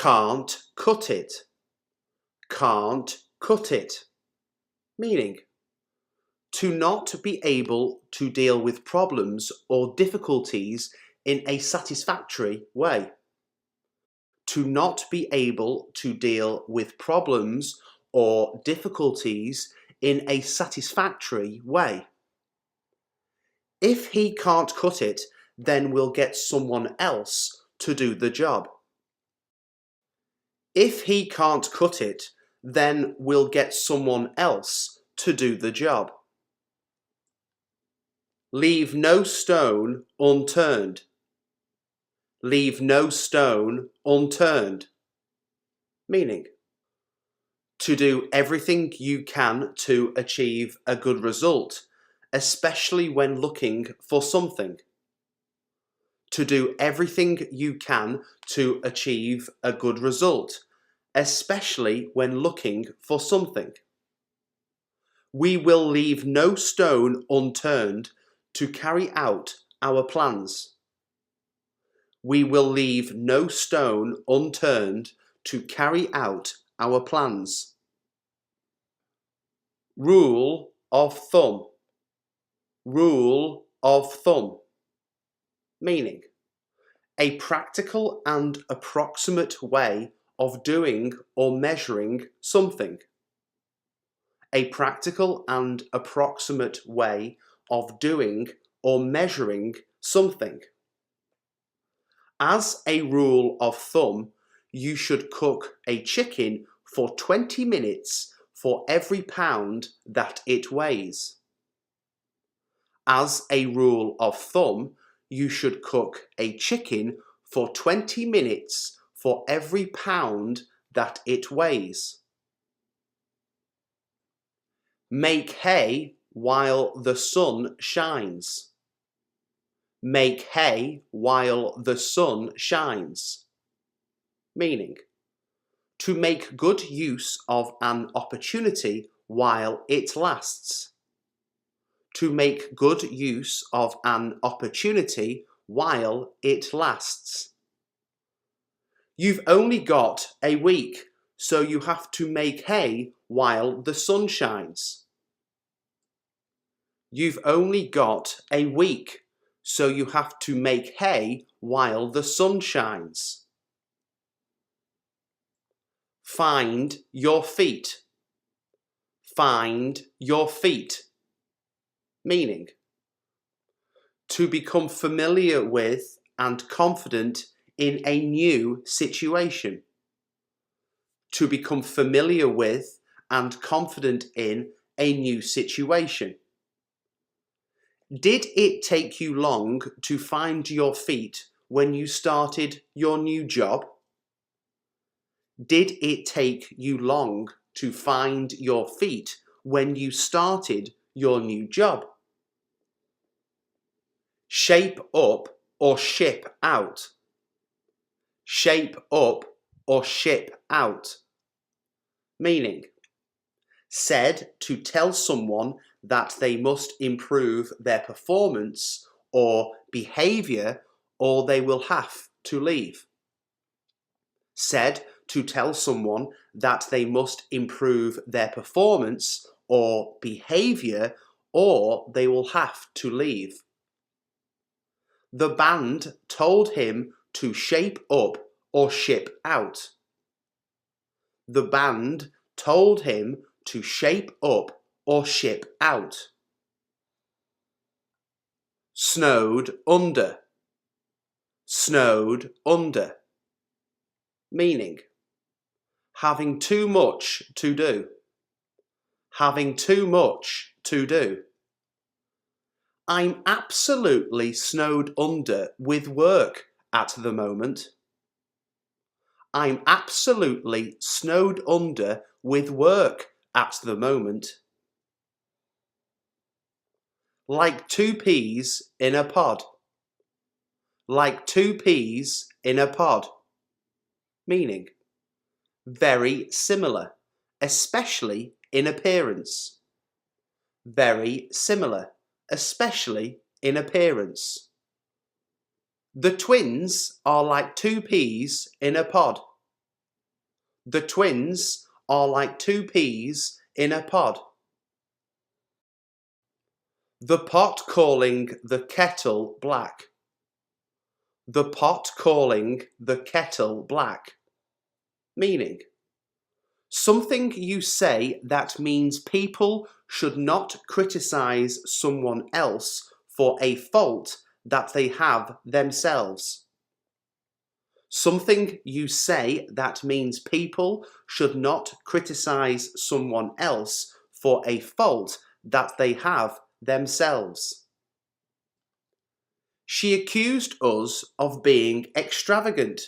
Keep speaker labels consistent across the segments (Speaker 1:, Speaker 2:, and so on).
Speaker 1: Can't cut it. Can't cut it. Meaning, to not be able to deal with problems or difficulties in a satisfactory way. To not be able to deal with problems or difficulties in a satisfactory way. If he can't cut it, then we'll get someone else to do the job. If he can't cut it, then we'll get someone else to do the job. Leave no stone unturned. Leave no stone unturned. Meaning, to do everything you can to achieve a good result, especially when looking for something. To do everything you can to achieve a good result, especially when looking for something. We will leave no stone unturned to carry out our plans. We will leave no stone unturned to carry out our plans. Rule of thumb. Rule of thumb. Meaning, a practical and approximate way of doing or measuring something. A practical and approximate way of doing or measuring something. As a rule of thumb, you should cook a chicken for 20 minutes for every pound that it weighs. As a rule of thumb, you should cook a chicken for 20 minutes for every pound that it weighs. Make hay while the sun shines. Make hay while the sun shines. Meaning, to make good use of an opportunity while it lasts. To make good use of an opportunity while it lasts. You've only got a week, so you have to make hay while the sun shines. You've only got a week, so you have to make hay while the sun shines. Find your feet. Find your feet. Meaning, to become familiar with and confident in a new situation. To become familiar with and confident in a new situation. Did it take you long to find your feet when you started your new job? Did it take you long to find your feet when you started your new job? Shape up or ship out. Shape up or ship out. Meaning, said to tell someone that they must improve their performance or behaviour or they will have to leave. Said to tell someone that they must improve their performance or behaviour or they will have to leave. The band told him to shape up or ship out. The band told him to shape up or ship out. Snowed under. Snowed under. Meaning, having too much to do. Having too much to do. I'm absolutely snowed under with work at the moment. I'm absolutely snowed under with work at the moment. Like two peas in a pod. Like two peas in a pod. Meaning, very similar, especially in appearance. Very similar, especially in appearance. The twins are like two peas in a pod. The twins are like two peas in a pod. The pot calling the kettle black. The pot calling the kettle black. Meaning, something you say that means people should not criticize someone else for a fault that they have themselves. Something you say that means people should not criticize someone else for a fault that they have themselves. She accused us of being extravagant.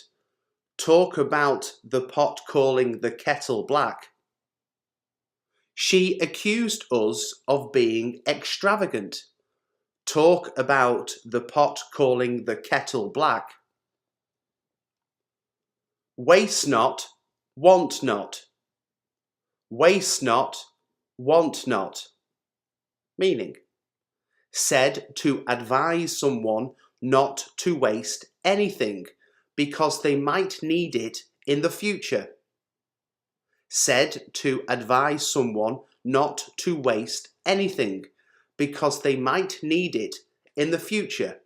Speaker 1: Talk about the pot calling the kettle black. She accused us of being extravagant. Talk about the pot calling the kettle black. Waste not, want not. Waste not, want not. Meaning, said to advise someone not to waste anything because they might need it in the future. Said to advise someone not to waste anything because they might need it in the future.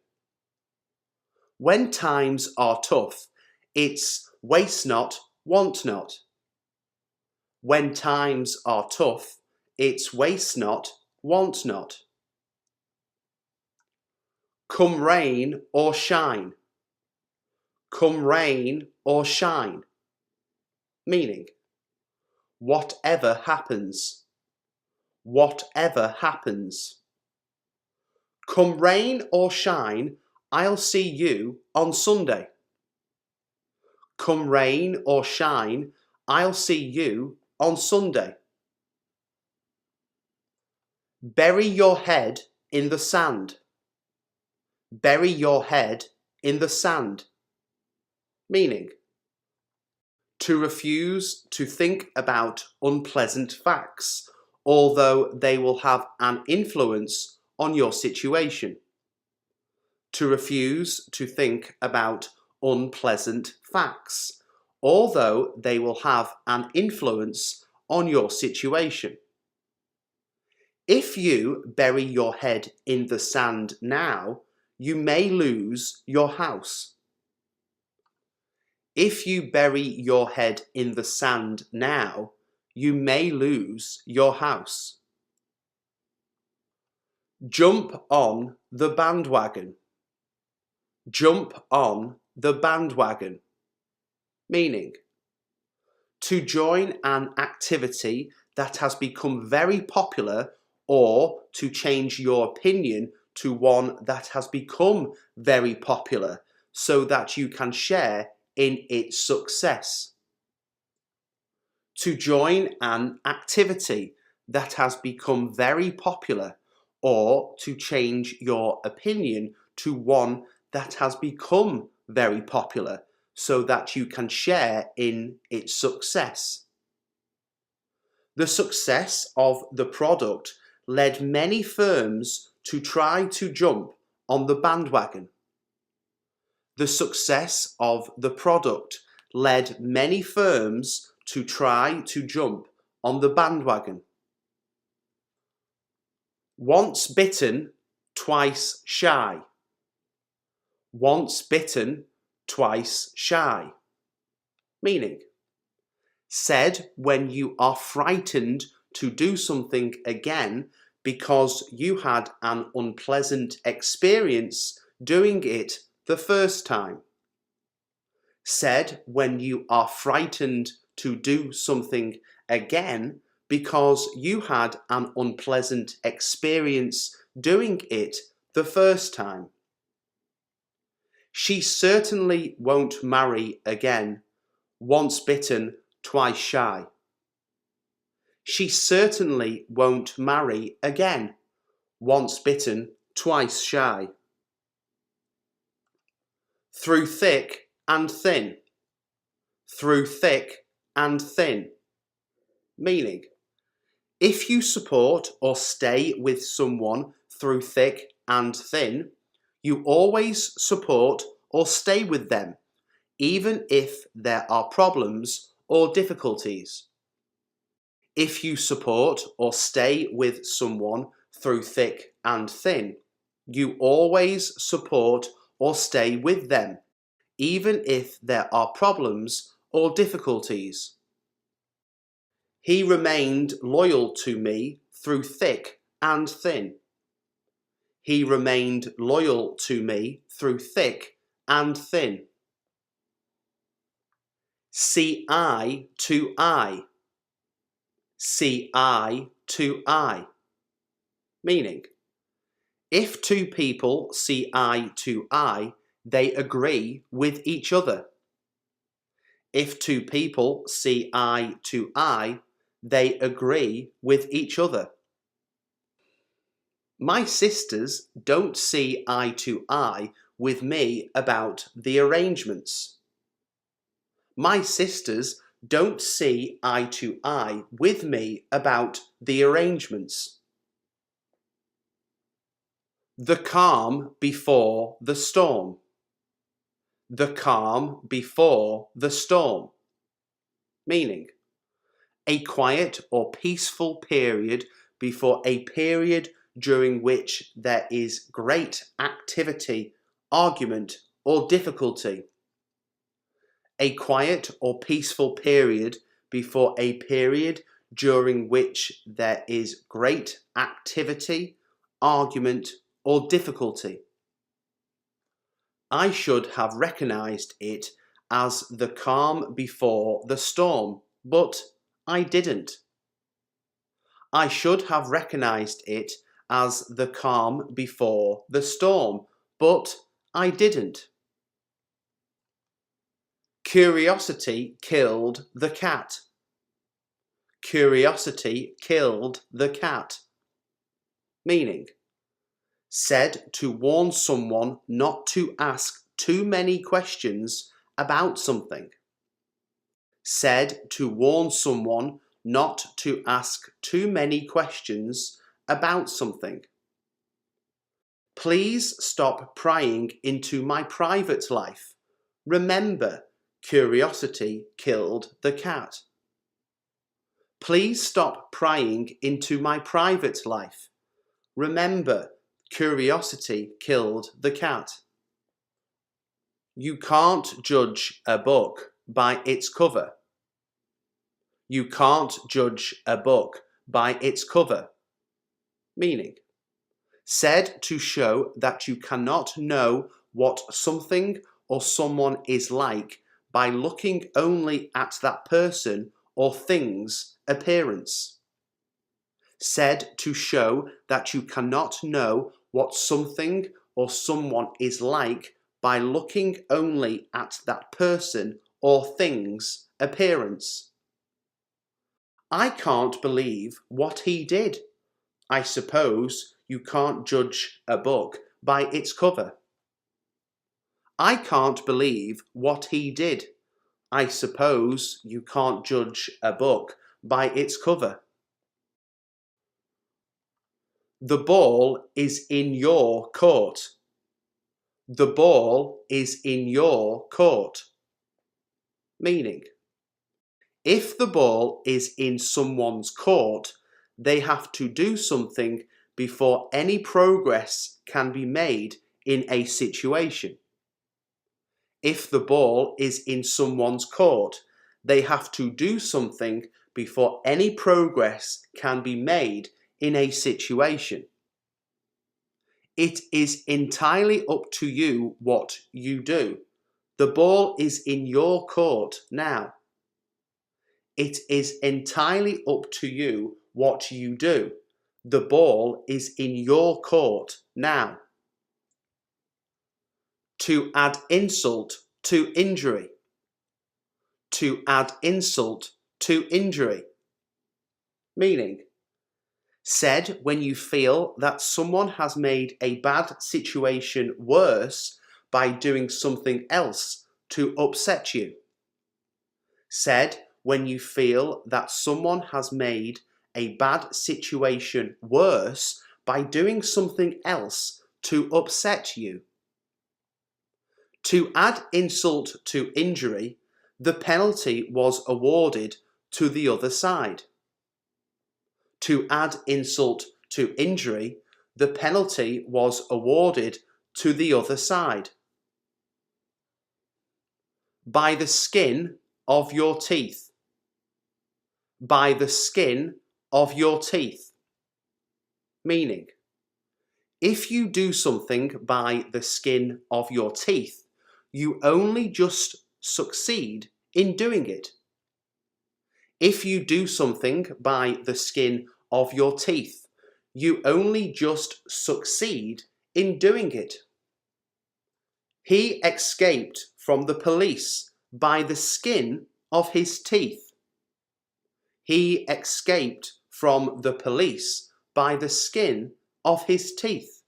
Speaker 1: When times are tough, it's waste not, want not. When times are tough, it's waste not, want not. Come rain or shine. Come rain or shine. Meaning, whatever happens. Whatever happens. Come rain or shine, I'll see you on Sunday. Come rain or shine, I'll see you on Sunday. Bury your head in the sand. Bury your head in the sand. Meaning, to refuse to think about unpleasant facts, although they will have an influence on your situation. To refuse to think about unpleasant facts, although they will have an influence on your situation. If you bury your head in the sand now, you may lose your house. If you bury your head in the sand now, you may lose your house. Jump on the bandwagon. Jump on the bandwagon. Meaning, to join an activity that has become very popular or to change your opinion to one that has become very popular so that you can share in its success. To join an activity that has become very popular or to change your opinion to one that has become very popular so that you can share in its success. The success of the product led many firms to try to jump on the bandwagon. The success of the product led many firms to try to jump on the bandwagon. Once bitten, twice shy. Once bitten, twice shy. Meaning, said when you are frightened to do something again because you had an unpleasant experience doing it the first time. Said when you are frightened to do something again because you had an unpleasant experience doing it the first time. She certainly won't marry again. Once bitten, twice shy. She certainly won't marry again. Once bitten, twice shy. Through thick and thin. Through thick and thin. Meaning, if you support or stay with someone through thick and thin, you always support or stay with them, even if there are problems or difficulties. If you support or stay with someone through thick and thin, you always support or stay with them, even if there are problems or difficulties. He remained loyal to me through thick and thin. He remained loyal to me through thick and thin. See eye to eye. See eye to eye. Meaning, if two people see eye to eye, they agree with each other. If two people see eye to eye, they agree with each other. My sisters don't see eye to eye with me about the arrangements. My sisters don't see eye to eye with me about the arrangements. The calm before the storm. The calm before the storm. Meaning, a quiet or peaceful period before a period during which there is great activity, argument, or difficulty. A quiet or peaceful period before a period during which there is great activity, argument, or difficulty. I should have recognized it as the calm before the storm, but I didn't. I should have recognized it as the calm before the storm, but I didn't. Curiosity killed the cat. Curiosity killed the cat. Meaning, said to warn someone not to ask too many questions about something. Said to warn someone not to ask too many questions about something. Please stop prying into my private life. Remember, curiosity killed the cat. Please stop prying into my private life. Remember, curiosity killed the cat. You can't judge a book by its cover. You can't judge a book by its cover. Meaning, said to show that you cannot know what something or someone is like by looking only at that person or thing's appearance. Said to show that you cannot know what something or someone is like by looking only at that person or thing's appearance. I can't believe what he did. I suppose you can't judge a book by its cover. I can't believe what he did. I suppose you can't judge a book by its cover. The ball is in your court. The ball is in your court. Meaning, if the ball is in someone's court, they have to do something before any progress can be made in a situation. If the ball is in someone's court, they have to do something before any progress can be made in a situation. It is entirely up to you what you do. The ball is in your court now. It is entirely up to you what you do. The ball is in your court now. To add insult to injury. To add insult to injury. Meaning, said when you feel that someone has made a bad situation worse by doing something else to upset you. Said when you feel that someone has made a bad situation worse by doing something else to upset you. To add insult to injury The penalty was awarded to the other side. To add insult to injury, the penalty was awarded to the other side. By the skin of your teeth. By the skin of your teeth. Meaning, if you do something by the skin of your teeth, you only just succeed in doing it. If you do something by the skin of your teeth, you only just succeed in doing it. He escaped from the police by the skin of his teeth. He escaped from the police by the skin of his teeth.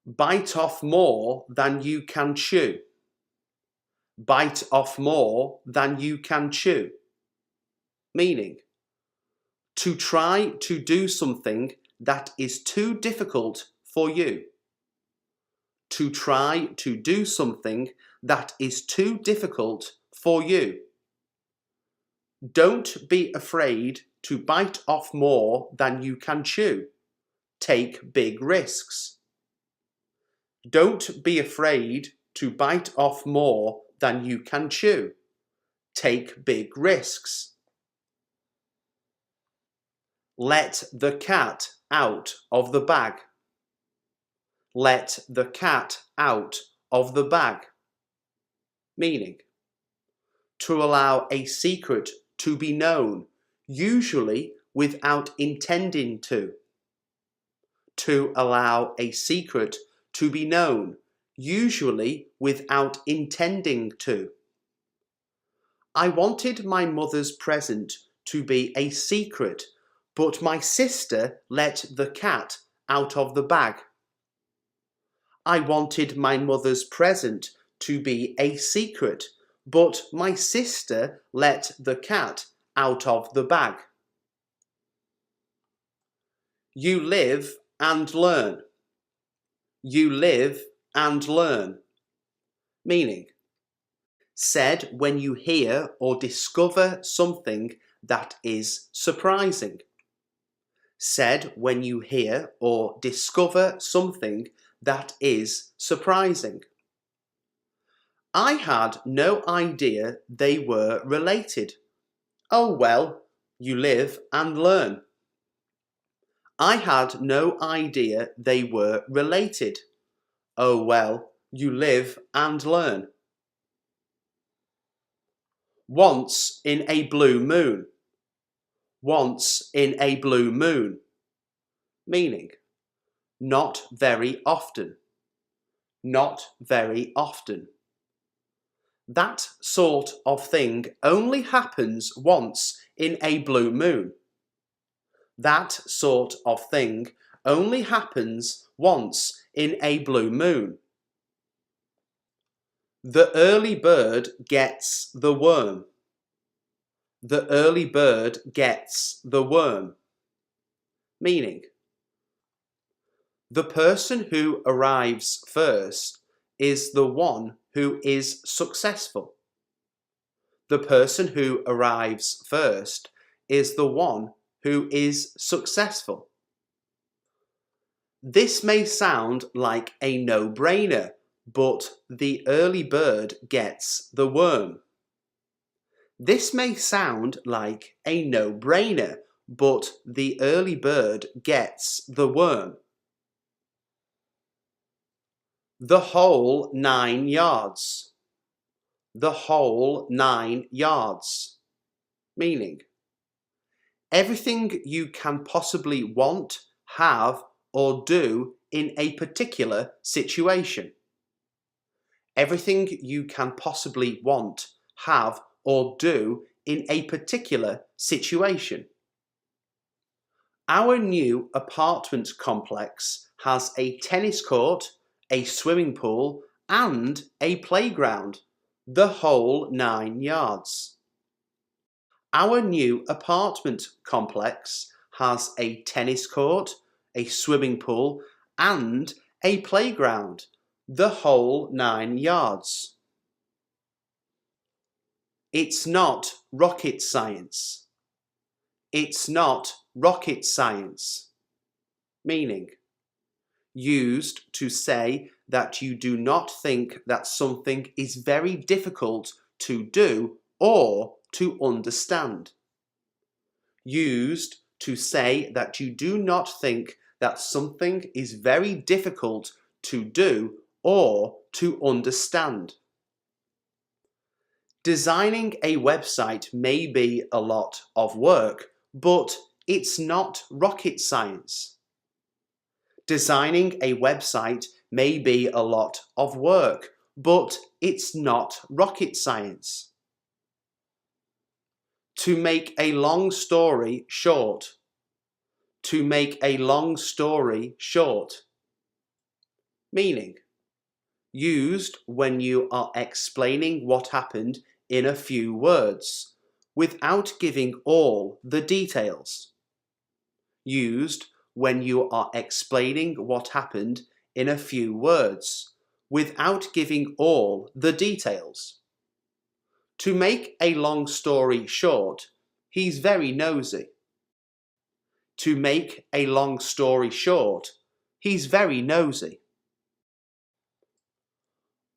Speaker 1: Bite off more than you can chew. Bite off more than you can chew. Meaning, to try to do something that is too difficult for you. To try to do something that is too difficult for you. Don't be afraid to bite off more than you can chew. Take big risks. Don't be afraid to bite off more than you can chew. Take big risks. Let the cat out of the bag. Let the cat out of the bag. Meaning, to allow a secret to be known, usually without intending to. To allow a secret to be known, usually without intending to. I wanted my mother's present to be a secret, but my sister let the cat out of the bag. I wanted my mother's present to be a secret, but my sister let the cat out of the bag. You live and learn. You live and learn. Meaning, said when you hear or discover something that is surprising. Said when you hear or discover something that is surprising. I had no idea they were related. Oh well, you live and learn. I had no idea they were related. Oh well, you live and learn. Once in a blue moon. Once in a blue moon. Meaning, not very often. Not very often. That sort of thing only happens once in a blue moon. That sort of thing only happens once in a blue moon. The early bird gets the worm. The early bird gets the worm. Meaning, the person who arrives first is the one who is successful. The person who arrives first is the one who is successful. This may sound like a no-brainer, but the early bird gets the worm. This may sound like a no-brainer, but the early bird gets the worm. The whole 9 yards. The whole 9 yards. Meaning, everything you can possibly want, have, or do in a particular situation. Everything you can possibly want, have, or do in a particular situation. Our new apartment complex has a tennis court, a swimming pool, and a playground, the whole 9 yards. Our new apartment complex has a tennis court, a swimming pool, and a playground, the whole 9 yards. It's not rocket science. It's not rocket science. Meaning, used to say that you do not think that something is very difficult to do or to understand. Used to say that you do not think that something is very difficult to do or to understand. Designing a website may be a lot of work, but it's not rocket science. Designing a website may be a lot of work, but it's not rocket science. To make a long story short. To make a long story short. Meaning, used when you are explaining what happened in a few words, without giving all the details. Used when you are explaining what happened in a few words, without giving all the details. To make a long story short, he's very nosy. To make a long story short, he's very nosy.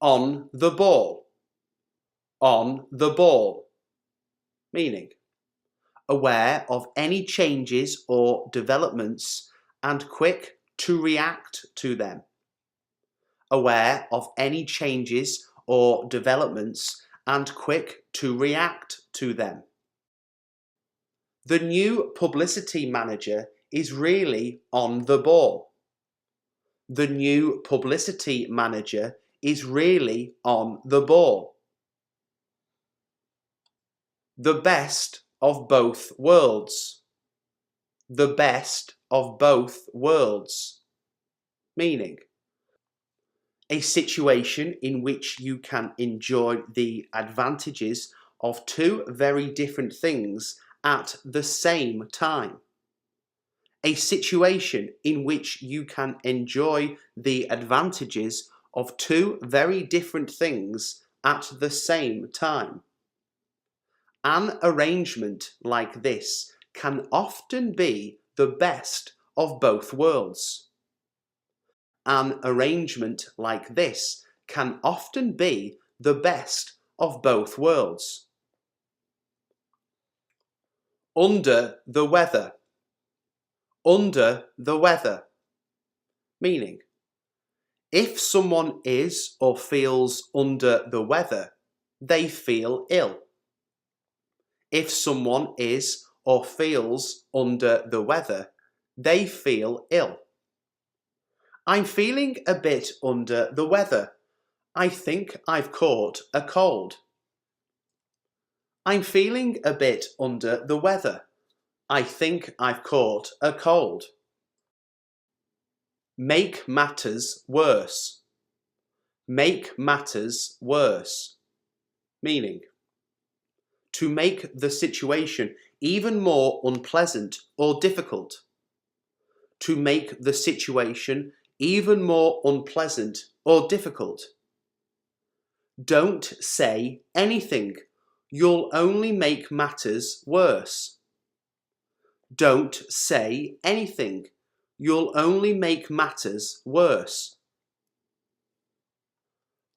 Speaker 1: On the ball. On the ball. Meaning, aware of any changes or developments and quick to react to them. Aware of any changes or developments and quick to react to them. The new publicity manager is really on the ball. The new publicity manager is really on the ball. The best of both worlds. The best of both worlds. Meaning, a situation in which you can enjoy the advantages of two very different things at the same time. A situation in which you can enjoy the advantages of two very different things at the same time. An arrangement like this can often be the best of both worlds. An arrangement like this can often be the best of both worlds. Under the weather. Under the weather. Meaning, if someone is or feels under the weather, they feel ill. If someone is or feels under the weather, they feel ill. I'm feeling a bit under the weather. I think I've caught a cold. I'm feeling a bit under the weather. I think I've caught a cold. Make matters worse. Make matters worse. Meaning, to make the situation even more unpleasant or difficult. To make the situation even more unpleasant or difficult. Don't say anything. You'll only make matters worse. Don't say anything. You'll only make matters worse.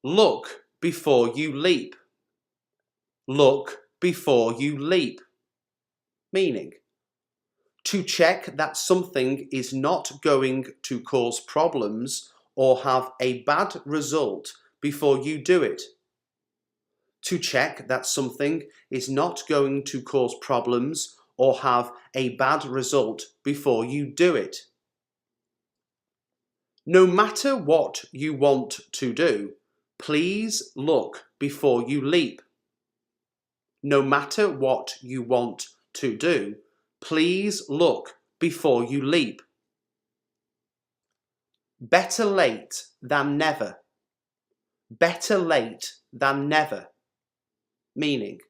Speaker 1: Look before you leap. Look before you leap. Meaning, to check that something is not going to cause problems or have a bad result before you do it. To check that something is not going to cause problems or have a bad result before you do it. No matter what you want to do, please look before you leap. No matter what you want to do, please look before you leap. Better late than never. Better late than never. Meaning,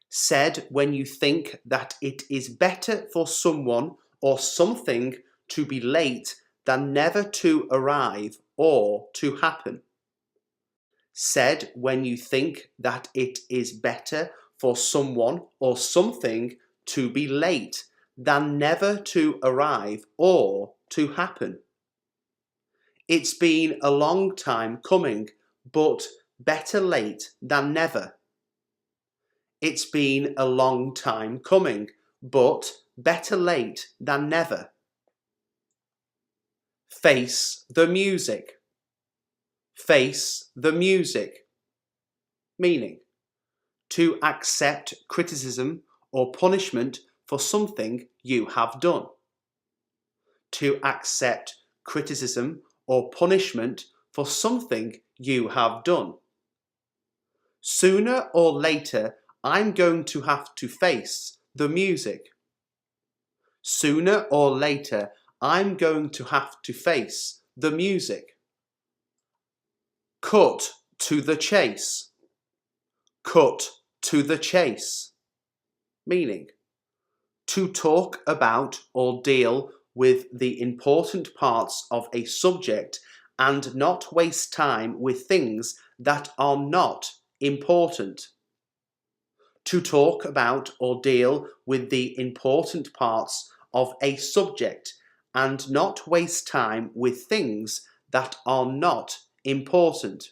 Speaker 1: said when you think that it is better for someone or something to be late than never to arrive or to happen. said when you think that it is better for someone or something to be late than never to arrive or to happen. It's been a long time coming, but better late than never. It's been a long time coming, but better late than never. Face the music. Face the music. Meaning, to accept criticism or punishment for something you have done. To accept criticism or punishment for something you have done. Sooner or later, I'm going to have to face the music. Sooner or later, I'm going to have to face the music. Cut to the chase. Cut to the chase. Meaning, to talk about or deal with the important parts of a subject and not waste time with things that are not important. To talk about or deal with the important parts of a subject and not waste time with things that are not important.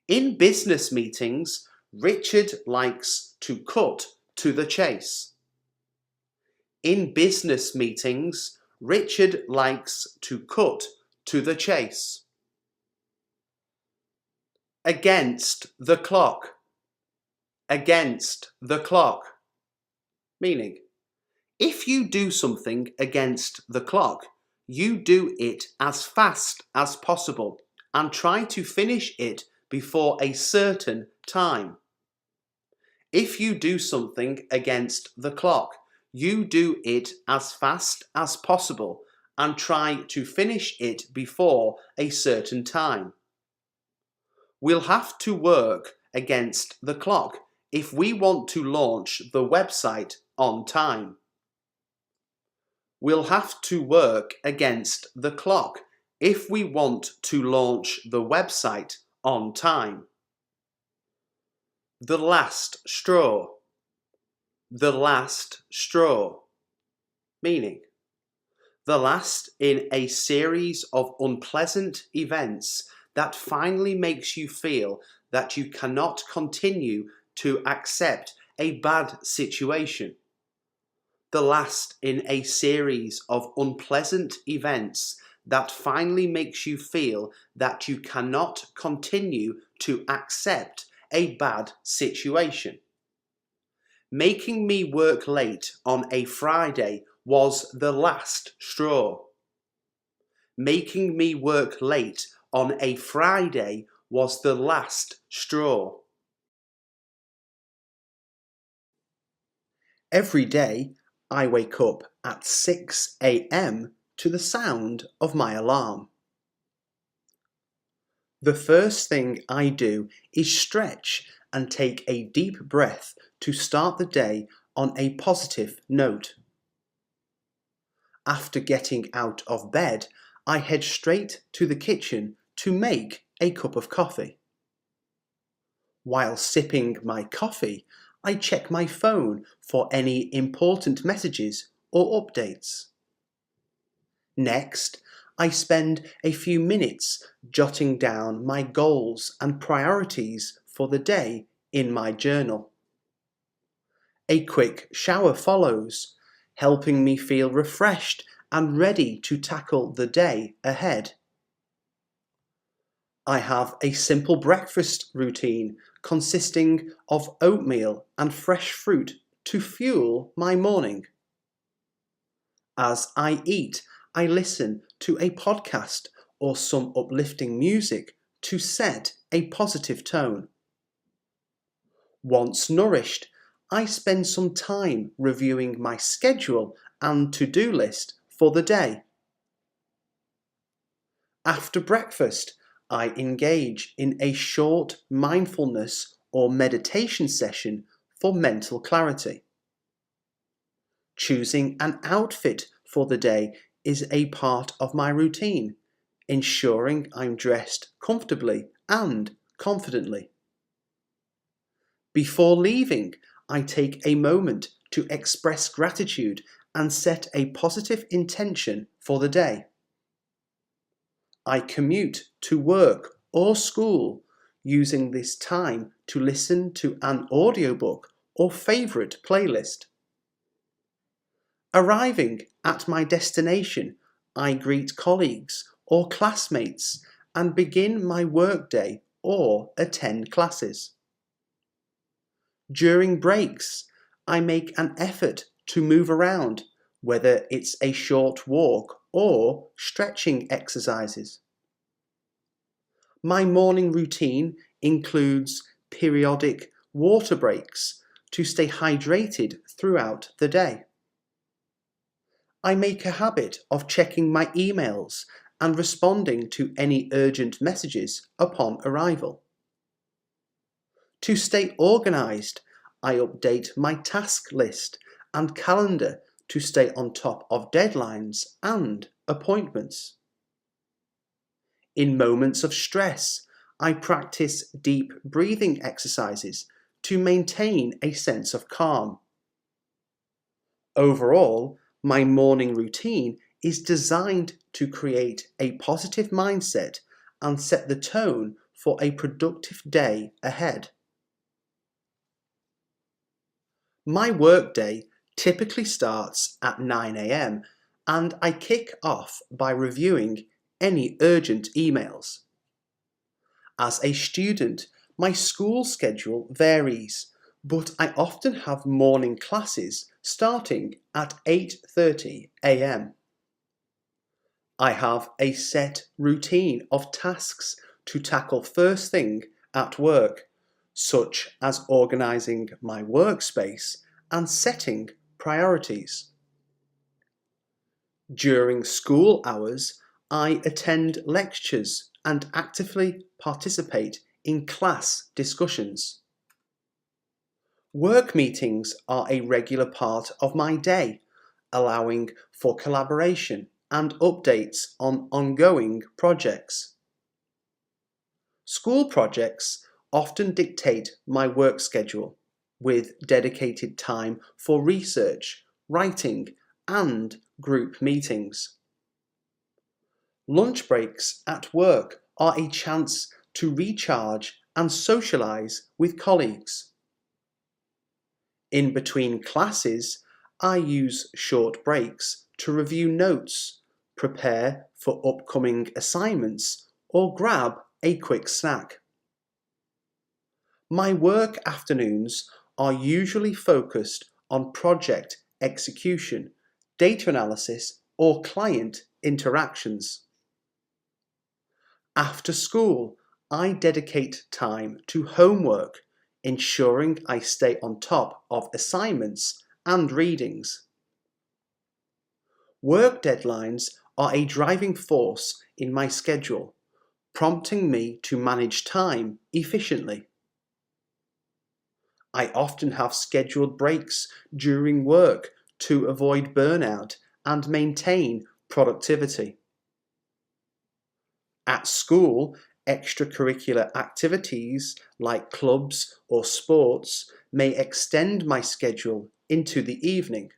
Speaker 1: In business meetings, Richard likes to cut to the chase. In business meetings, Richard likes to cut to the chase. Against the clock. Against the clock. Meaning, if you do something against the clock, you do it as fast as possible and try to finish it before a certain time. If you do something against the clock, you do it as fast as possible and try to finish it before a certain time. We'll have to work against the clock if we want to launch the website on time. We'll have to work against the clock if we want to launch the website on time. The last straw. The last straw. Meaning, the last in a series of unpleasant events that finally makes you feel that you cannot continue to accept a bad situation. The last in a series of unpleasant events that finally makes you feel that you cannot continue to accept a bad situation. Making me work late on a Friday was the last straw. Making me work late on a Friday was the last straw. Every day, I wake up at 6 a.m. to the sound of my alarm. The first thing I do is stretch and take a deep breath to start the day on a positive note. After getting out of bed, I head straight to the kitchen to make a cup of coffee. While sipping my coffee, I check my phone for any important messages or updates. Next, I spend a few minutes jotting down my goals and priorities for the day in my journal. A quick shower follows, helping me feel refreshed and ready to tackle the day ahead. I have a simple breakfast routine consisting of oatmeal and fresh fruit to fuel my morning. As I eat, I listen to a podcast or some uplifting music to set a positive tone. Once nourished, I spend some time reviewing my schedule and to-do list for the day. After breakfast, I engage in a short mindfulness or meditation session for mental clarity. Choosing an outfit for the day is a part of my routine, ensuring I'm dressed comfortably and confidently. Before leaving, I take a moment to express gratitude and set a positive intention for the day. I commute to work or school using this time to listen to an audiobook or favourite playlist. Arriving at my destination, I greet colleagues or classmates and begin my workday or attend classes. During breaks, I make an effort to move around, whether it's a short walk or stretching exercises. My morning routine includes periodic water breaks to stay hydrated throughout the day. I make a habit of checking my emails and responding to any urgent messages upon arrival. To stay organised, I update my task list and calendar to stay on top of deadlines and appointments. In moments of stress, I practice deep breathing exercises to maintain a sense of calm. Overall, my morning routine is designed to create a positive mindset and set the tone for a productive day ahead. My workday typically starts at 9 a.m. and I kick off by reviewing any urgent emails. As a student, my school schedule varies, but I often have morning classes starting at 8:30 a.m. I have a set routine of tasks to tackle first thing at work, such as organising my workspace and setting priorities. During school hours, I attend lectures and actively participate in class discussions. Work meetings are a regular part of my day, allowing for collaboration and updates on ongoing projects. School projects often dictate my work schedule, with dedicated time for research, writing, and group meetings. Lunch breaks at work are a chance to recharge and socialise with colleagues. In between classes, I use short breaks to review notes, prepare for upcoming assignments, or grab a quick snack. My work afternoons are usually focused on project execution, data analysis, or client interactions. After school, I dedicate time to homework, ensuring I stay on top of assignments and readings. Work deadlines are a driving force in my schedule, prompting me to manage time efficiently. I often have scheduled breaks during work to avoid burnout and maintain productivity. At school, extracurricular activities like clubs or sports may extend my schedule into the evening.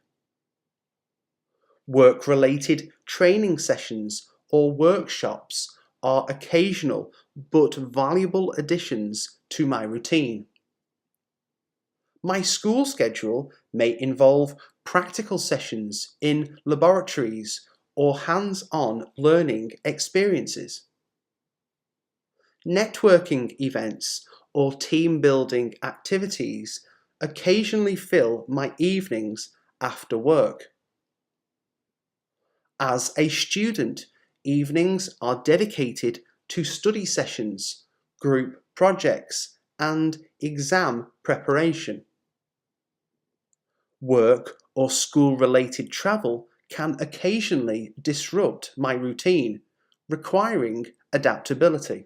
Speaker 1: Work-related training sessions or workshops are occasional but valuable additions to my routine. My school schedule may involve practical sessions in laboratories or hands-on learning experiences. Networking events or team-building activities occasionally fill my evenings after work. As a student, evenings are dedicated to study sessions, group projects, and exam preparation. Work or school-related travel can occasionally disrupt my routine, requiring adaptability.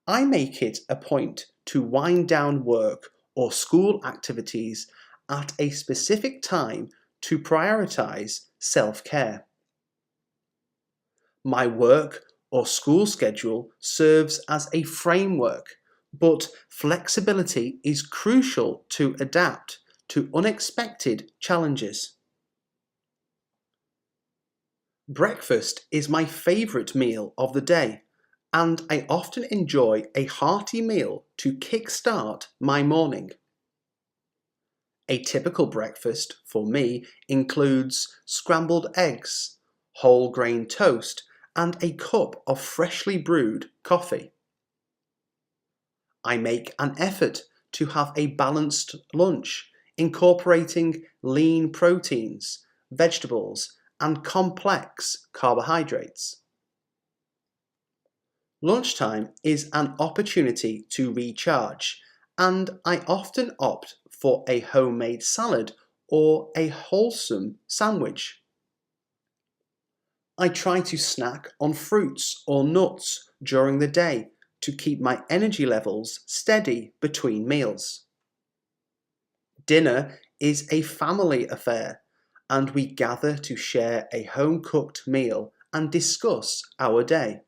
Speaker 1: I make it a point to wind down work or school activities at a specific time to prioritize self-care. My work or school schedule serves as a framework, but flexibility is crucial to adapt to unexpected challenges. Breakfast is my favourite meal of the day, and I often enjoy a hearty meal to kick-start my morning. A typical breakfast for me includes scrambled eggs, whole grain toast, and a cup of freshly brewed coffee. I make an effort to have a balanced lunch, incorporating lean proteins, vegetables, and complex carbohydrates. Lunchtime is an opportunity to recharge, and I often opt for a homemade salad or a wholesome sandwich. I try to snack on fruits or nuts during the day to keep my energy levels steady between meals. Dinner is a family affair, and we gather to share a home-cooked meal and discuss our day.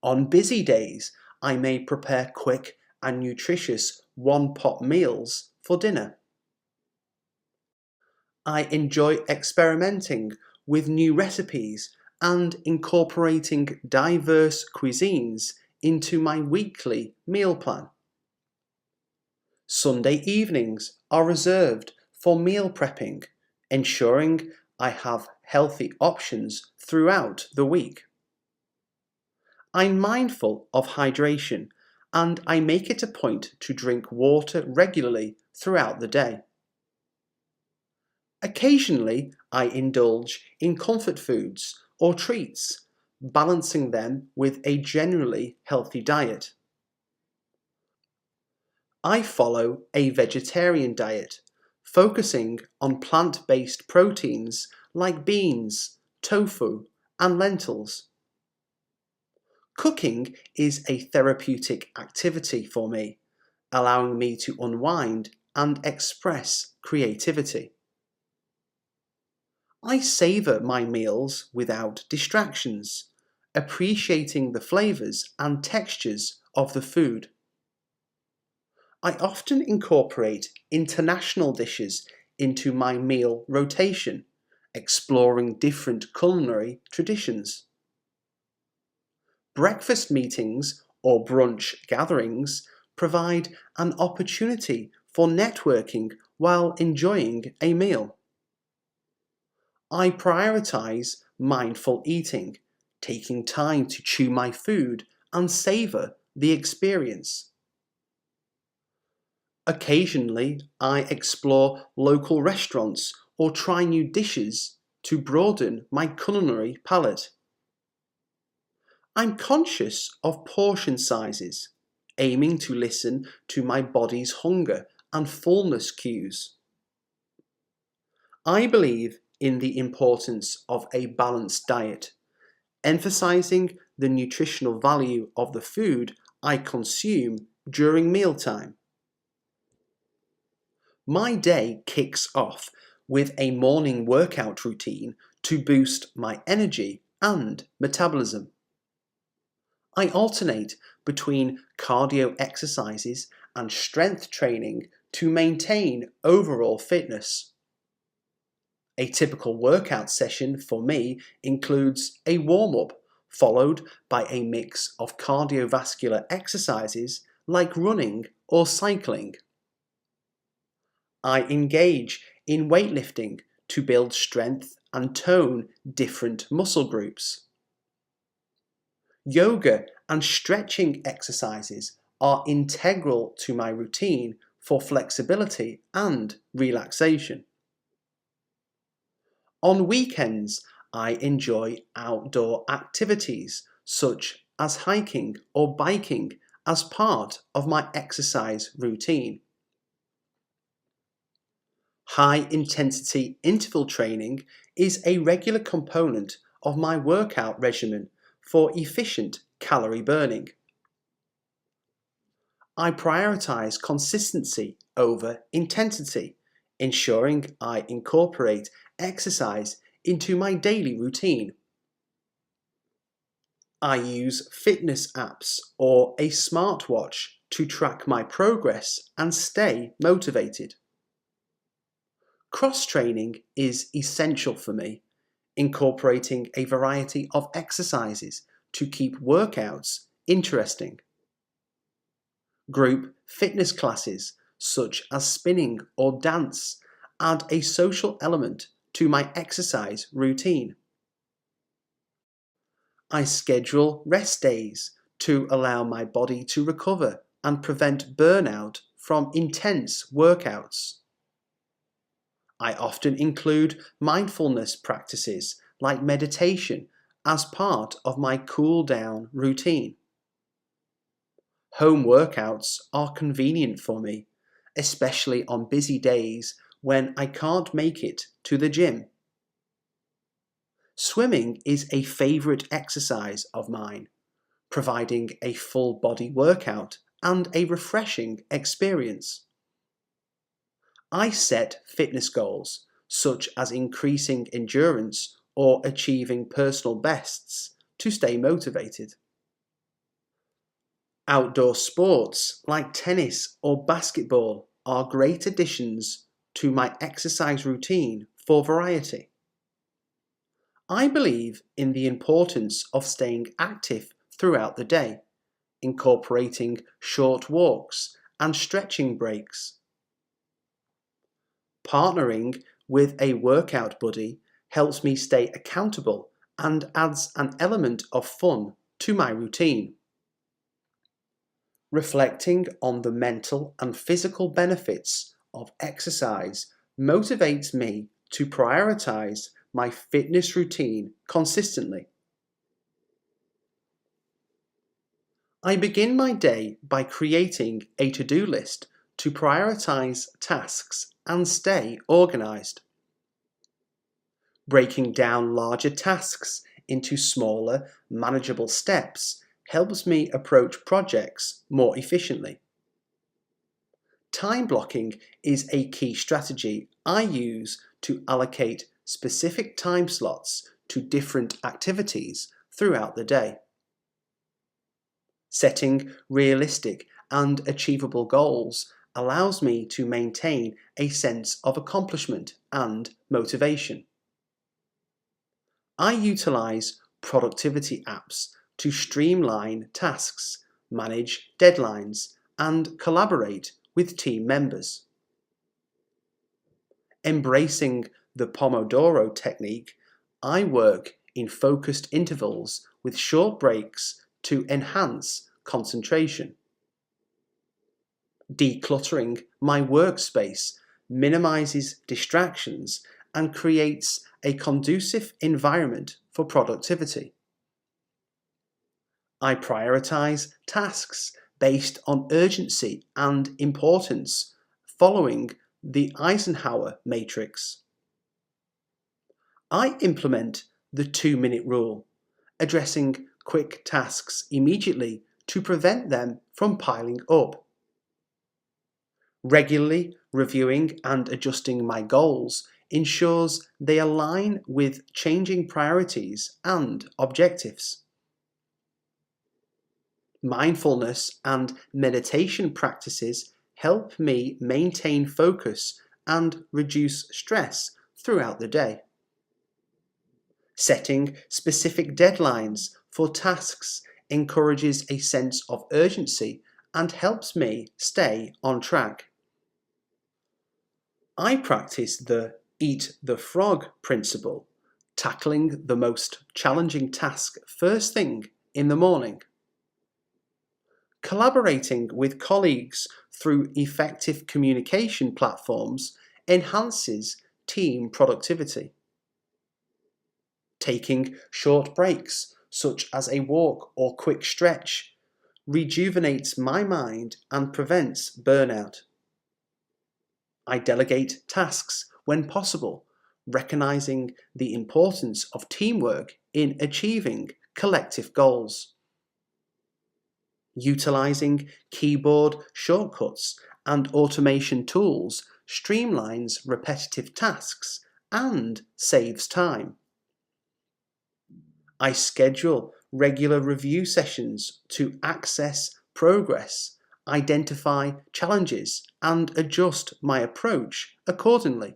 Speaker 1: On busy days, I may prepare quick and nutritious one-pot meals for dinner. I enjoy experimenting with new recipes and incorporating diverse cuisines into my weekly meal plan. Sunday evenings are reserved for meal prepping, ensuring I have healthy options throughout the week. I'm mindful of hydration, and I make it a point to drink water regularly throughout the day. Occasionally, I indulge in comfort foods or treats, balancing them with a generally healthy diet. I follow a vegetarian diet, focusing on plant-based proteins like beans, tofu, and lentils. Cooking is a therapeutic activity for me, allowing me to unwind and express creativity. I savour my meals without distractions, appreciating the flavours and textures of the food. I often incorporate international dishes into my meal rotation, exploring different culinary traditions. Breakfast meetings or brunch gatherings provide an opportunity for networking while enjoying a meal. I prioritise mindful eating, taking time to chew my food and savour the experience. Occasionally, I explore local restaurants or try new dishes to broaden my culinary palate. I'm conscious of portion sizes, aiming to listen to my body's hunger and fullness cues. I believe in the importance of a balanced diet, emphasizing the nutritional value of the food I consume during mealtime. My day kicks off with a morning workout routine to boost my energy and metabolism. I alternate between cardio exercises and strength training to maintain overall fitness. A typical workout session for me includes a warm-up followed by a mix of cardiovascular exercises like running or cycling. I engage in weightlifting to build strength and tone different muscle groups. Yoga and stretching exercises are integral to my routine for flexibility and relaxation. On weekends, I enjoy outdoor activities such as hiking or biking as part of my exercise routine. High-intensity interval training is a regular component of my workout regimen for efficient calorie burning. I prioritize consistency over intensity, ensuring I incorporate exercise into my daily routine. I use fitness apps or a smartwatch to track my progress and stay motivated. Cross-training is essential for me, incorporating a variety of exercises to keep workouts interesting. Group fitness classes, such as spinning or dance, add a social element to my exercise routine. I schedule rest days to allow my body to recover and prevent burnout from intense workouts. I often include mindfulness practices like meditation as part of my cool down routine. Home workouts are convenient for me, especially on busy days when I can't make it to the gym. Swimming is a favourite exercise of mine, providing a full body workout and a refreshing experience. I set fitness goals, such as increasing endurance or achieving personal bests, to stay motivated. Outdoor sports like tennis or basketball are great additions to my exercise routine for variety. I believe in the importance of staying active throughout the day, incorporating short walks and stretching breaks. Partnering with a workout buddy helps me stay accountable and adds an element of fun to my routine. Reflecting on the mental and physical benefits of exercise motivates me to prioritize my fitness routine consistently. I begin my day by creating a to-do list to prioritize tasks and stay organized. Breaking down larger tasks into smaller, manageable steps helps me approach projects more efficiently. Time blocking is a key strategy I use to allocate specific time slots to different activities throughout the day. Setting realistic and achievable goals allows me to maintain a sense of accomplishment and motivation. I utilize productivity apps to streamline tasks, manage deadlines, and collaborate with team members. Embracing the Pomodoro technique, I work in focused intervals with short breaks to enhance concentration. Decluttering my workspace minimizes distractions and creates a conducive environment for productivity. I prioritize tasks based on urgency and importance, following the Eisenhower matrix. I implement the 2-minute rule, addressing quick tasks immediately to prevent them from piling up. Regularly reviewing and adjusting my goals ensures they align with changing priorities and objectives. Mindfulness and meditation practices help me maintain focus and reduce stress throughout the day. Setting specific deadlines for tasks encourages a sense of urgency and helps me stay on track. I practice the eat the frog principle, tackling the most challenging task first thing in the morning. Collaborating with colleagues through effective communication platforms enhances team productivity. Taking short breaks, such as a walk or quick stretch, rejuvenates my mind and prevents burnout. I delegate tasks when possible, recognizing the importance of teamwork in achieving collective goals. Utilizing keyboard shortcuts and automation tools streamlines repetitive tasks and saves time. I schedule regular review sessions to access progress, identify challenges, and adjust my approach accordingly.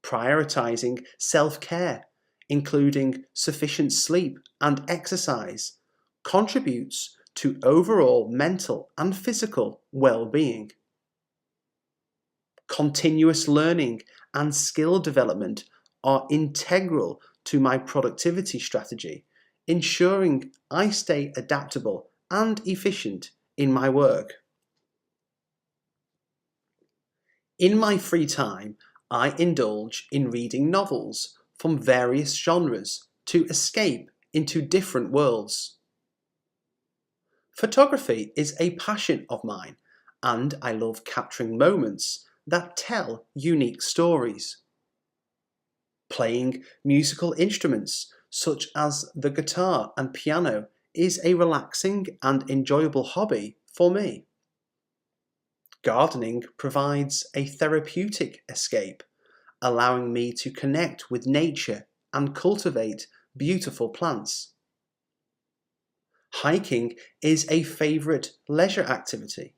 Speaker 1: Prioritizing self-care, including sufficient sleep and exercise, contributes to overall mental and physical well-being. Continuous learning and skill development are integral to my productivity strategy, ensuring I stay adaptable and efficient in my work. In my free time, I indulge in reading novels from various genres to escape into different worlds. Photography is a passion of mine, and I love capturing moments that tell unique stories. Playing musical instruments such as the guitar and piano is a relaxing and enjoyable hobby for me. Gardening provides a therapeutic escape, allowing me to connect with nature and cultivate beautiful plants. Hiking is a favourite leisure activity,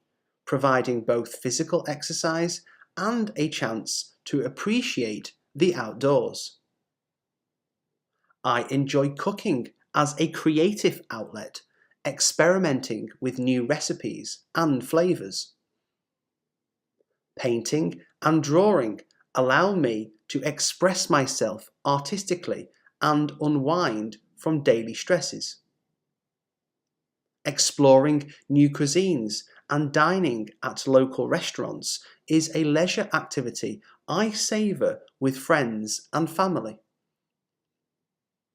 Speaker 1: providing both physical exercise and a chance to appreciate the outdoors. I enjoy cooking as a creative outlet, experimenting with new recipes and flavours. Painting and drawing allow me to express myself artistically and unwind from daily stresses. Exploring new cuisines and dining at local restaurants is a leisure activity I savour with friends and family.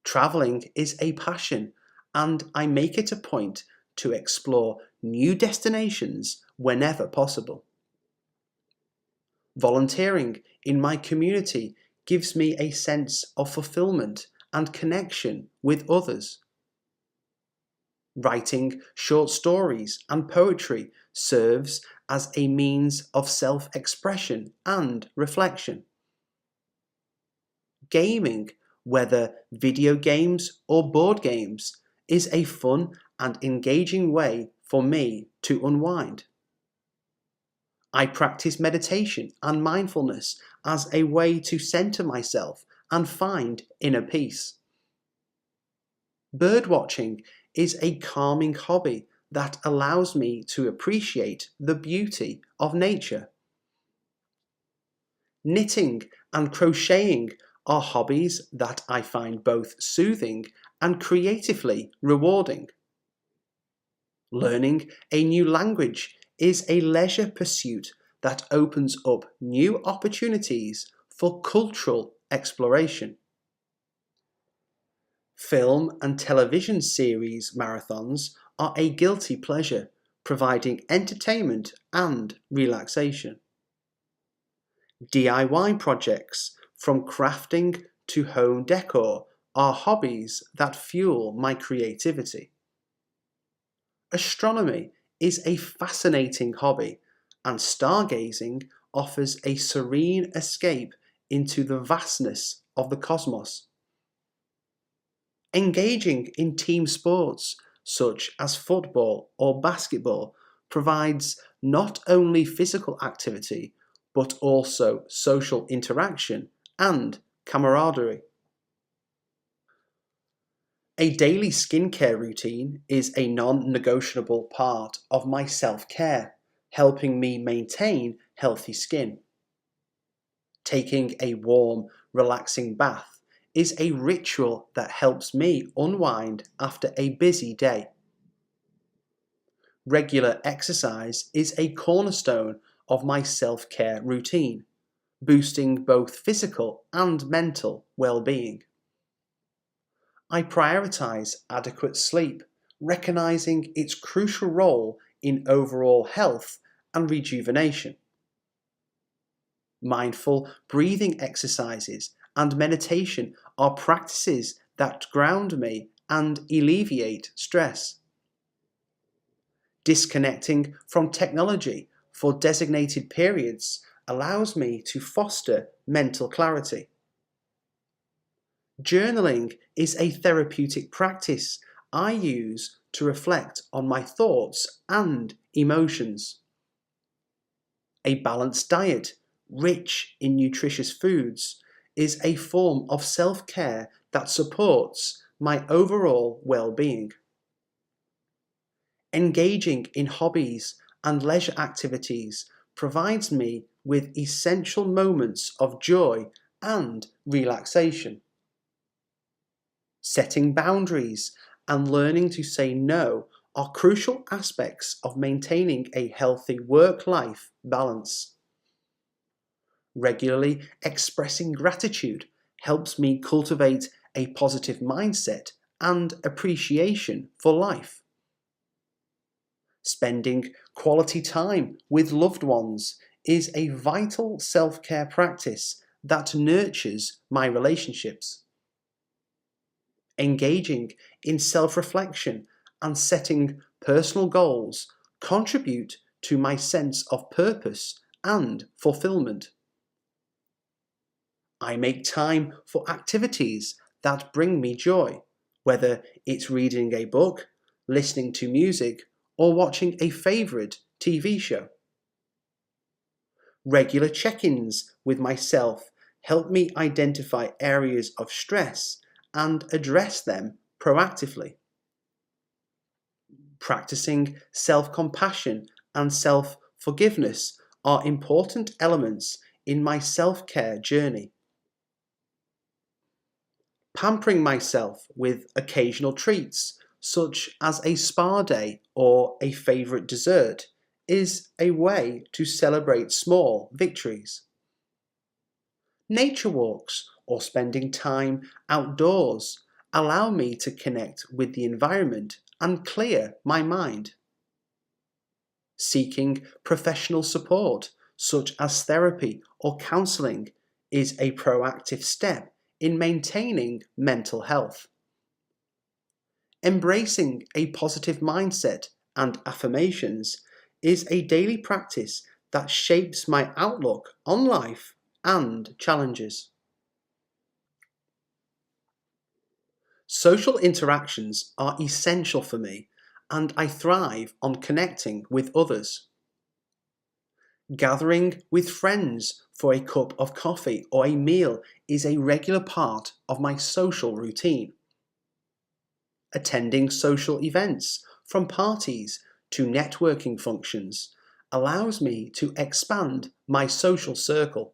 Speaker 1: Travelling is a passion, and I make it a point to explore new destinations whenever possible. Volunteering in my community gives me a sense of fulfillment and connection with others. Writing short stories and poetry serves as a means of self-expression and reflection. Gaming, whether video games or board games, is a fun and engaging way for me to unwind. I practice meditation and mindfulness as a way to center myself and find inner peace. Birdwatching is a calming hobby that allows me to appreciate the beauty of nature. Knitting and crocheting are hobbies that I find both soothing and creatively rewarding. Learning a new language is a leisure pursuit that opens up new opportunities for cultural exploration. Film and television series marathons are a guilty pleasure, providing entertainment and relaxation. DIY projects, from crafting to home decor, are hobbies that fuel my creativity. Astronomy is a fascinating hobby, and stargazing offers a serene escape into the vastness of the cosmos. Engaging in team sports, such as football or basketball, provides not only physical activity, but also social interaction and camaraderie. A daily skincare routine is a non-negotiable part of my self-care, helping me maintain healthy skin. Taking a warm, relaxing bath is a ritual that helps me unwind after a busy day. Regular exercise is a cornerstone of my self-care routine, boosting both physical and mental well-being. I prioritize adequate sleep, recognizing its crucial role in overall health and rejuvenation. Mindful breathing exercises and meditation are practices that ground me and alleviate stress. Disconnecting from technology for designated periods allows me to foster mental clarity. Journaling is a therapeutic practice I use to reflect on my thoughts and emotions. A balanced diet, rich in nutritious foods, is a form of self-care that supports my overall well-being. Engaging in hobbies and leisure activities provides me with essential moments of joy and relaxation. Setting boundaries and learning to say no are crucial aspects of maintaining a healthy work-life balance. Regularly expressing gratitude helps me cultivate a positive mindset and appreciation for life. Spending quality time with loved ones is a vital self-care practice that nurtures my relationships. Engaging in self-reflection and setting personal goals contribute to my sense of purpose and fulfillment. I make time for activities that bring me joy, whether it's reading a book, listening to music, or watching a favourite TV show. Regular check-ins with myself help me identify areas of stress and address them proactively. Practicing self-compassion and self-forgiveness are important elements in my self-care journey. Pampering myself with occasional treats, such as a spa day or a favourite dessert, is a way to celebrate small victories. Nature walks or spending time outdoors allow me to connect with the environment and clear my mind. Seeking professional support, such as therapy or counselling, is a proactive step in maintaining mental health. Embracing a positive mindset and affirmations is a daily practice that shapes my outlook on life and challenges. Social interactions are essential for me, and I thrive on connecting with others. Gathering with friends for a cup of coffee or a meal is a regular part of my social routine. Attending social events, from parties to networking functions, allows me to expand my social circle.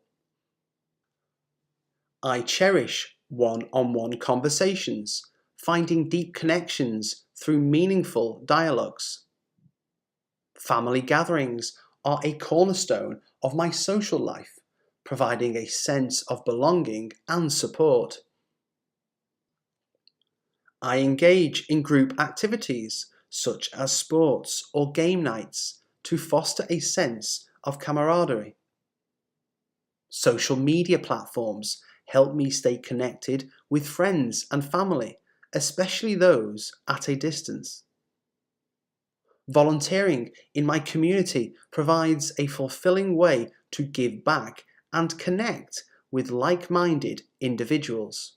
Speaker 1: I cherish one-on-one conversations, finding deep connections through meaningful dialogues. Family gatherings are a cornerstone of my social life, providing a sense of belonging and support. I engage in group activities such as sports or game nights to foster a sense of camaraderie. Social media platforms help me stay connected with friends and family, especially those at a distance. Volunteering in my community provides a fulfilling way to give back and connect with like-minded individuals.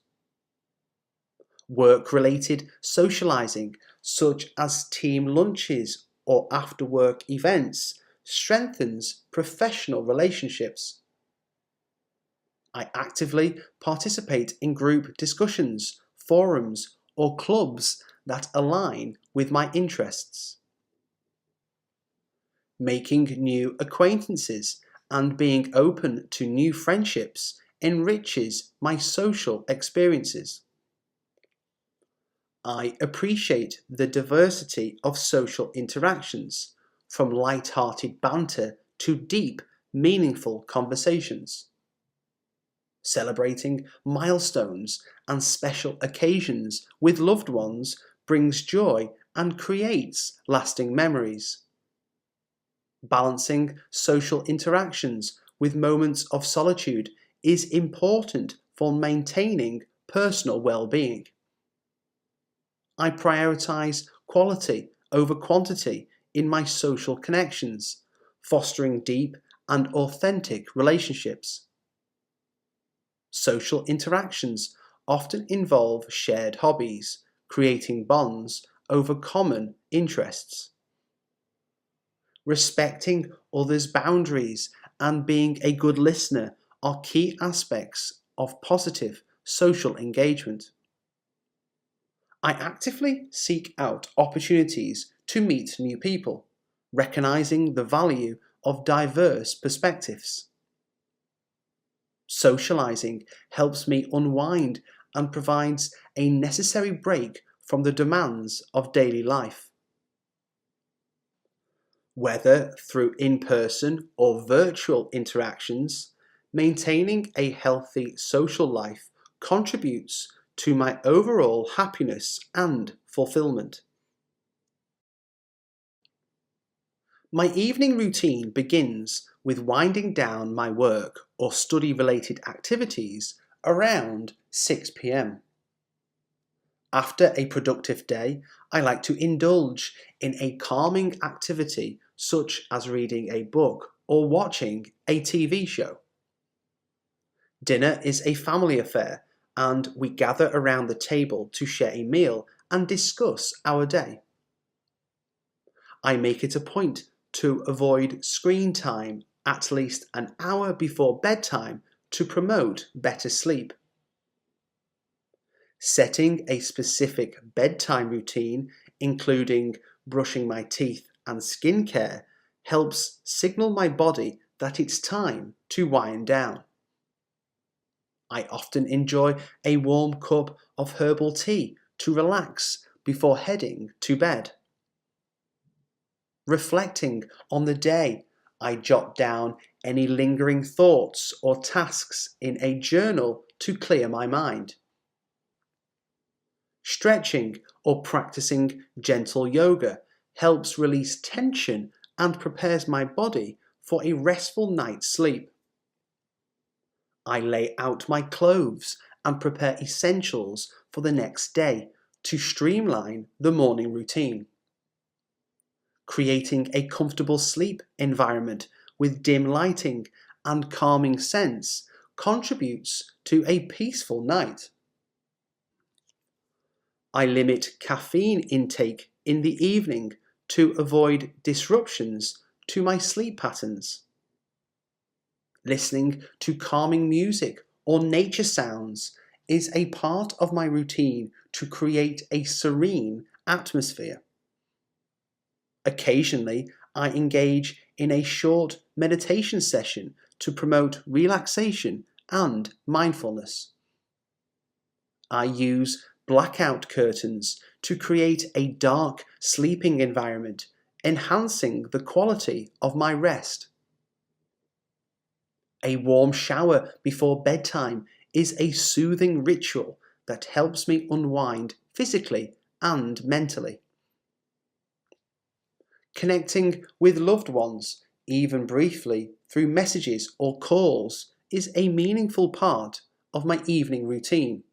Speaker 1: Work-related socializing, such as team lunches or after-work events, strengthens professional relationships. I actively participate in group discussions, forums, or clubs that align with my interests. Making new acquaintances and being open to new friendships enriches my social experiences. I appreciate the diversity of social interactions, from light-hearted banter to deep, meaningful conversations. Celebrating milestones and special occasions with loved ones brings joy and creates lasting memories. Balancing social interactions with moments of solitude is important for maintaining personal well-being. I prioritize quality over quantity in my social connections, fostering deep and authentic relationships. Social interactions often involve shared hobbies, creating bonds over common interests. Respecting others' boundaries and being a good listener are key aspects of positive social engagement. I actively seek out opportunities to meet new people, recognizing the value of diverse perspectives. Socializing helps me unwind and provides a necessary break from the demands of daily life. Whether through in-person or virtual interactions, maintaining a healthy social life contributes to my overall happiness and fulfillment. My evening routine begins with winding down my work or study-related activities around 6 p.m. After a productive day, I like to indulge in a calming activity such as reading a book or watching a TV show. Dinner is a family affair, and we gather around the table to share a meal and discuss our day. I make it a point to avoid screen time at least an hour before bedtime to promote better sleep. Setting a specific bedtime routine, including brushing my teeth and skincare, helps signal my body that it's time to wind down. I often enjoy a warm cup of herbal tea to relax before heading to bed. Reflecting on the day, I jot down any lingering thoughts or tasks in a journal to clear my mind. Stretching or practicing gentle yoga helps release tension and prepares my body for a restful night's sleep. I lay out my clothes and prepare essentials for the next day to streamline the morning routine. Creating a comfortable sleep environment with dim lighting and calming scents contributes to a peaceful night. I limit caffeine intake in the evening to avoid disruptions to my sleep patterns. Listening to calming music or nature sounds is a part of my routine to create a serene atmosphere. Occasionally, I engage in a short meditation session to promote relaxation and mindfulness. I use blackout curtains to create a dark sleeping environment, enhancing the quality of my rest. A warm shower before bedtime is a soothing ritual that helps me unwind physically and mentally. Connecting with loved ones, even briefly, through messages or calls is a meaningful part of my evening routine.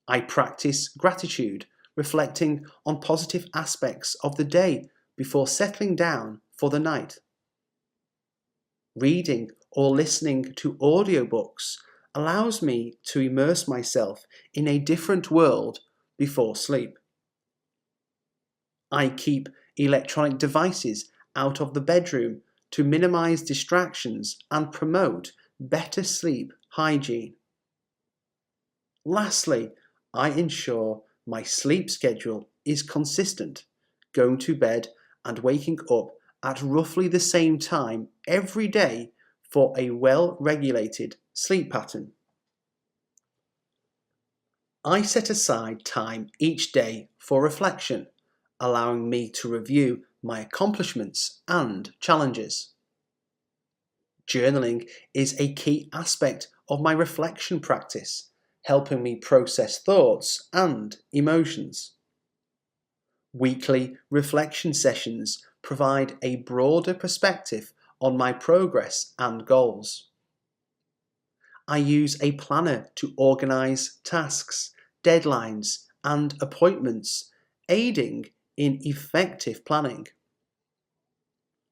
Speaker 1: I practice gratitude, reflecting on positive aspects of the day before settling down for the night. Reading or listening to audiobooks allows me to immerse myself in a different world before sleep. I keep electronic devices out of the bedroom to minimize distractions and promote better sleep hygiene. Lastly, I ensure my sleep schedule is consistent, going to bed and waking up at roughly the same time every day for a well-regulated sleep pattern. I set aside time each day for reflection, allowing me to review my accomplishments and challenges. Journaling is a key aspect of my reflection practice, helping me process thoughts and emotions. Weekly reflection sessions provide a broader perspective on my progress and goals. I use a planner to organize tasks, deadlines, and appointments, aiding in effective planning.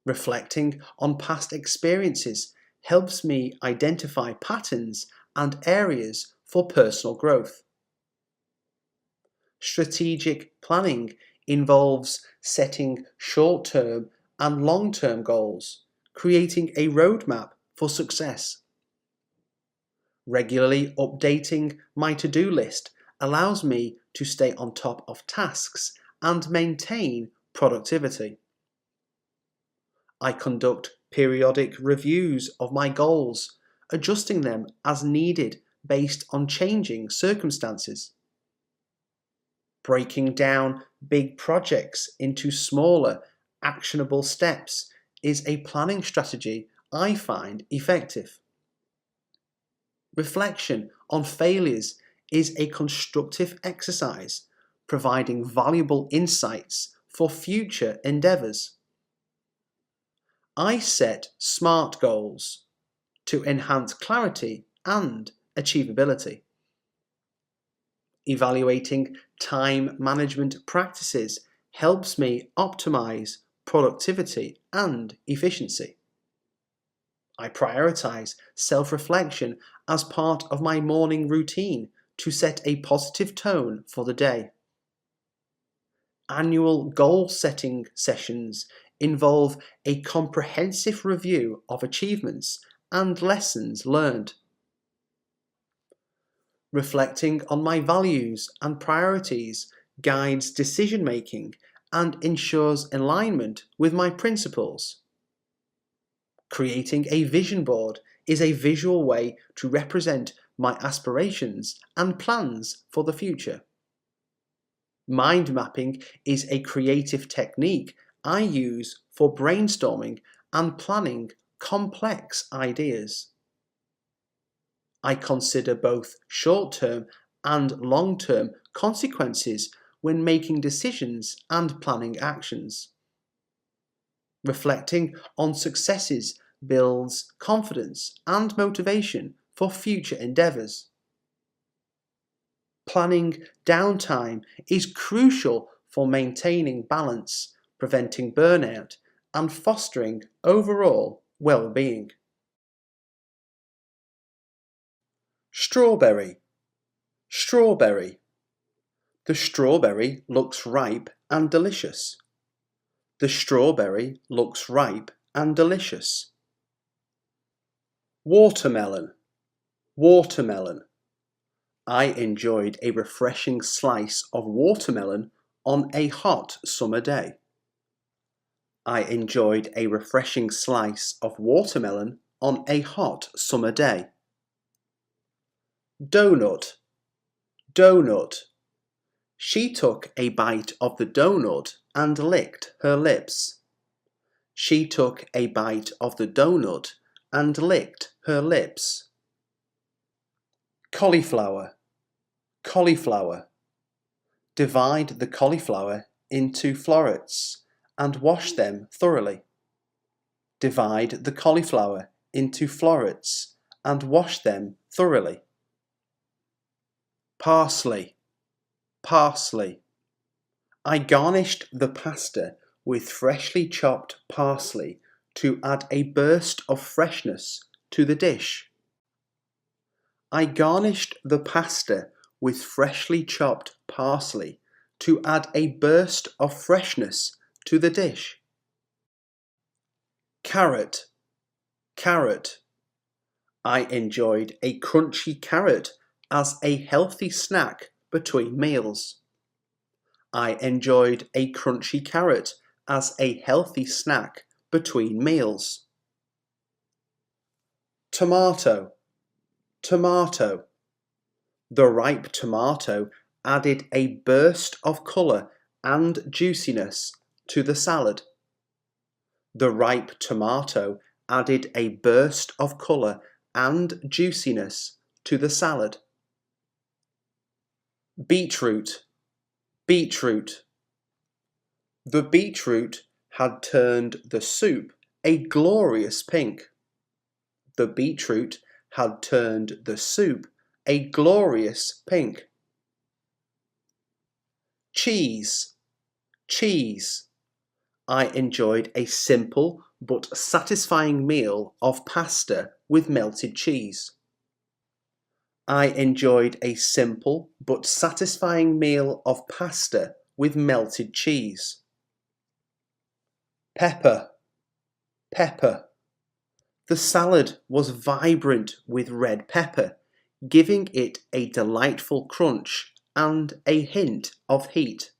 Speaker 1: Reflecting on past experiences helps me identify patterns and areas for personal growth. Strategic planning involves setting short-term and long-term goals, creating a roadmap for success. Regularly updating my to-do list allows me to stay on top of tasks and maintain productivity. I conduct periodic reviews of my goals, adjusting them as needed based on changing circumstances. Breaking down big projects into smaller, actionable steps is a planning strategy I find effective. Reflection on failures is a constructive exercise, providing valuable insights for future endeavours. I set SMART goals to enhance clarity and achievability. Evaluating time management practices helps me optimize productivity and efficiency. I prioritize self-reflection as part of my morning routine to set a positive tone for the day. Annual goal-setting sessions involve a comprehensive review of achievements and lessons learned. Reflecting on my values and priorities guides decision-making and ensures alignment with my principles. Creating a vision board is a visual way to represent my aspirations and plans for the future. Mind mapping is a creative technique I use for brainstorming and planning complex ideas. I consider both short-term and long-term consequences when making decisions and planning actions. Reflecting on successes builds confidence and motivation for future endeavours. Planning downtime is crucial for maintaining balance, preventing burnout, and fostering overall well-being. Strawberry. Strawberry. The strawberry looks ripe and delicious. The strawberry looks ripe and delicious. Watermelon. Watermelon. I enjoyed a refreshing slice of watermelon on a hot summer day. I enjoyed a refreshing slice of watermelon on a hot summer day. Donut. Donut. She took a bite of the donut and licked her lips. She took a bite of the donut and licked her lips. Cauliflower. Cauliflower. Divide the cauliflower into florets and wash them thoroughly. Divide the cauliflower into florets and wash them thoroughly. Parsley. Parsley. I garnished the pasta with freshly chopped parsley to add a burst of freshness to the dish. I garnished the pasta with freshly chopped parsley to add a burst of freshness to the dish. Carrot. Carrot. I enjoyed a crunchy carrot as a healthy snack between meals. I enjoyed a crunchy carrot as a healthy snack between meals. Tomato. Tomato. The ripe tomato added a burst of colour and juiciness to the salad. The ripe tomato added a burst of colour and juiciness to the salad. Beetroot. Beetroot. The beetroot had turned the soup a glorious pink. The beetroot had turned the soup a glorious pink. Cheese. Cheese. I enjoyed a simple but satisfying meal of pasta with melted cheese. I enjoyed a simple but satisfying meal of pasta with melted cheese. Pepper, pepper. The salad was vibrant with red pepper, giving it a delightful crunch and a hint of heat.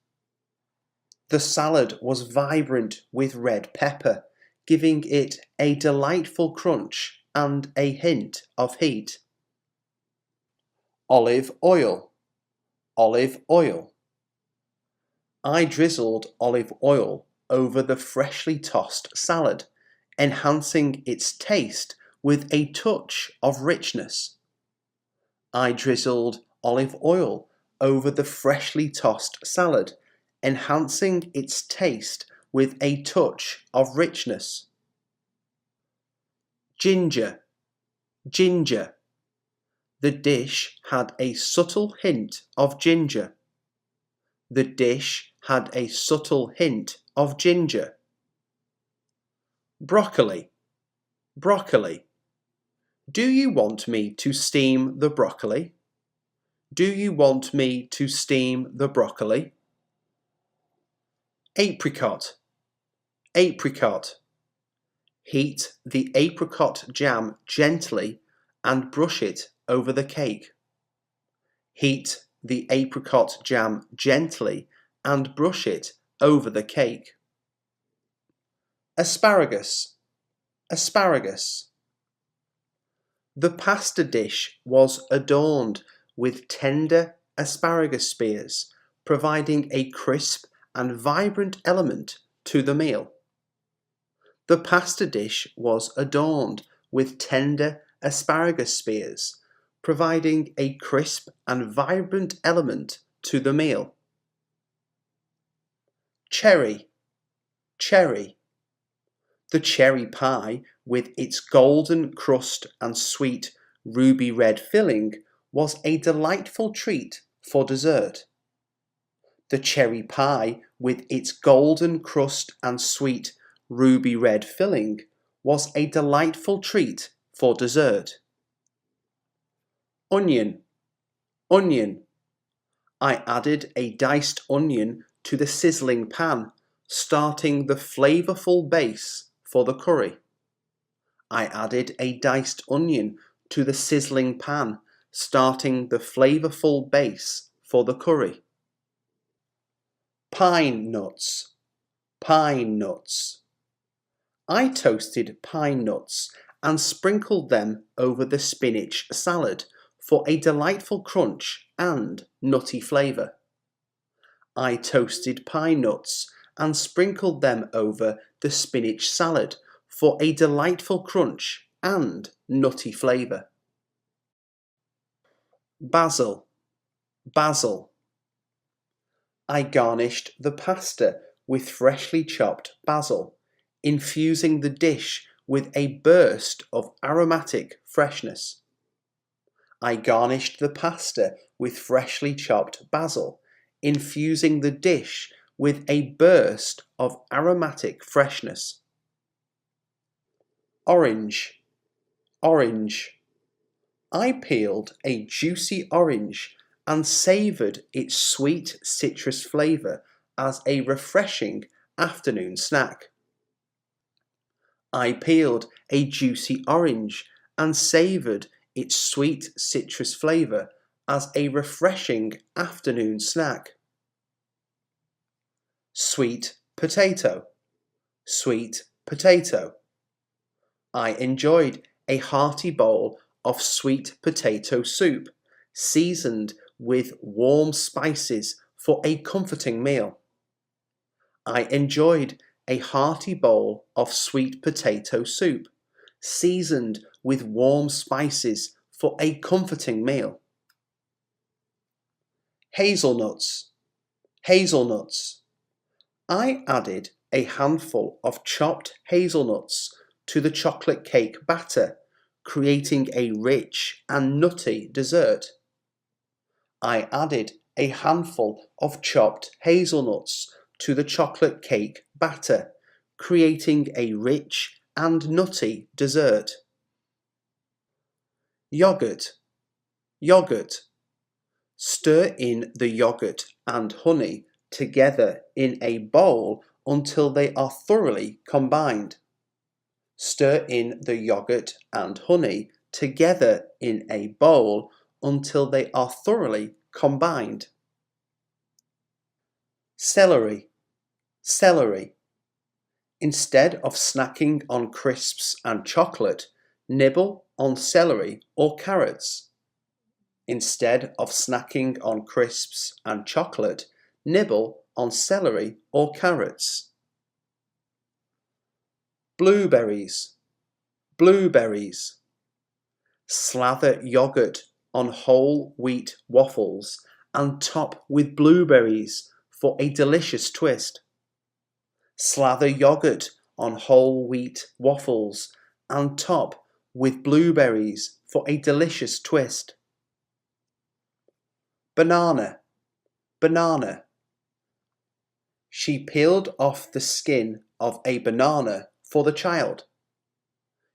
Speaker 1: The salad was vibrant with red pepper, giving it a delightful crunch and a hint of heat. Olive oil, olive oil. I drizzled olive oil over the freshly tossed salad, enhancing its taste with a touch of richness. I drizzled olive oil over the freshly tossed salad, enhancing its taste with a touch of richness. Ginger, ginger. The dish had a subtle hint of ginger. The dish had a subtle hint of ginger. Broccoli, broccoli. Do you want me to steam the broccoli? Do you want me to steam the broccoli? Apricot, apricot. Heat the apricot jam gently and brush it over the cake. Heat the apricot jam gently and brush it over the cake. Asparagus, asparagus. The pasta dish was adorned with tender asparagus spears, providing a crisp and vibrant element to the meal. The pasta dish was adorned with tender asparagus spears, providing a crisp and vibrant element to the meal. Cherry, cherry. The cherry pie, with its golden crust and sweet ruby red filling, was a delightful treat for dessert. The cherry pie, with its golden crust and sweet ruby red filling, was a delightful treat for dessert. Onion, onion. I added a diced onion to the sizzling pan, starting the flavourful base for the curry. I added a diced onion to the sizzling pan, starting the flavourful base for the curry. Pine nuts, pine nuts. I toasted pine nuts and sprinkled them over the spinach salad for a delightful crunch and nutty flavour. I toasted pine nuts and sprinkled them over the spinach salad for a delightful crunch and nutty flavour. Basil, basil. I garnished the pasta with freshly chopped basil, infusing the dish with a burst of aromatic freshness. I garnished the pasta with freshly chopped basil, infusing the dish with a burst of aromatic freshness. Orange, orange. I peeled a juicy orange and savoured its sweet citrus flavour as a refreshing afternoon snack. I peeled a juicy orange and savoured its sweet citrus flavour as a refreshing afternoon snack. Sweet potato, sweet potato. I enjoyed a hearty bowl of sweet potato soup, seasoned with warm spices for a comforting meal. I enjoyed a hearty bowl of sweet potato soup, seasoned with warm spices for a comforting meal. Hazelnuts, hazelnuts. I added a handful of chopped hazelnuts to the chocolate cake batter, creating a rich and nutty dessert. I added a handful of chopped hazelnuts to the chocolate cake batter, creating a rich and nutty dessert. Yogurt, Yogurt. Stir in the yogurt and honey together in a bowl until they are thoroughly combined. Stir in the yogurt and honey together in a bowl until they are thoroughly combined. Celery. Celery. Instead of snacking on crisps and chocolate, nibble on celery or carrots. Instead of snacking on crisps and chocolate, nibble on celery or carrots. Blueberries. Blueberries. Slather yogurt on whole wheat waffles and top with blueberries for a delicious twist. Slather yogurt on whole wheat waffles and top with blueberries for a delicious twist. Banana. Banana. She peeled off the skin of a banana for the child.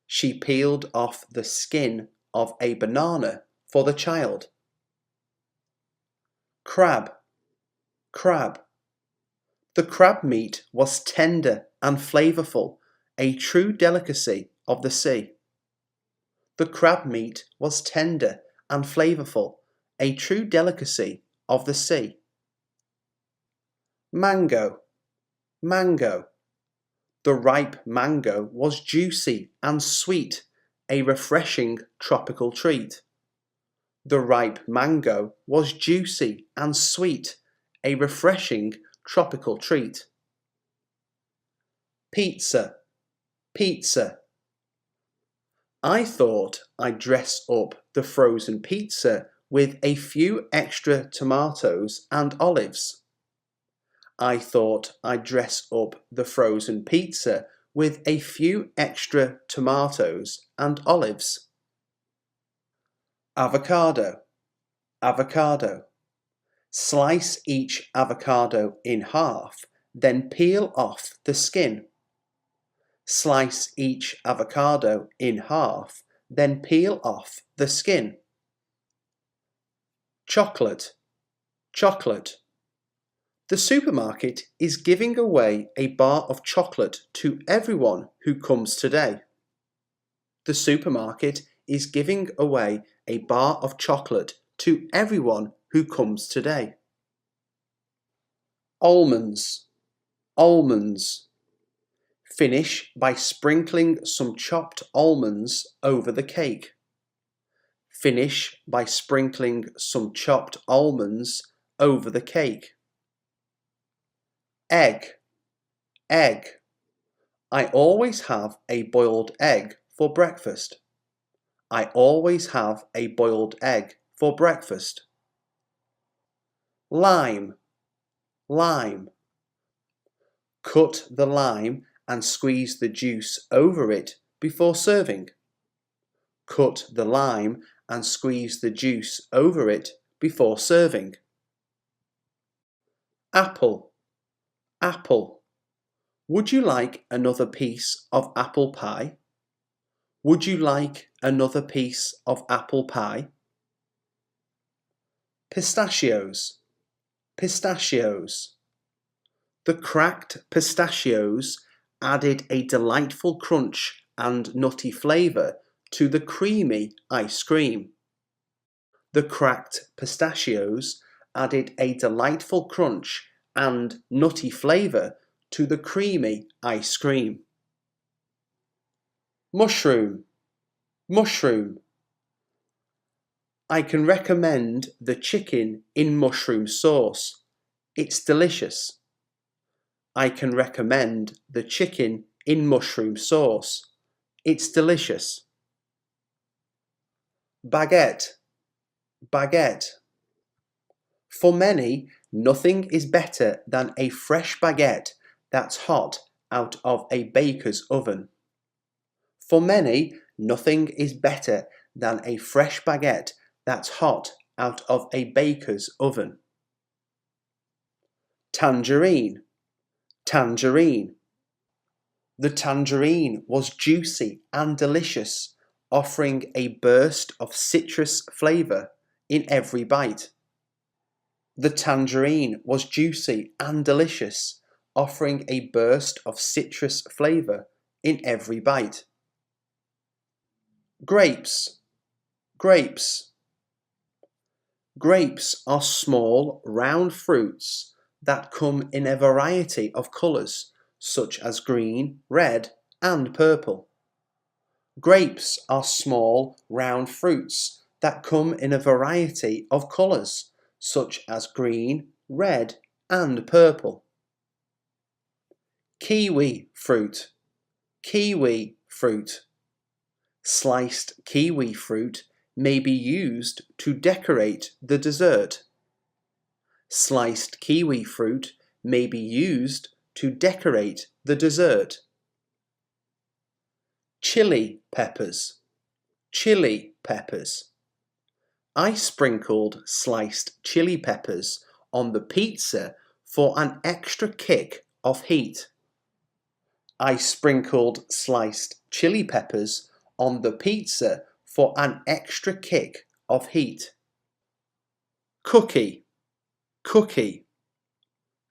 Speaker 1: She peeled off the skin of a banana for the child. Crab. Crab. The crab meat was tender and flavourful, a true delicacy of the sea. The crab meat was tender and flavourful, a true delicacy of the sea. Mango. Mango. The ripe mango was juicy and sweet, a refreshing tropical treat. The ripe mango was juicy and sweet, a refreshing tropical treat. Pizza. Pizza. I thought I'd dress up the frozen pizza with a few extra tomatoes and olives. I thought I'd dress up the frozen pizza with a few extra tomatoes and olives. Avocado. Avocado. Slice each avocado in half, then peel off the skin. Slice each avocado in half, then peel off the skin. Chocolate. Chocolate. The supermarket is giving away a bar of chocolate to everyone who comes today. The supermarket is giving away a bar of chocolate to everyone who comes today. Almonds. Almonds. Finish by sprinkling some chopped almonds over the cake. Finish by sprinkling some chopped almonds over the cake. Egg. Egg. I always have a boiled egg for breakfast. I always have a boiled egg for breakfast. Lime. Lime. Cut the lime and squeeze the juice over it before serving. Cut the lime and squeeze the juice over it before serving. Apple. Apple. Would you like another piece of apple pie? Would you like another piece of apple pie? Pistachios. Pistachios. The cracked pistachios added a delightful crunch and nutty flavour to the creamy ice cream. The cracked pistachios added a delightful crunch and nutty flavour to the creamy ice cream. Mushroom. Mushroom. I can recommend the chicken in mushroom sauce. It's delicious. I can recommend the chicken in mushroom sauce. It's delicious. Baguette. Baguette. For many, nothing is better than a fresh baguette that's hot out of a baker's oven. For many, nothing is better than a fresh baguette that's hot out of a baker's oven. Tangerine. Tangerine. The tangerine was juicy and delicious, offering a burst of citrus flavour in every bite. The tangerine was juicy and delicious, offering a burst of citrus flavour in every bite. Grapes. Grapes. Grapes are small, round fruits that come in a variety of colours, such as green, red, and purple. Grapes are small, round fruits that come in a variety of colours, such as green, red, and purple. Kiwi fruit. Kiwi fruit. Sliced kiwi fruit may be used to decorate the dessert. Sliced kiwi fruit may be used to decorate the dessert. Chili peppers. Chili peppers. I sprinkled sliced chili peppers on the pizza for an extra kick of heat. I sprinkled sliced chili peppers on the pizza for an extra kick of heat. Cookie. Cookie.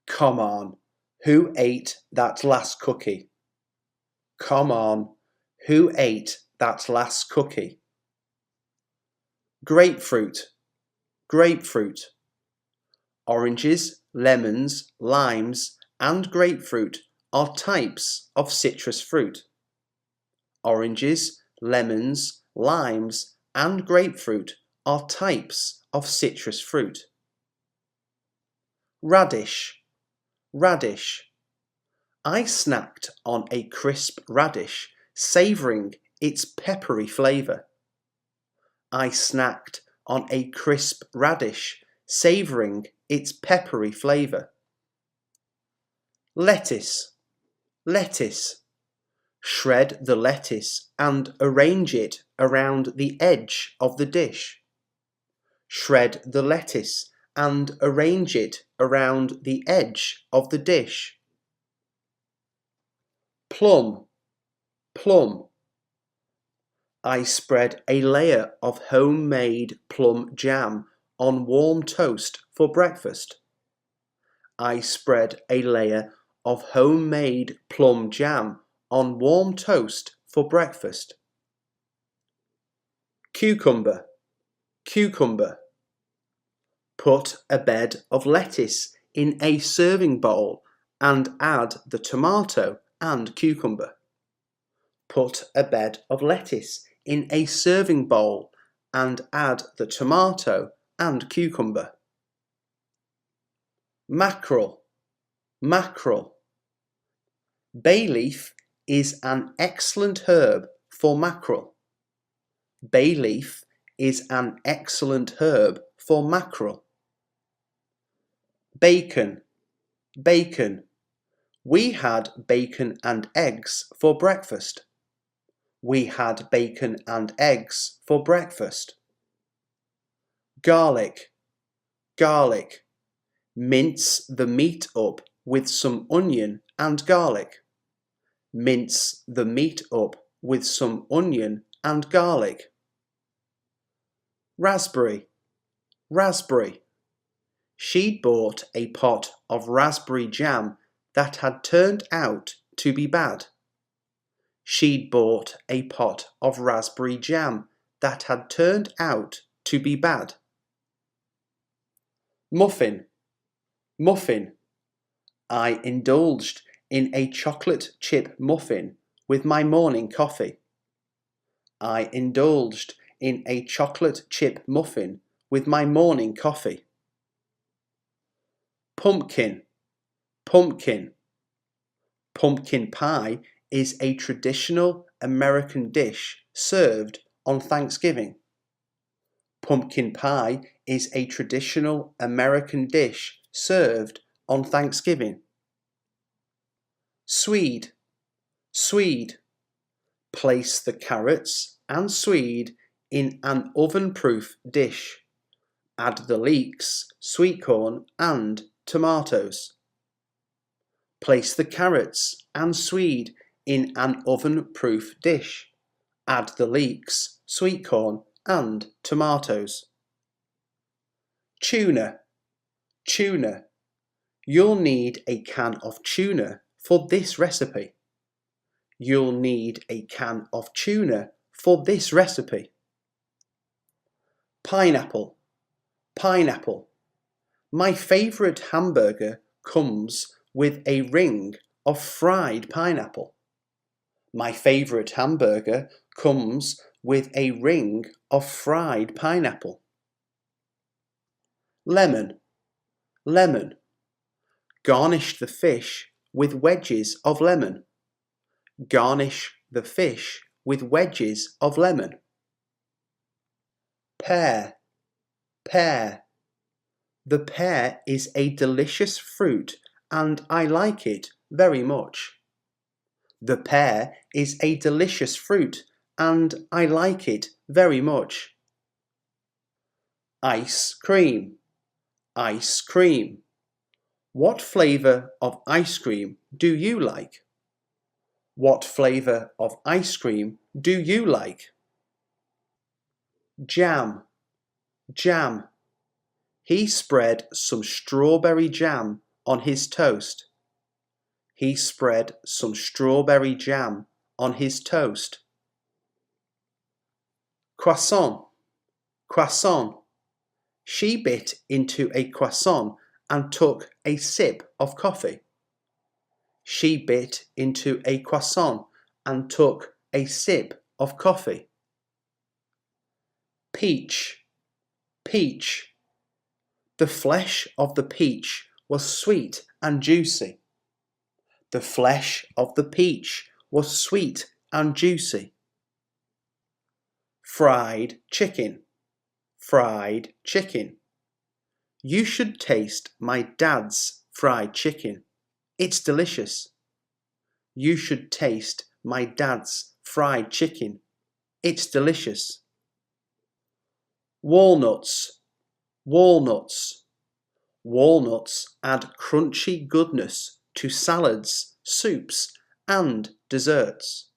Speaker 1: Come on, who ate that last cookie? Come on, who ate that last cookie? Grapefruit. Grapefruit. Oranges, lemons, limes, and grapefruit are types of citrus fruit. Oranges, lemons, limes, and grapefruit are types of citrus fruit. Radish. Radish. I snacked on a crisp radish, savouring its peppery flavour. I snacked on a crisp radish, savouring its peppery flavour. Lettuce. Lettuce. Shred the lettuce and arrange it around the edge of the dish. Shred the lettuce and arrange it around the edge of the dish. Plum. Plum. I spread a layer of homemade plum jam on warm toast for breakfast. I spread a layer of homemade plum jam on warm toast for breakfast. Cucumber. Cucumber. Put a bed of lettuce in a serving bowl and add the tomato and cucumber. Put a bed of lettuce in a serving bowl and add the tomato and cucumber. Mackerel. Mackerel. Bay leaf is an excellent herb for mackerel. Bay leaf is an excellent herb for mackerel. Bacon. Bacon. We had bacon and eggs for breakfast. We had bacon and eggs for breakfast. Garlic. Garlic. Mince the meat up with some onion and garlic. Mince the meat up with some onion and garlic. Raspberry. Raspberry. She'd bought a pot of raspberry jam that had turned out to be bad. She'd bought a pot of raspberry jam that had turned out to be bad. Muffin. Muffin. I indulged in a chocolate chip muffin with my morning coffee. I indulged in a chocolate chip muffin with my morning coffee. Pumpkin. Pumpkin. Pumpkin pie is a traditional American dish served on Thanksgiving. Pumpkin pie is a traditional American dish served on Thanksgiving. Swede. Swede. Place the carrots and swede in an oven-proof dish. Add the leeks, sweet corn, and tomatoes. Place the carrots and swede in an oven-proof dish. Add the leeks, sweet corn, and tomatoes. Tuna, tuna. You'll need a can of tuna for this recipe. You'll need a can of tuna for this recipe. Pineapple, pineapple. My favourite hamburger comes with a ring of fried pineapple. My favourite hamburger comes with a ring of fried pineapple. Lemon, lemon. Garnish the fish with wedges of lemon. Garnish the fish with wedges of lemon. Pear, pear. The pear is a delicious fruit and I like it very much. The pear is a delicious fruit and I like it very much. Ice cream, ice cream. What flavour of ice cream do you like? What flavour of ice cream do you like? Jam, jam. He spread some strawberry jam on his toast. He spread some strawberry jam on his toast. Croissant, croissant. She bit into a croissant and took a sip of coffee. She bit into a croissant and took a sip of coffee. Peach, peach. The flesh of the peach was sweet and juicy. The flesh of the peach was sweet and juicy. Fried chicken, fried chicken. You should taste my dad's fried chicken. It's delicious. You should taste my dad's fried chicken. It's delicious. Walnuts, walnuts. Walnuts add crunchy goodness to salads, soups, and desserts.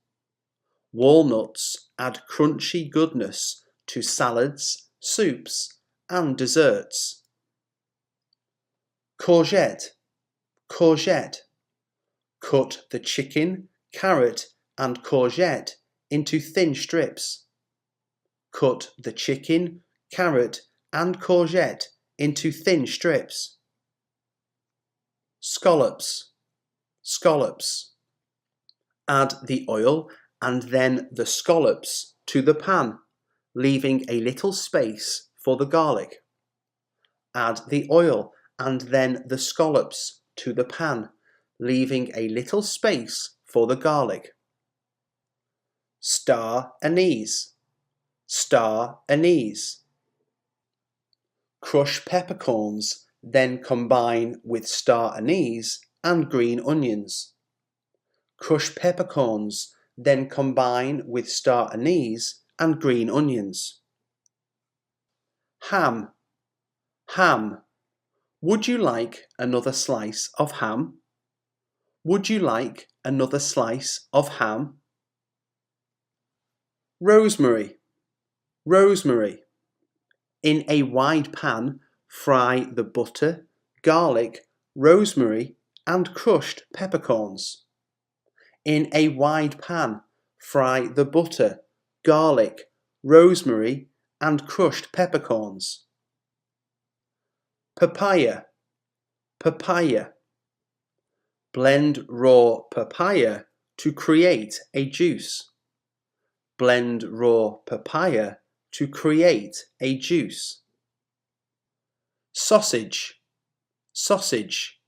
Speaker 1: Walnuts add crunchy goodness to salads, soups, and desserts. Courgette, courgette. Cut the chicken, carrot, and courgette into thin strips. Cut the chicken, carrot, and courgette into thin strips. Scallops, scallops. Add the oil and then the scallops to the pan, leaving a little space for the garlic. Add the oil and then the scallops to the pan, leaving a little space for the garlic. Star anise, star anise. Crush peppercorns, then combine with star anise and green onions. Crush peppercorns, then combine with star anise and green onions. Ham, ham. Would you like another slice of ham? Would you like another slice of ham? Rosemary, rosemary. In a wide pan, fry the butter, garlic, rosemary, and crushed peppercorns. In a wide pan, fry the butter, garlic, rosemary, and crushed peppercorns. Papaya, papaya. Blend raw papaya to create a juice. Blend raw papaya to create a juice. Sausage, sausage.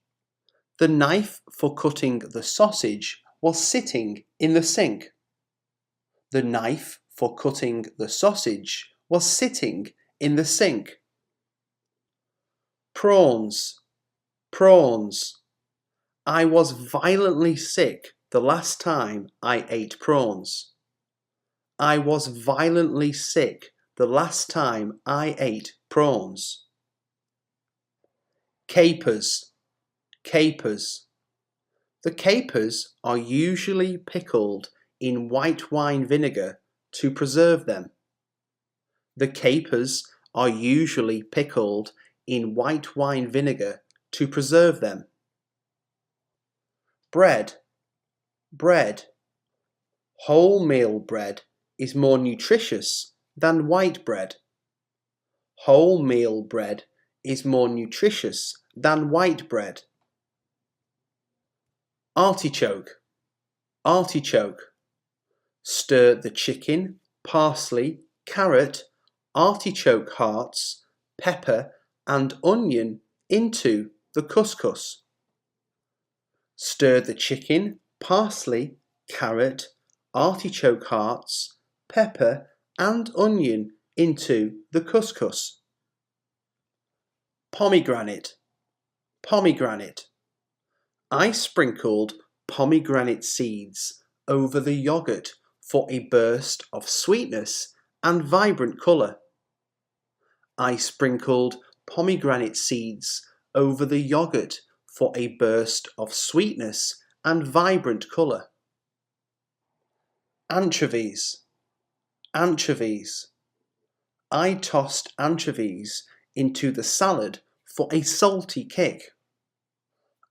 Speaker 1: The knife for cutting the sausage was sitting in the sink. The knife for cutting the sausage was sitting in the sink. Prawns, prawns. I was violently sick the last time I ate prawns. I was violently sick the last time I ate prawns. Capers, capers. The capers are usually pickled in white wine vinegar to preserve them. The capers are usually pickled in white wine vinegar to preserve them. Bread, bread. Wholemeal bread is more nutritious than white bread. Wholemeal bread is more nutritious than white bread. Artichoke, artichoke. Stir the chicken, parsley, carrot, artichoke hearts, pepper and onion into the couscous. Stir the chicken, parsley, carrot, artichoke hearts, pepper and onion into the couscous. Pomegranate, pomegranate. I sprinkled pomegranate seeds over the yogurt for a burst of sweetness and vibrant colour. I sprinkled pomegranate seeds over the yogurt for a burst of sweetness and vibrant colour. Anchovies, anchovies. I tossed anchovies into the salad for a salty kick.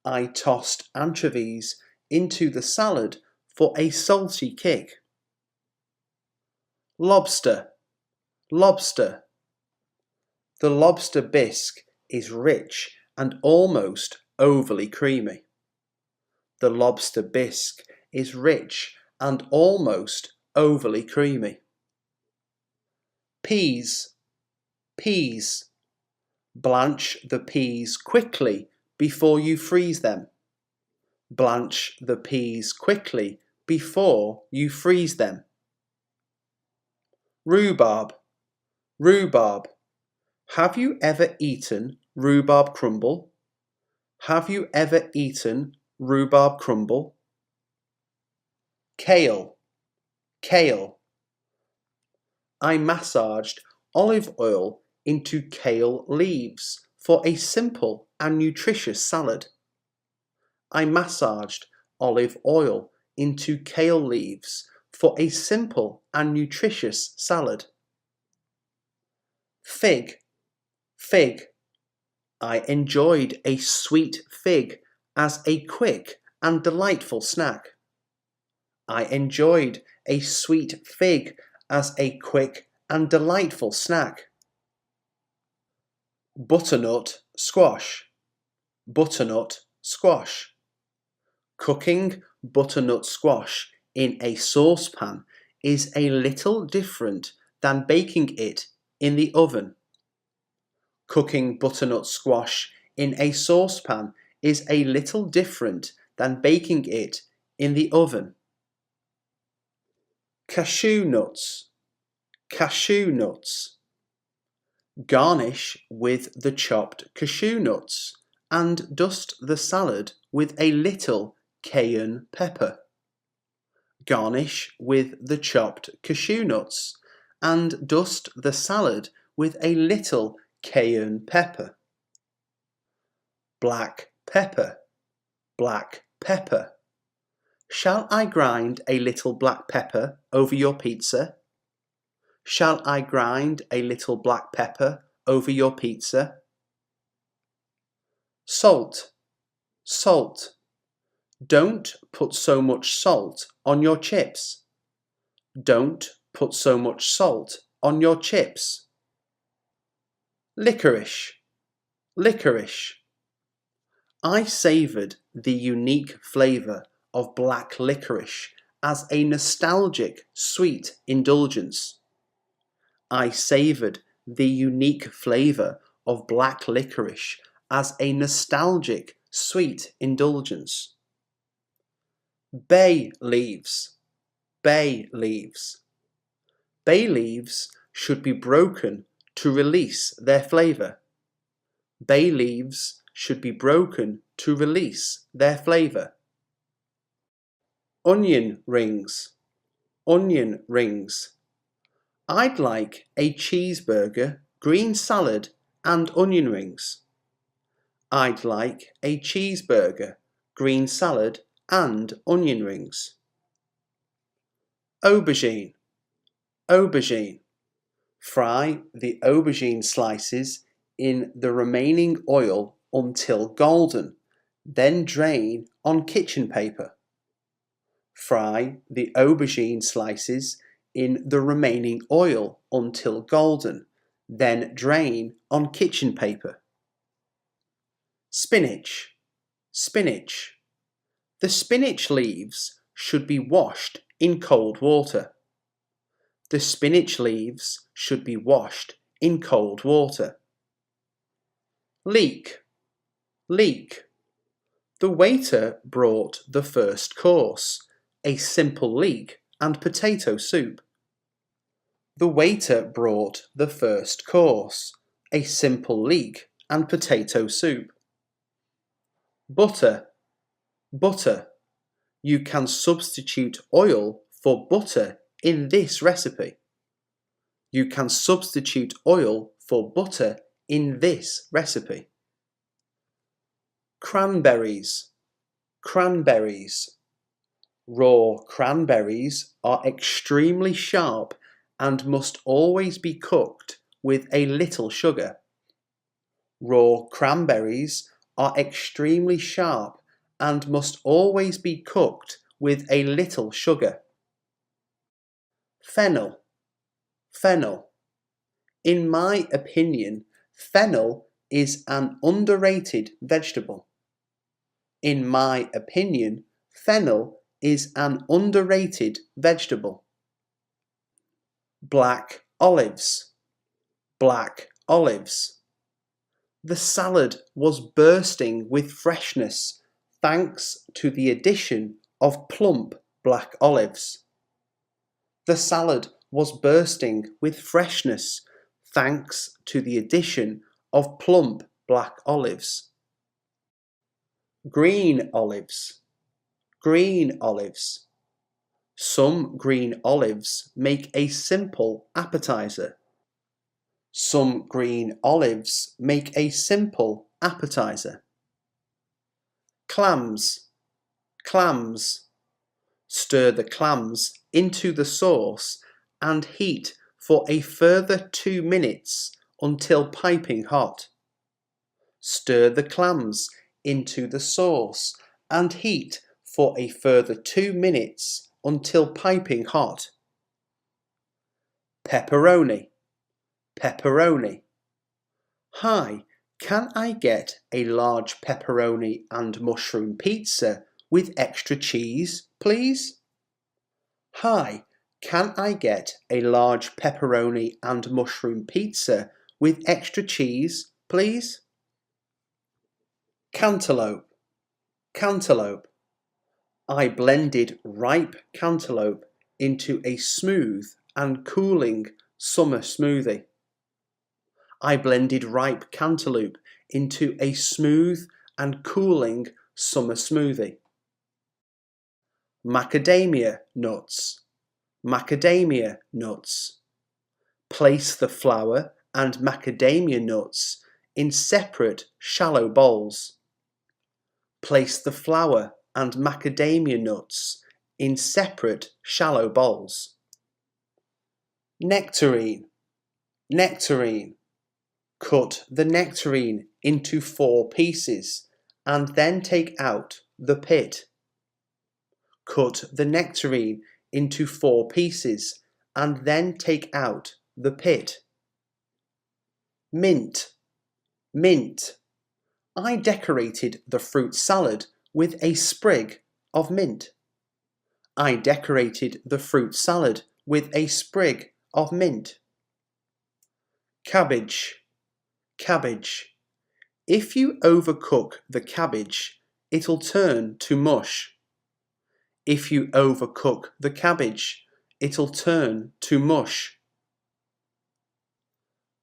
Speaker 1: I tossed anchovies into the salad for a salty kick. Lobster, lobster. The lobster bisque is rich and almost overly creamy. The lobster bisque is rich and almost overly creamy. Peas, peas. Blanch the peas quickly before you freeze them. Blanch the peas quickly before you freeze them. Rhubarb, rhubarb. Have you ever eaten rhubarb crumble? Have you ever eaten rhubarb crumble? Kale, kale. I massaged olive oil into kale leaves for a simple and nutritious salad. I massaged olive oil into kale leaves for a simple and nutritious salad. Fig, fig. I enjoyed a sweet fig as a quick and delightful snack. I enjoyed a sweet fig as a quick and delightful snack. Butternut squash, butternut squash. Cooking butternut squash in a saucepan is a little different than baking it in the oven. Cooking butternut squash in a saucepan is a little different than baking it in the oven. Cashew nuts, cashew nuts. Garnish with the chopped cashew nuts and dust the salad with a little cayenne pepper. Garnish with the chopped cashew nuts and dust the salad with a little cayenne pepper. Black pepper, black pepper. Shall I grind a little black pepper over your pizza? Shall I grind a little black pepper over your pizza? Salt, salt. Don't put so much salt on your chips. Don't put so much salt on your chips. Licorice, licorice. I savoured the unique flavour of black licorice as a nostalgic sweet indulgence. I savoured the unique flavour of black licorice as a nostalgic sweet indulgence. Bay leaves, bay leaves. Bay leaves should be broken to release their flavour. Bay leaves should be broken to release their flavour. Onion rings, onion rings. I'd like a cheeseburger, green salad and onion rings. I'd like a cheeseburger, green salad and onion rings. Aubergine, aubergine. Fry the aubergine slices in the remaining oil until golden, then drain on kitchen paper. Fry the aubergine slices in the remaining oil until golden, then drain on kitchen paper. Spinach. Spinach. The spinach leaves should be washed in cold water. The spinach leaves should be washed in cold water. Leek. Leek. The waiter brought the first course, a simple leek and potato soup. The waiter brought the first course, a simple leek and potato soup. Butter. Butter. You can substitute oil for butter in this recipe. You can substitute oil for butter in this recipe. Cranberries. Cranberries. Raw cranberries are extremely sharp and must always be cooked with a little sugar. Raw cranberries are extremely sharp and must always be cooked with a little sugar. Fennel. Fennel. In my opinion, fennel is an underrated vegetable. In my opinion, fennel is an underrated vegetable. Black olives. Black olives. The salad was bursting with freshness thanks to the addition of plump black olives. The salad was bursting with freshness thanks to the addition of plump black olives. Green olives. Green olives. Some green olives make a simple appetizer. Some green olives make a simple appetizer. Clams. Clams. Stir the clams into the sauce and heat for a further 2 minutes until piping hot. Stir the clams into the sauce and heat for a further 2 minutes until piping hot. Pepperoni. Pepperoni. Hi, can I get a large pepperoni and mushroom pizza with extra cheese, please? Hi, can I get a large pepperoni and mushroom pizza with extra cheese, please? Cantaloupe. Cantaloupe. I blended ripe cantaloupe into a smooth and cooling summer smoothie. I blended ripe cantaloupe into a smooth and cooling summer smoothie. Macadamia nuts. Macadamia nuts. Place the flour and macadamia nuts in separate shallow bowls. Place the flour and macadamia nuts in separate shallow bowls. Nectarine. Nectarine. Cut the nectarine into 4 pieces and then take out the pit. Cut the nectarine into 4 pieces and then take out the pit. Mint. Mint. I decorated the fruit salad with a sprig of mint. I decorated the fruit salad with a sprig of mint. Cabbage. Cabbage. If you overcook the cabbage, it'll turn to mush. If you overcook the cabbage, it'll turn to mush.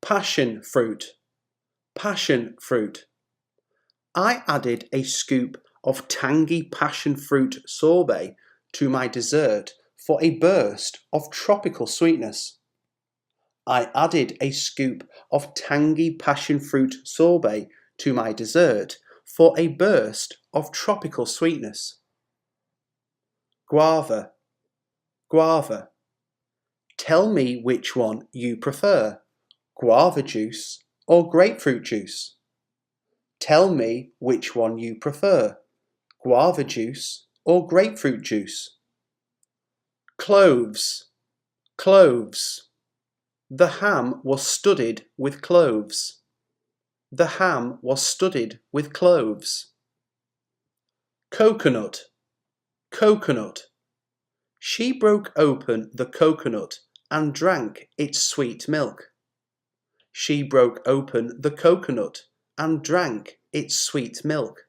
Speaker 1: Passion fruit. Passion fruit. I added a scoop of tangy passion fruit sorbet to my dessert for a burst of tropical sweetness. I added a scoop of tangy passion fruit sorbet to my dessert for a burst of tropical sweetness. Guava. Guava. Tell me which one you prefer, guava juice or grapefruit juice? Tell me which one you prefer, guava juice or grapefruit juice? Cloves, cloves. The ham was studded with cloves. The ham was studded with cloves. Coconut, coconut. She broke open the coconut and drank its sweet milk. She broke open the coconut and drank its sweet milk.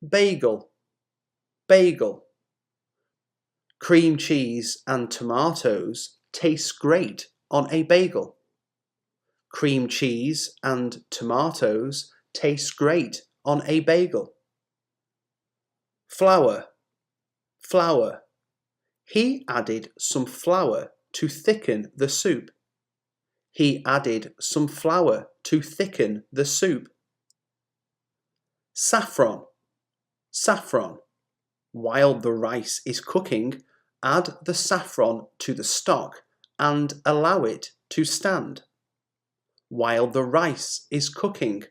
Speaker 1: Bagel, bagel. Cream cheese and tomatoes taste great on a bagel. Cream cheese and tomatoes taste great on a bagel. Flour, flour. He added some flour to thicken the soup. He added some flour to thicken the soup. Saffron, saffron. While the rice is cooking, add the saffron to the stock and allow it to stand. While the rice is cooking,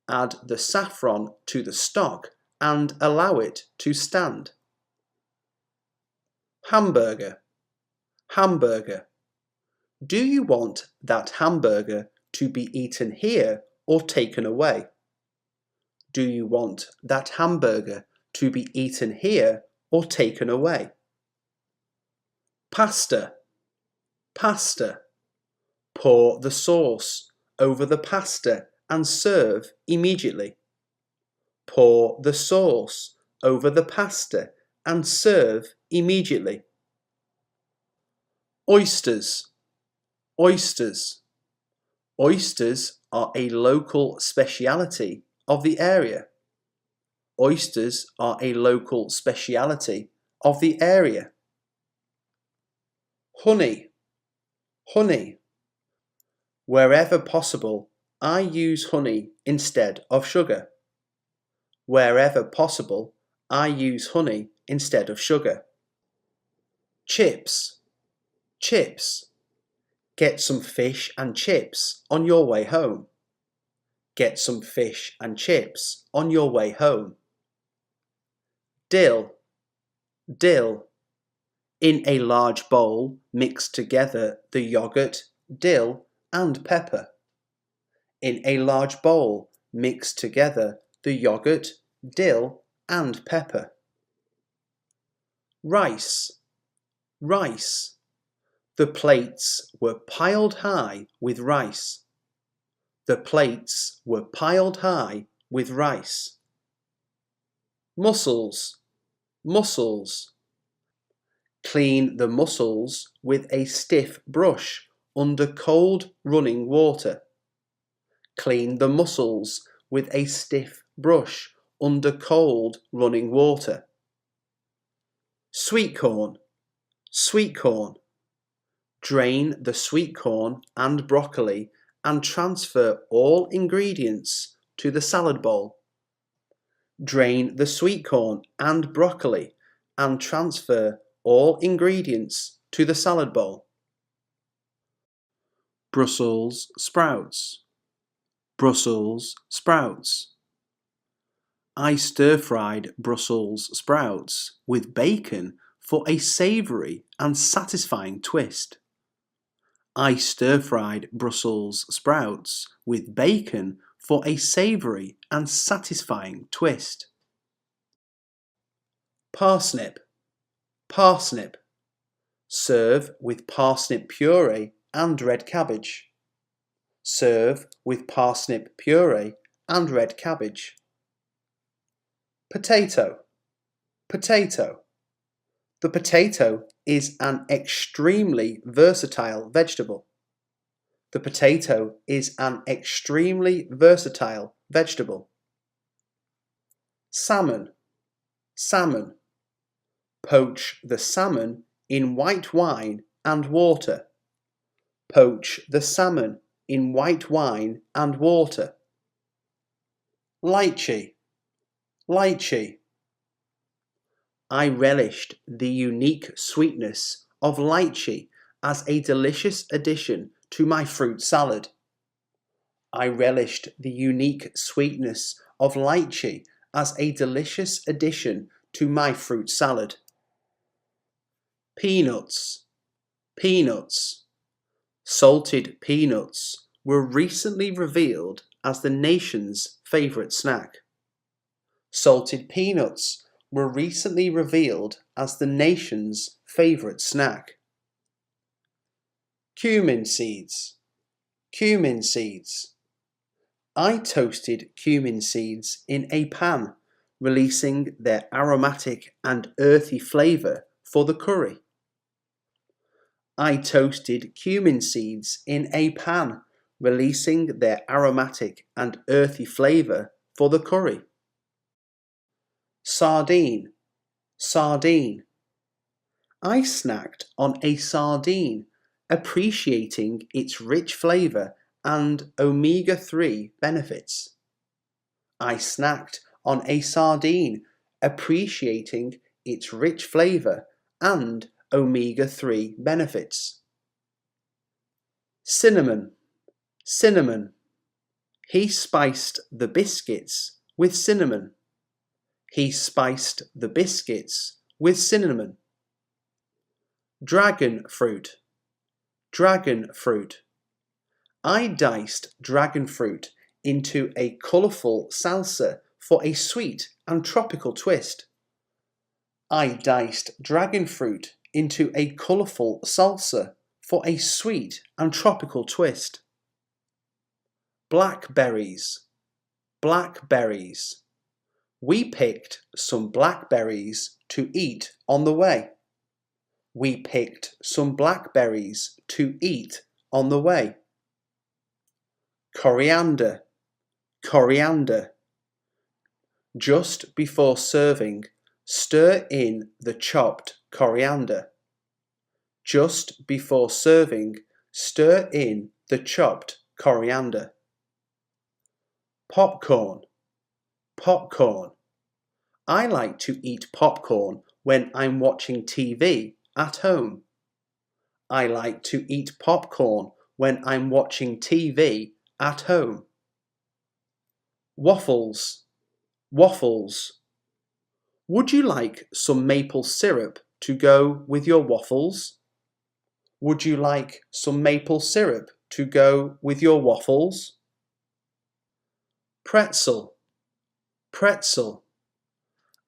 Speaker 1: add the saffron to the stock and allow it to stand. Hamburger, hamburger. Do you want that hamburger to be eaten here or taken away? Do you want that hamburger to be eaten here or taken away? Pasta, pasta. Pour the sauce over the pasta and serve immediately. Pour the sauce over the pasta and serve immediately. Oysters, oysters. Oysters are a local speciality of the area. Oysters are a local speciality of the area. Honey, honey. Wherever possible, I use honey instead of sugar. Wherever possible, I use honey instead of sugar. Chips, chips. Get some fish and chips on your way home. Get some fish and chips on your way home. Dill, dill. In a large bowl, mix together the yogurt, dill, and pepper. In a large bowl, mix together the yogurt, dill, and pepper. Rice, rice. The plates were piled high with rice. The plates were piled high with rice. Mussels, mussels. Clean the mussels with a stiff brush under cold running water. Clean the mussels with a stiff brush under cold running water. Sweet corn, sweet corn. Drain the sweet corn and broccoli and transfer all ingredients to the salad bowl. Drain the sweet corn and broccoli and transfer all ingredients to the salad bowl. Brussels sprouts, Brussels sprouts. I stir-fried Brussels sprouts with bacon for a savoury and satisfying twist. I stir-fried Brussels sprouts with bacon for a savoury and satisfying twist. Parsnip, parsnip. Serve with parsnip puree and red cabbage. Serve with parsnip puree and red cabbage. Potato, potato. The potato is an extremely versatile vegetable. The potato is an extremely versatile vegetable. Salmon, salmon. Poach the salmon in white wine and water. Poach the salmon in white wine and water. Lychee, lychee. I relished the unique sweetness of lychee as a delicious addition to my fruit salad. I relished the unique sweetness of lychee as a delicious addition to my fruit salad. Peanuts. Peanuts. Salted peanuts were recently revealed as the nation's favourite snack. Salted peanuts were recently revealed as the nation's favourite snack. Cumin seeds. Cumin seeds. I toasted cumin seeds in a pan, releasing their aromatic and earthy flavour for the curry. I toasted cumin seeds in a pan, releasing their aromatic and earthy flavour for the curry. Sardine. Sardine. I snacked on a sardine, appreciating its rich flavour and omega-3 benefits. I snacked on a sardine, appreciating its rich flavour and omega-3 benefits. Cinnamon. Cinnamon. He spiced the biscuits with cinnamon. He spiced the biscuits with cinnamon. Dragon fruit. Dragon fruit. I diced dragon fruit into a colourful salsa for a sweet and tropical twist. I diced dragon fruit into a colourful salsa for a sweet and tropical twist. Blackberries. Blackberries. We picked some blackberries to eat on the way. We picked some blackberries to eat on the way. Coriander. Coriander. Just before serving, stir in the chopped coriander. Just before serving, stir in the chopped coriander. Popcorn. Popcorn. I like to eat popcorn when I'm watching TV at home. I like to eat popcorn when I'm watching TV at home. Waffles. Waffles. Would you like some maple syrup to go with your waffles? Would you like some maple syrup to go with your waffles? Pretzel. Pretzel.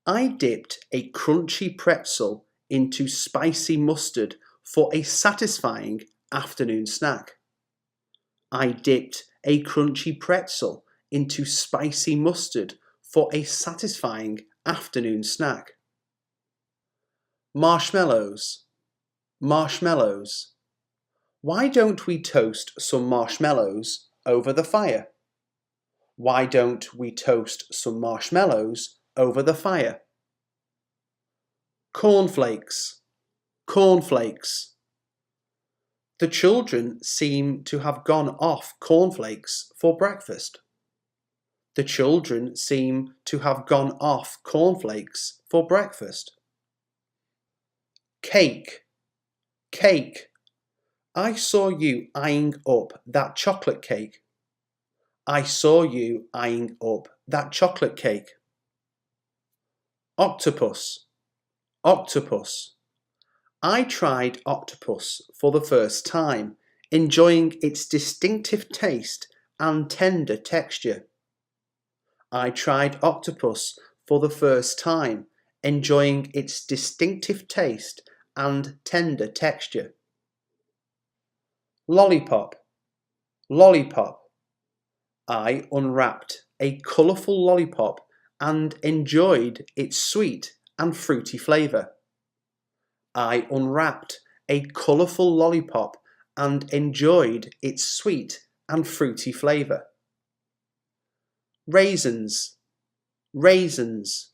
Speaker 1: I dipped a crunchy pretzel into spicy mustard for a satisfying afternoon snack. I dipped a crunchy pretzel into spicy mustard for a satisfying afternoon snack. Marshmallows. Marshmallows. Why don't we toast some marshmallows over the fire? Why don't we toast some marshmallows over the fire? Cornflakes. Cornflakes. The children seem to have gone off cornflakes for breakfast. The children seem to have gone off cornflakes for breakfast. Cake. Cake. I saw you eyeing up that chocolate cake. I saw you eyeing up that chocolate cake. Octopus. Octopus. I tried octopus for the first time, enjoying its distinctive taste and tender texture. I tried octopus for the first time, enjoying its distinctive taste and tender texture. Lollipop. Lollipop. I unwrapped a colourful lollipop and enjoyed its sweet and fruity flavour. I unwrapped a colourful lollipop and enjoyed its sweet and fruity flavour. Raisins. Raisins.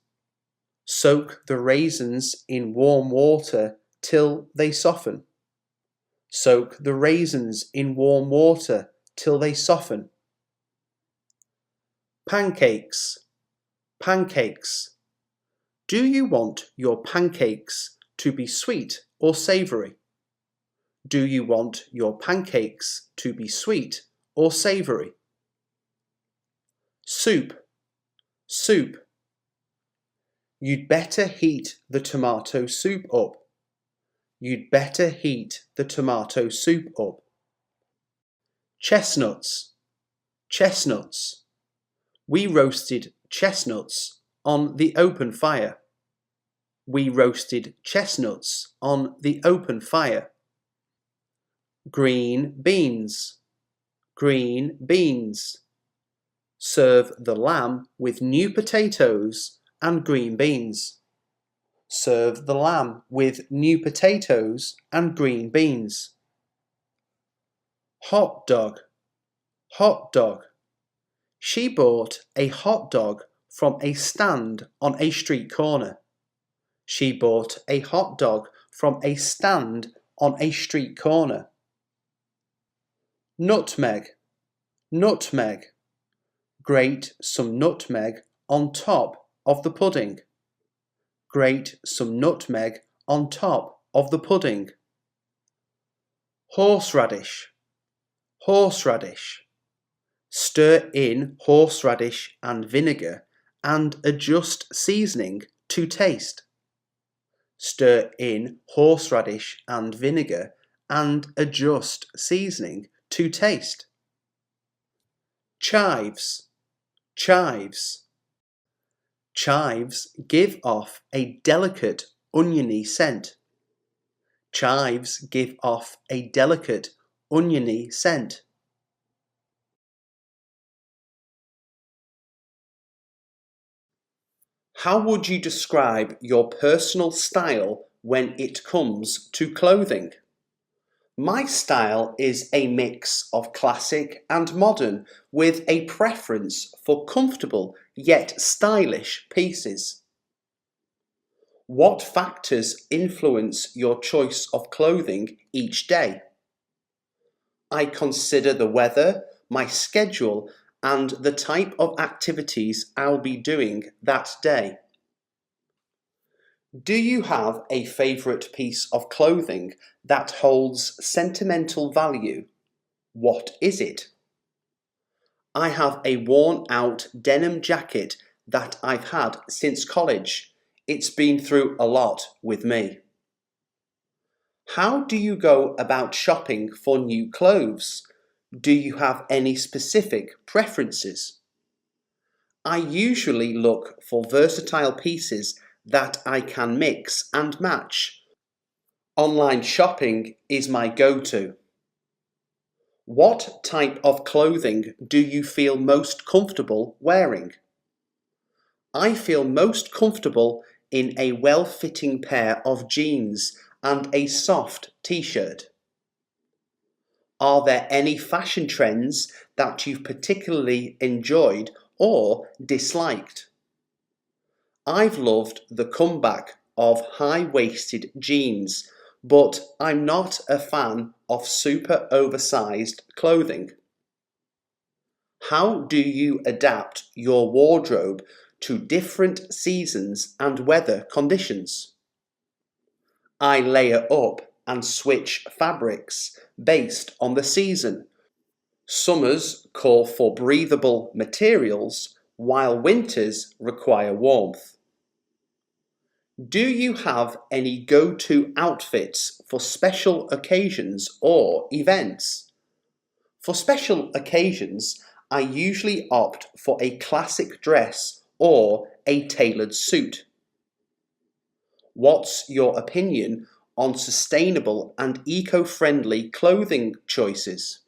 Speaker 1: Soak the raisins in warm water till they soften. Soak the raisins in warm water till they soften. Pancakes. Pancakes. Do you want your pancakes to be sweet or savoury? Do you want your pancakes to be sweet or savoury? Soup, soup. You'd better heat the tomato soup up. You'd better heat the tomato soup up. Chestnuts, chestnuts. We roasted chestnuts on the open fire. We roasted chestnuts on the open fire. Green beans, green beans. Serve the lamb with new potatoes and green beans. Serve the lamb with new potatoes and green beans. Hot dog, hot dog. She bought a hot dog from a stand on a street corner. She bought a hot dog from a stand on a street corner. Nutmeg, nutmeg. Grate some nutmeg on top of the pudding. Grate some nutmeg on top of the pudding. Horseradish, horseradish. Stir in horseradish and vinegar and adjust seasoning to taste. Stir in horseradish and vinegar and adjust seasoning to taste. Chives, chives. Chives give off a delicate oniony scent. Chives give off a delicate oniony scent. How would you describe your personal style when it comes to clothing? My style is a mix of classic and modern with a preference for comfortable yet stylish pieces. What factors influence your choice of clothing each day? I consider the weather, my schedule, and the type of activities I'll be doing that day. Do you have a favourite piece of clothing that holds sentimental value? What is it? I have a worn-out denim jacket that I've had since college. It's been through a lot with me. How do you go about shopping for new clothes? Do you have any specific preferences? I usually look for versatile pieces that I can mix and match. Online shopping is my go-to. What type of clothing do you feel most comfortable wearing? I feel most comfortable in a well-fitting pair of jeans and a soft t-shirt. Are there any fashion trends that you've particularly enjoyed or disliked? I've loved the comeback of high-waisted jeans, but I'm not a fan of super oversized clothing. How do you adapt your wardrobe to different seasons and weather conditions? I layer up and switch fabrics based on the season. Summers call for breathable materials, while winters require warmth. Do you have any go-to outfits for special occasions or events? For special occasions, I usually opt for a classic dress or a tailored suit. What's your opinion on sustainable and eco-friendly clothing choices?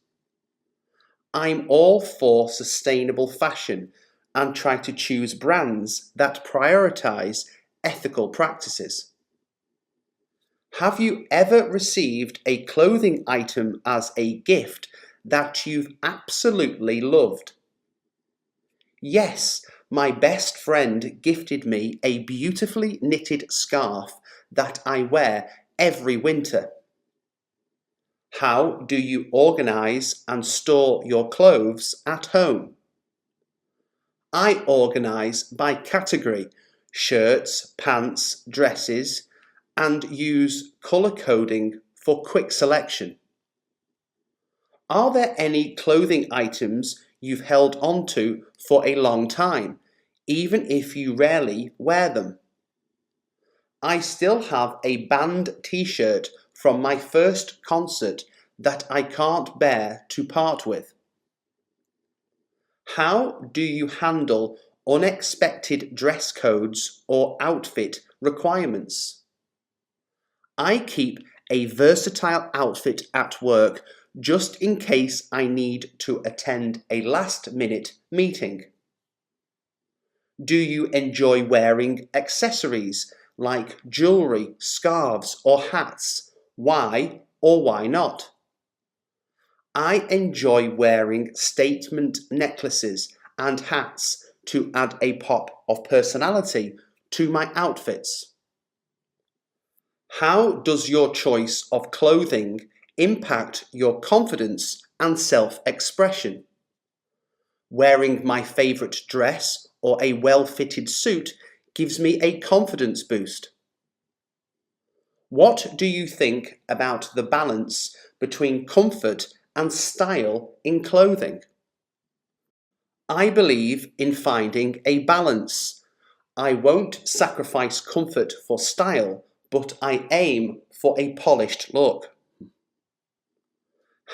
Speaker 1: I'm all for sustainable fashion and try to choose brands that prioritize ethical practices. Have you ever received a clothing item as a gift that you've absolutely loved? Yes, my best friend gifted me a beautifully knitted scarf that I wear every winter. How do you organise and store your clothes at home? I organise by category: shirts, pants, dresses, and use colour coding for quick selection. Are there any clothing items you've held on to for a long time, even if you rarely wear them. I still have a band t-shirt from my first concert that I can't bear to part with. How do you handle unexpected dress codes or outfit requirements? I keep a versatile outfit at work just in case I need to attend a last-minute meeting. Do you enjoy wearing accessories like jewellery, scarves or hats? Why or why not? I enjoy wearing statement necklaces and hats to add a pop of personality to my outfits. How does your choice of clothing impact your confidence and self-expression? Wearing my favourite dress or a well-fitted suit gives me a confidence boost. What do you think about the balance between comfort and style in clothing? I believe in finding a balance. I won't sacrifice comfort for style, but I aim for a polished look.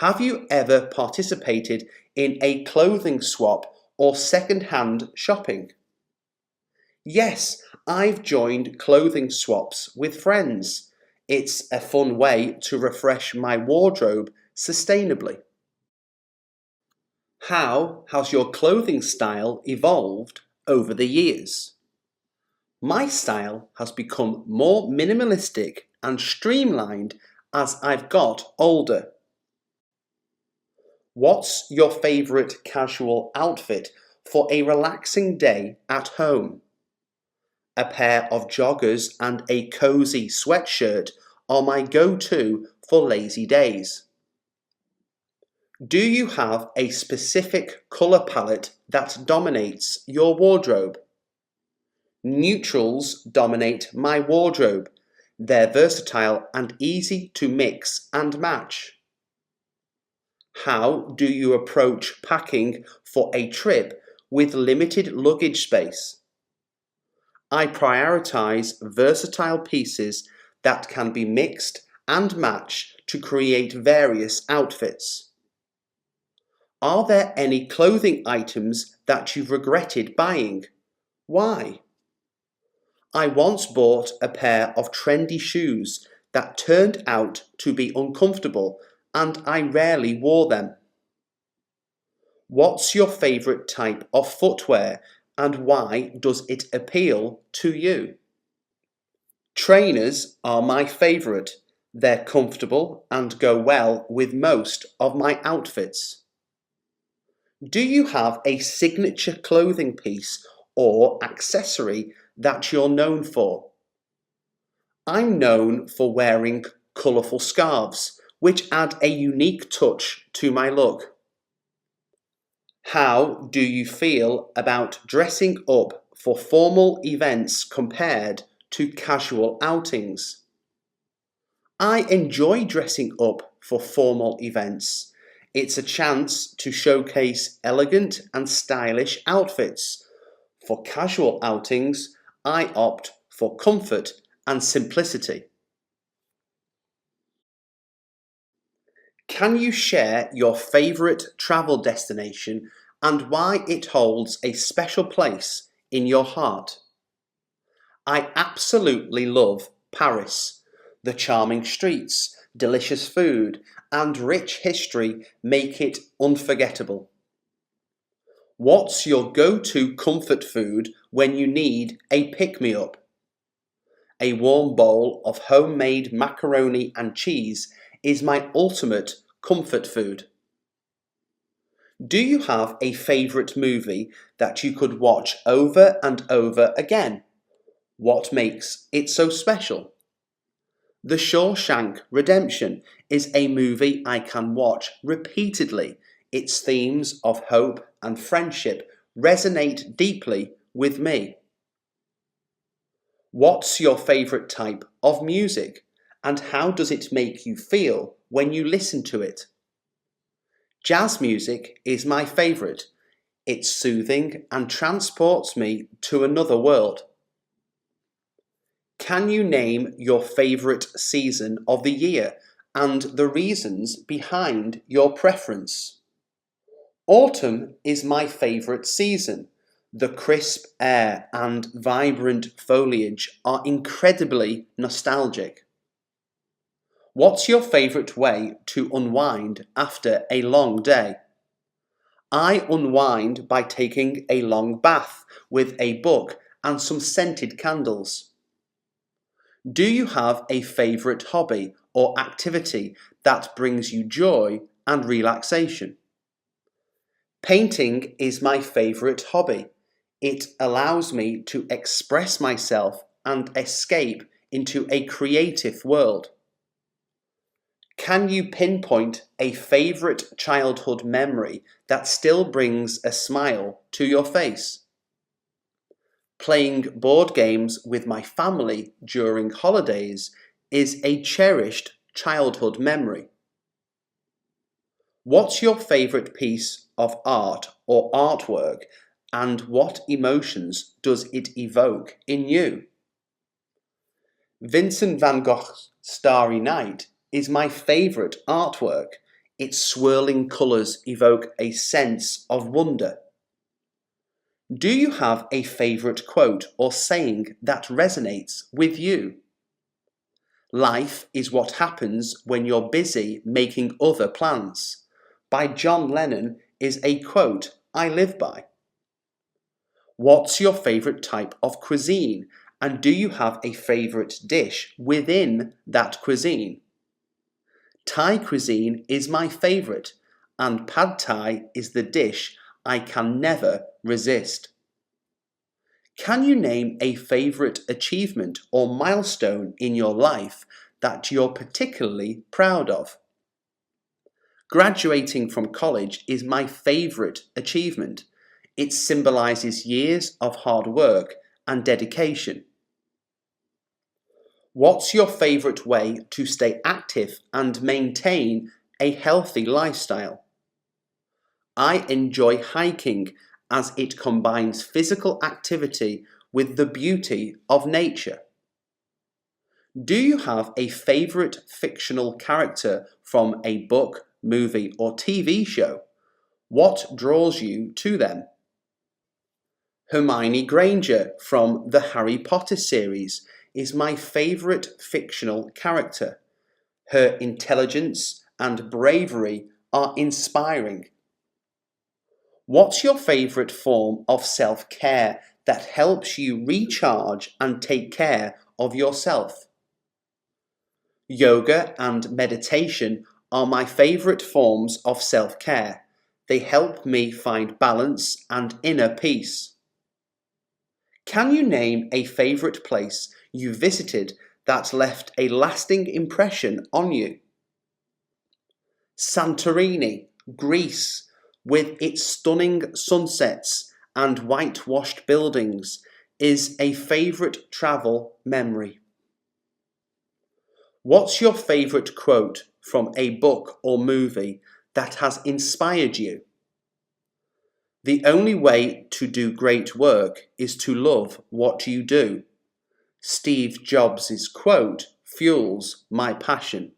Speaker 1: Have you ever participated in a clothing swap or second-hand shopping? Yes, I've joined clothing swaps with friends. It's a fun way to refresh my wardrobe sustainably. How has your clothing style evolved over the years? My style has become more minimalistic and streamlined as I've got older. What's your favourite casual outfit for a relaxing day at home? A pair of joggers and a cosy sweatshirt are my go-to for lazy days. Do you have a specific colour palette that dominates your wardrobe? Neutrals dominate my wardrobe. They're versatile and easy to mix and match. How do you approach packing for a trip with limited luggage space? I prioritise versatile pieces that can be mixed and matched to create various outfits. Are there any clothing items that you've regretted buying? Why? I once bought a pair of trendy shoes that turned out to be uncomfortable and I rarely wore them. What's your favourite type of footwear and why does it appeal to you? Trainers are my favourite. They're comfortable and go well with most of my outfits. Do you have a signature clothing piece or accessory that you're known for? I'm known for wearing colourful scarves, which add a unique touch to my look. How do you feel about dressing up for formal events compared to casual outings? I enjoy dressing up for formal events. It's a chance to showcase elegant and stylish outfits. For casual outings, I opt for comfort and simplicity. Can you share your favourite travel destination and why it holds a special place in your heart? I absolutely love Paris. The charming streets, delicious food, and rich history make it unforgettable. What's your go-to comfort food when you need a pick-me-up? A warm bowl of homemade macaroni and cheese is my ultimate comfort food. Do you have a favourite movie that you could watch over and over again? What makes it so special? The Shawshank Redemption is a movie I can watch repeatedly. Its themes of hope and friendship resonate deeply with me. What's your favourite type of music and how does it make you feel when you listen to it? Jazz music is my favourite. It's soothing and transports me to another world. Can you name your favourite season of the year and the reasons behind your preference? Autumn is my favourite season. The crisp air and vibrant foliage are incredibly nostalgic. What's your favourite way to unwind after a long day? I unwind by taking a long bath with a book and some scented candles. Do you have a favourite hobby or activity that brings you joy and relaxation? Painting is my favourite hobby. It allows me to express myself and escape into a creative world. Can you pinpoint a favourite childhood memory that still brings a smile to your face? Playing board games with my family during holidays is a cherished childhood memory. What's your favourite piece of art or artwork, and what emotions does it evoke in you? Vincent van Gogh's Starry Night is my favourite artwork. Its swirling colours evoke a sense of wonder. Do you have a favourite quote or saying that resonates with you? Life is what happens when you're busy making other plans, by John Lennon, is a quote I live by. What's your favourite type of cuisine, and do you have a favourite dish within that cuisine? Thai cuisine is my favourite, and pad thai is the dish I can never resist. Can you name a favourite achievement or milestone in your life that you're particularly proud of? Graduating from college is my favourite achievement. It symbolises years of hard work and dedication. What's your favourite way to stay active and maintain a healthy lifestyle? I enjoy hiking as it combines physical activity with the beauty of nature. Do you have a favourite fictional character from a book, movie, or TV show? What draws you to them? Hermione Granger from the Harry Potter series is my favourite fictional character. Her intelligence and bravery are inspiring. What's your favourite form of self-care that helps you recharge and take care of yourself? Yoga and meditation are my favourite forms of self-care. They help me find balance and inner peace. Can you name a favourite place you visited that left a lasting impression on you? Santorini, Greece, with its stunning sunsets and whitewashed buildings, is a favourite travel memory. What's your favourite quote from a book or movie that has inspired you? The only way to do great work is to love what you do. Steve Jobs' quote fuels my passion.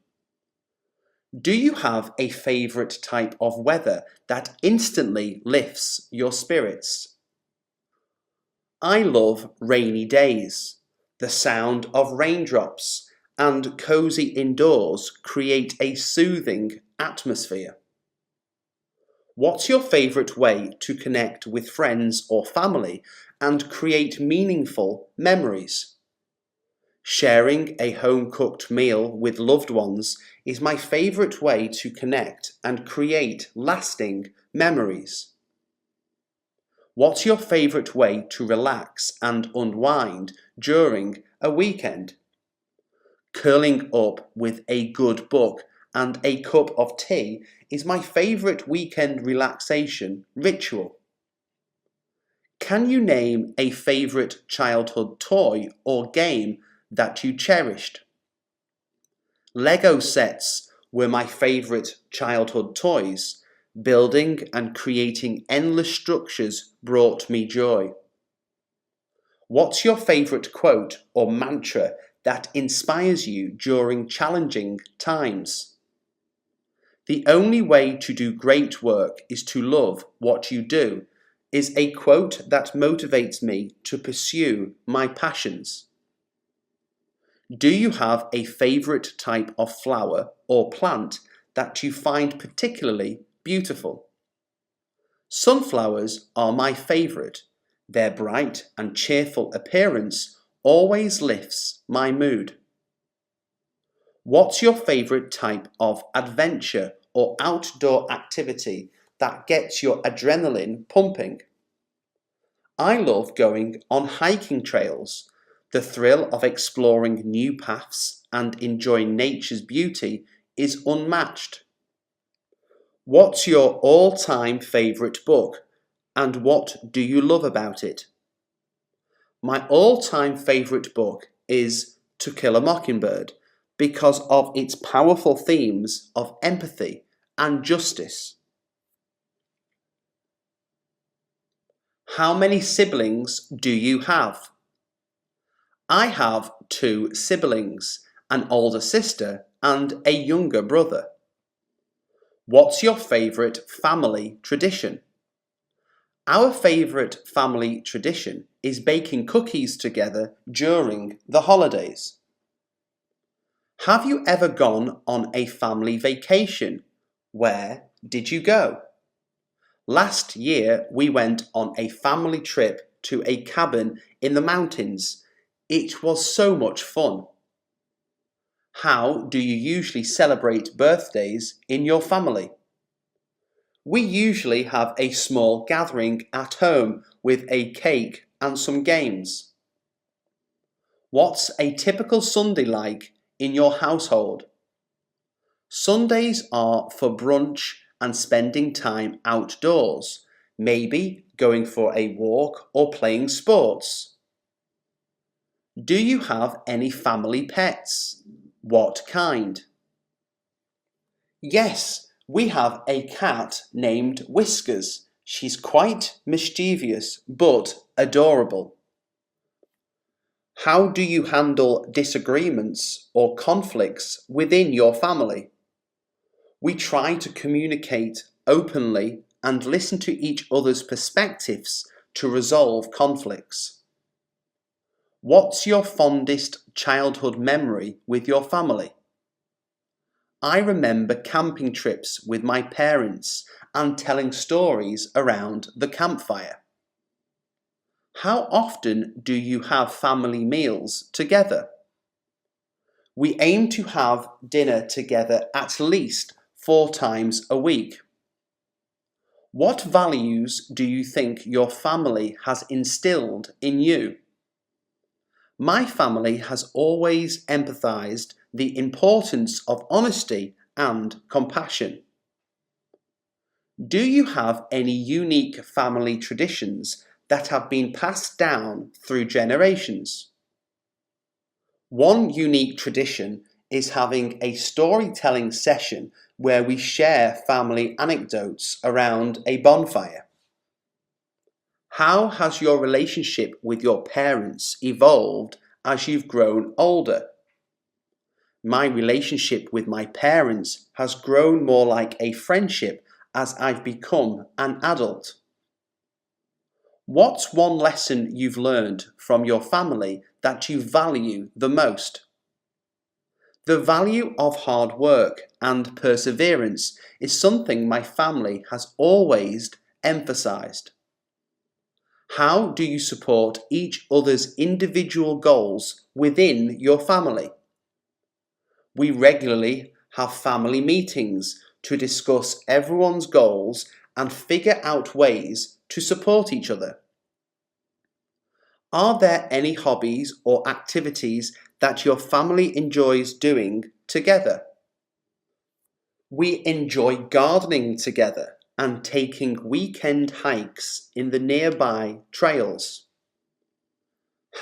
Speaker 1: Do you have a favourite type of weather that instantly lifts your spirits? I love rainy days. The sound of raindrops and cosy indoors create a soothing atmosphere. What's your favourite way to connect with friends or family and create meaningful memories? Sharing a home-cooked meal with loved ones is my favourite way to connect and create lasting memories. What's your favourite way to relax and unwind during a weekend? Curling up with a good book and a cup of tea is my favourite weekend relaxation ritual. Can you name a favourite childhood toy or game that you cherished? Lego sets were my favourite childhood toys. Building and creating endless structures brought me joy. What's your favourite quote or mantra that inspires you during challenging times? The only way to do great work is to love what you do is a quote that motivates me to pursue my passions. Do you have a favourite type of flower or plant that you find particularly beautiful? Sunflowers are my favourite. Their bright and cheerful appearance always lifts my mood. What's your favourite type of adventure or outdoor activity that gets your adrenaline pumping? I love going on hiking trails. The thrill of exploring new paths and enjoying nature's beauty is unmatched. What's your all-time favourite book and what do you love about it? My all-time favourite book is To Kill a Mockingbird because of its powerful themes of empathy and justice. How many siblings do you have? I have 2 siblings, an older sister and a younger brother. What's your favourite family tradition? Our favourite family tradition is baking cookies together during the holidays. Have you ever gone on a family vacation? Where did you go? Last year we went on a family trip to a cabin in the mountains. It was so much fun. How do you usually celebrate birthdays in your family? We usually have a small gathering at home with a cake and some games. What's a typical Sunday like in your household? Sundays are for brunch and spending time outdoors, maybe going for a walk or playing sports. Do you have any family pets? What kind? Yes, we have a cat named Whiskers. She's quite mischievous but adorable. How do you handle disagreements or conflicts within your family? We try to communicate openly and listen to each other's perspectives to resolve conflicts. What's your fondest childhood memory with your family? I remember camping trips with my parents and telling stories around the campfire. How often do you have family meals together? We aim to have dinner together at least 4 times a week. What values do you think your family has instilled in you? My family has always empathized the importance of honesty and compassion. Do you have any unique family traditions that have been passed down through generations? One unique tradition is having a storytelling session where we share family anecdotes around a bonfire. How has your relationship with your parents evolved as you've grown older? My relationship with my parents has grown more like a friendship as I've become an adult. What's one lesson you've learned from your family that you value the most? The value of hard work and perseverance is something my family has always emphasized. How do you support each other's individual goals within your family? We regularly have family meetings to discuss everyone's goals and figure out ways to support each other. Are there any hobbies or activities that your family enjoys doing together? We enjoy gardening together and taking weekend hikes in the nearby trails.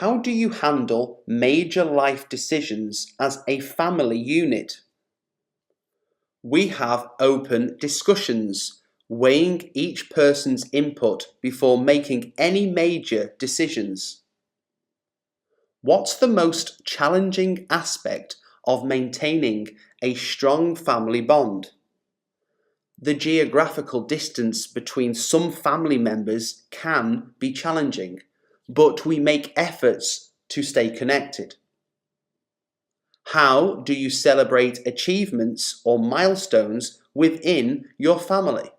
Speaker 1: How do you handle major life decisions as a family unit? We have open discussions. weighing each person's input before making any major decisions. What's the most challenging aspect of maintaining a strong family bond? The geographical distance between some family members can be challenging, but we make efforts to stay connected. How do you celebrate achievements or milestones within your family?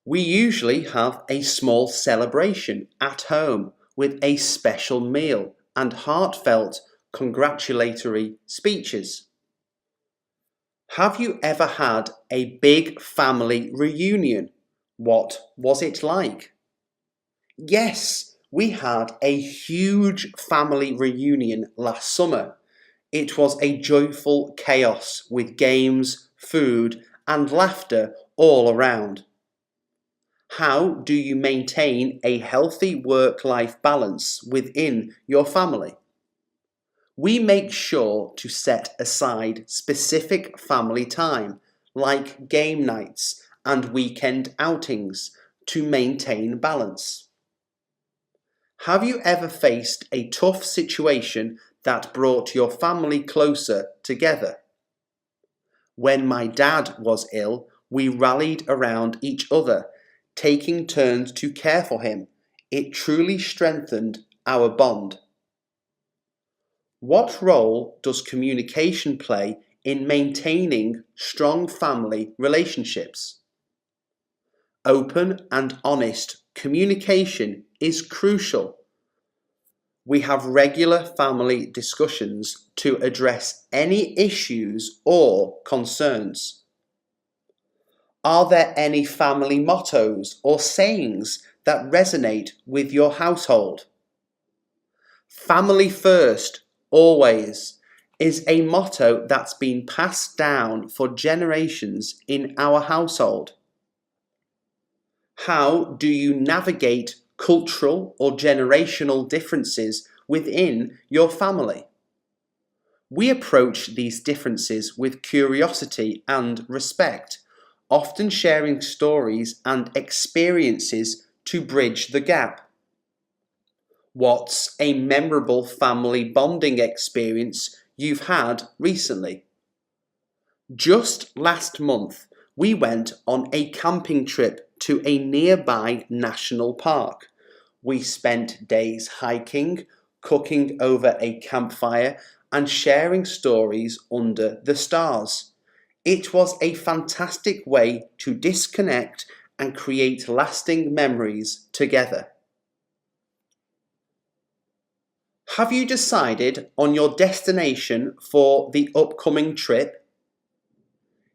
Speaker 1: We usually have a small celebration at home with a special meal and heartfelt congratulatory speeches. Have you ever had a big family reunion? What was it like? Yes, we had a huge family reunion last summer. It was a joyful chaos with games, food, and laughter all around. How do you maintain a healthy work-life balance within your family? We make sure to set aside specific family time, like game nights and weekend outings, to maintain balance. Have you ever faced a tough situation that brought your family closer together? When my dad was ill, we rallied around each other, taking turns to care for him. It truly strengthened our bond. What role does communication play in maintaining strong family relationships? Open and honest communication is crucial. We have regular family discussions to address any issues or concerns. Are there any family mottos or sayings that resonate with your household? Family first, always, is a motto that's been passed down for generations in our household. How do you navigate cultural or generational differences within your family? We approach these differences with curiosity and respect, often sharing stories and experiences to bridge the gap. What's a memorable family bonding experience you've had recently? Just last month, we went on a camping trip to a nearby national park. We spent days hiking, cooking over a campfire, and sharing stories under the stars. It was a fantastic way to disconnect and create lasting memories together. Have you decided on your destination for the upcoming trip?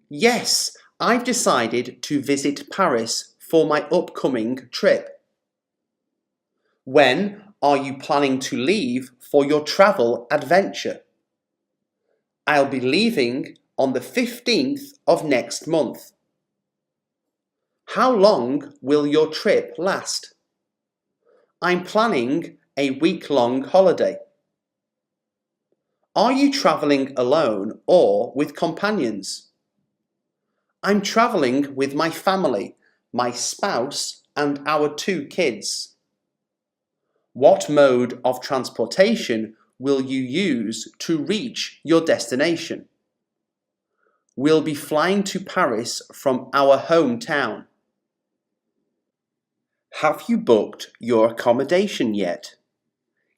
Speaker 1: Yes, I've decided to visit Paris for my upcoming trip. When are you planning to leave for your travel adventure? I'll be leaving on the 15th of next month. How long will your trip last? I'm planning a week-long holiday. Are you travelling alone or with companions? I'm travelling with my family, my spouse, and our 2 kids. What mode of transportation will you use to reach your destination? We'll be flying to Paris from our hometown. Have you booked your accommodation yet?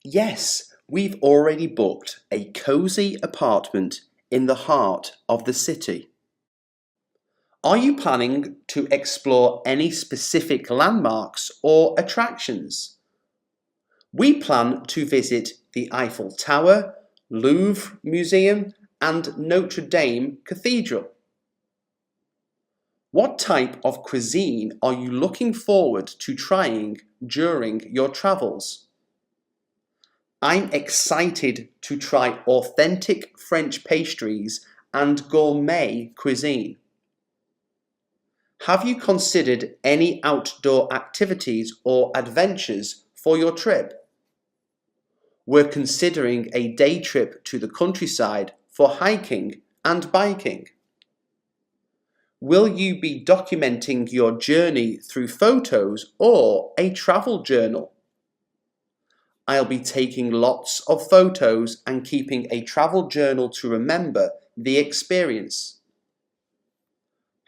Speaker 1: Yes, we've already booked a cosy apartment in the heart of the city. Are you planning to explore any specific landmarks or attractions? We plan to visit the Eiffel Tower, Louvre Museum, and Notre Dame Cathedral. What type of cuisine are you looking forward to trying during your travels? I'm excited to try authentic French pastries and gourmet cuisine. Have you considered any outdoor activities or adventures for your trip? We're considering a day trip to the countryside for hiking and biking. Will you be documenting your journey through photos or a travel journal? I'll be taking lots of photos and keeping a travel journal to remember the experience.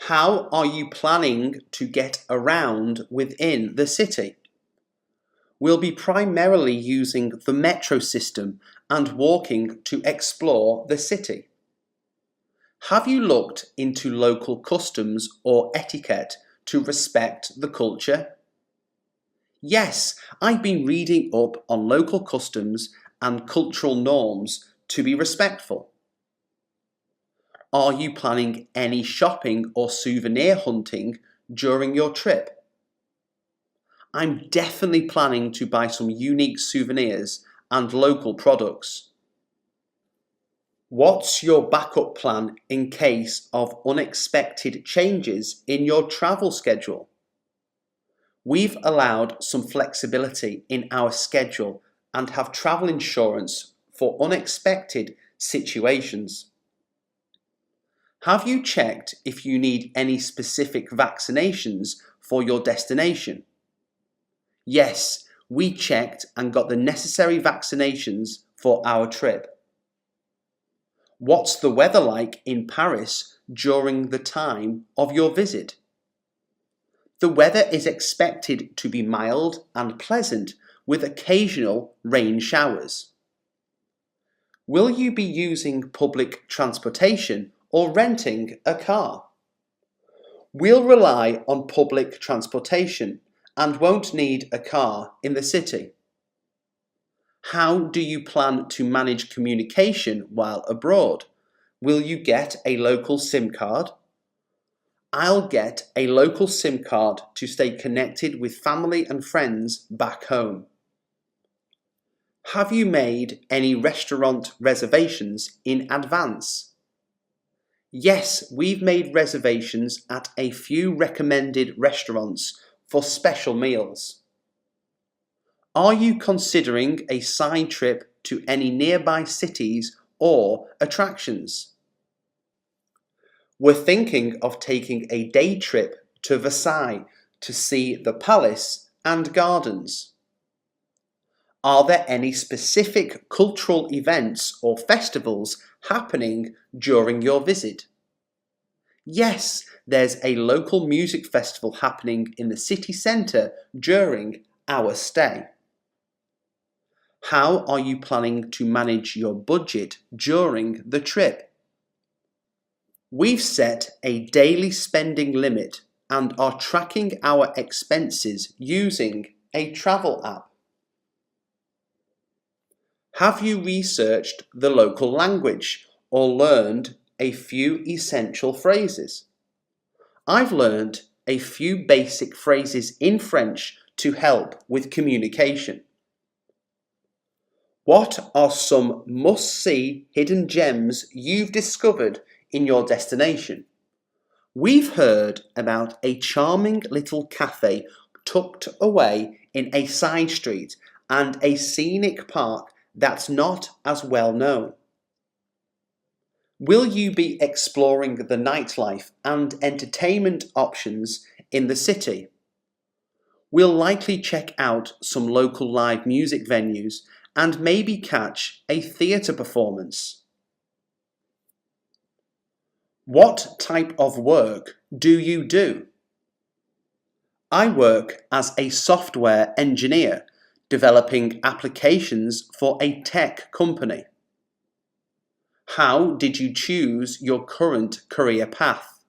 Speaker 1: How are you planning to get around within the city? We'll be primarily using the metro system and walking to explore the city. Have you looked into local customs or etiquette to respect the culture? Yes, I've been reading up on local customs and cultural norms to be respectful. Are you planning any shopping or souvenir hunting during your trip? I'm definitely planning to buy some unique souvenirs and local products. What's your backup plan in case of unexpected changes in your travel schedule? We've allowed some flexibility in our schedule and have travel insurance for unexpected situations. Have you checked if you need any specific vaccinations for your destination? Yes, we checked and got the necessary vaccinations for our trip. What's the weather like in Paris during the time of your visit? The weather is expected to be mild and pleasant with occasional rain showers. Will you be using public transportation or renting a car? We'll rely on public transportation and won't need a car in the city. How do you plan to manage communication while abroad? Will you get a local SIM card? I'll get a local SIM card to stay connected with family and friends back home. Have you made any restaurant reservations in advance? Yes, we've made reservations at a few recommended restaurants for special meals. Are you considering a side trip to any nearby cities or attractions? We're thinking of taking a day trip to Versailles to see the palace and gardens. Are there any specific cultural events or festivals happening during your visit? Yes, there's a local music festival happening in the city centre during our stay. How are you planning to manage your budget during the trip? We've set a daily spending limit and are tracking our expenses using a travel app. Have you researched the local language or learned a few essential phrases? I've learned a few basic phrases in French to help with communication. What are some must-see hidden gems you've discovered in your destination? We've heard about a charming little cafe tucked away in a side street and a scenic park that's not as well known. Will you be exploring the nightlife and entertainment options in the city? We'll likely check out some local live music venues and maybe catch a theatre performance. What type of work do you do? I work as a software engineer, developing applications for a tech company. How did you choose your current career path?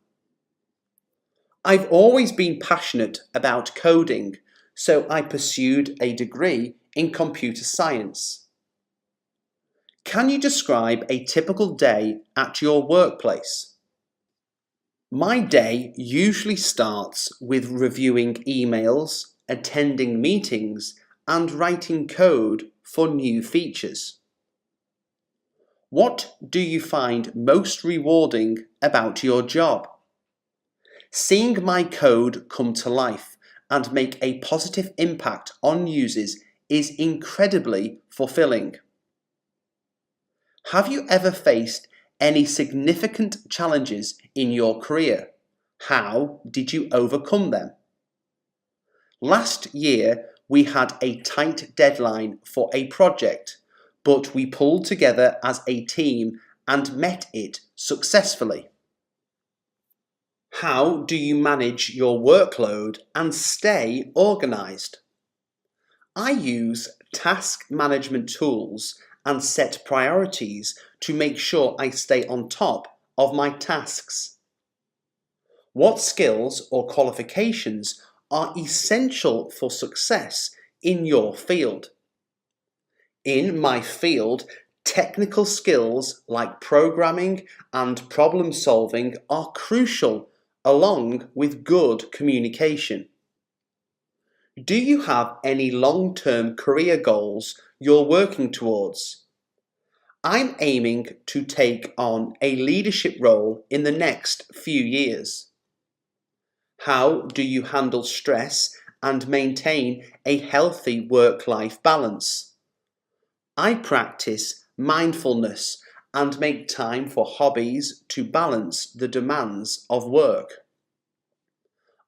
Speaker 1: I've always been passionate about coding, so I pursued a degree in computer science. Can you describe a typical day at your workplace? My day usually starts with reviewing emails, attending meetings, and writing code for new features. What do you find most rewarding about your job? Seeing my code come to life and make a positive impact on users is incredibly fulfilling. Have you ever faced any significant challenges in your career? How did you overcome them? Last year, we had a tight deadline for a project, but we pulled together as a team and met it successfully. How do you manage your workload and stay organised? I use task management tools and set priorities to make sure I stay on top of my tasks. What skills or qualifications are essential for success in your field? In my field, technical skills like programming and problem solving are crucial, along with good communication. Do you have any long-term career goals you're working towards? I'm aiming to take on a leadership role in the next few years. How do you handle stress and maintain a healthy work-life balance? I practice mindfulness and make time for hobbies to balance the demands of work.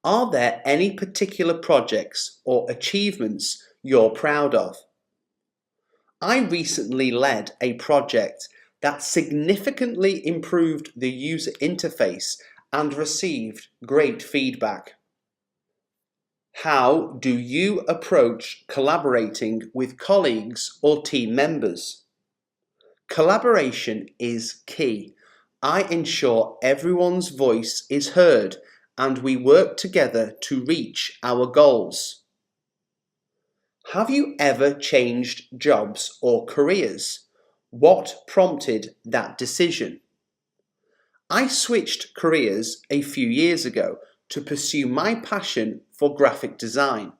Speaker 1: Are there any particular projects or achievements you're proud of? I recently led a project that significantly improved the user interface and received great feedback. How do you approach collaborating with colleagues or team members? Collaboration is key. I ensure everyone's voice is heard and we work together to reach our goals. Have you ever changed jobs or careers? What prompted that decision? I switched careers a few years ago to pursue my passion for graphic design.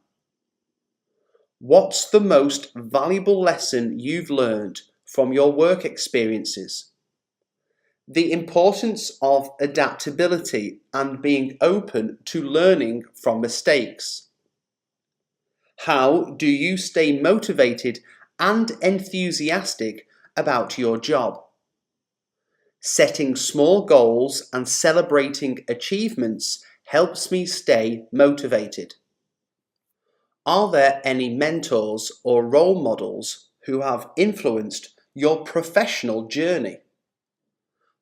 Speaker 1: What's the most valuable lesson you've learned from your work experiences? The importance of adaptability and being open to learning from mistakes. How do you stay motivated and enthusiastic about your job? Setting small goals and celebrating achievements helps me stay motivated. Are there any mentors or role models who have influenced your professional journey?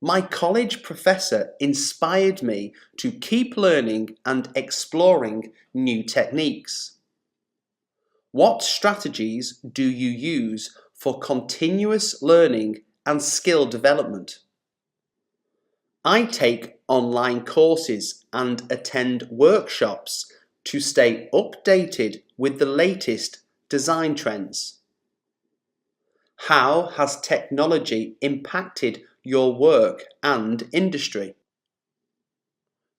Speaker 1: My college professor inspired me to keep learning and exploring new techniques. What strategies do you use for continuous learning and skill development? I take online courses and attend workshops to stay updated with the latest design trends. How has technology impacted your work and industry?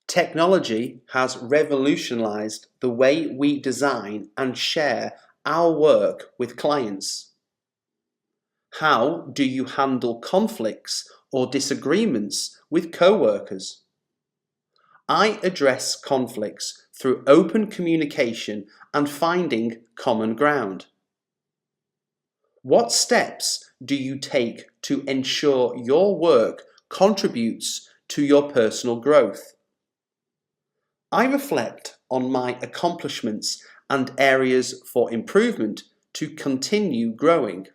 Speaker 1: Technology has revolutionized the way we design and share our work with clients. How do you handle conflicts or disagreements with co-workers? I address conflicts through open communication and finding common ground. What steps do you take to ensure your work contributes to your personal growth? I reflect on my accomplishments and areas for improvement to continue growing.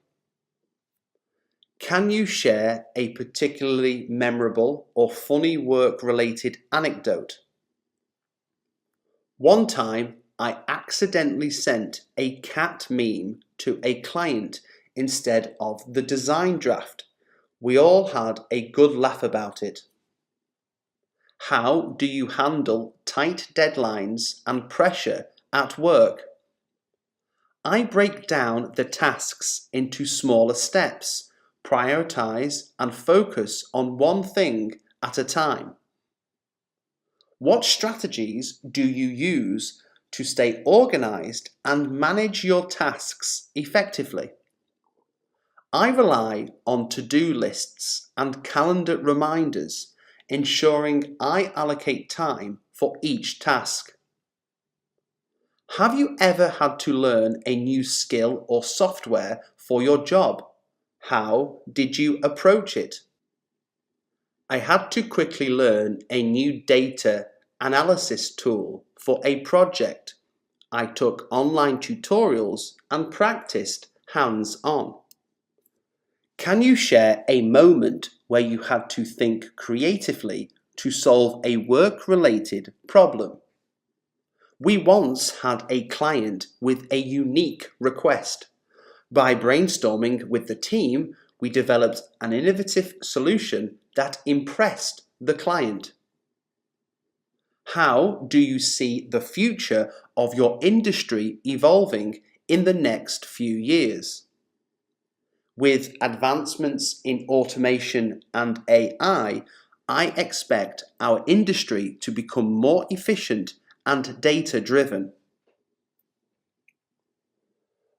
Speaker 1: Can you share a particularly memorable or funny work-related anecdote? One time, I accidentally sent a cat meme to a client instead of the design draft. We all had a good laugh about it. How do you handle tight deadlines and pressure at work? I break down the tasks into smaller steps, prioritize and focus on one thing at a time. What strategies do you use to stay organized and manage your tasks effectively? I rely on to-do lists and calendar reminders, ensuring I allocate time for each task. Have you ever had to learn a new skill or software for your job? How did you approach it? I had to quickly learn a new data analysis tool for a project. I took online tutorials and practiced hands-on. Can you share a moment where you had to think creatively to solve a work-related problem? We once had a client with a unique request. By brainstorming with the team, we developed an innovative solution that impressed the client. How do you see the future of your industry evolving in the next few years? With advancements in automation and AI, I expect our industry to become more efficient and data-driven.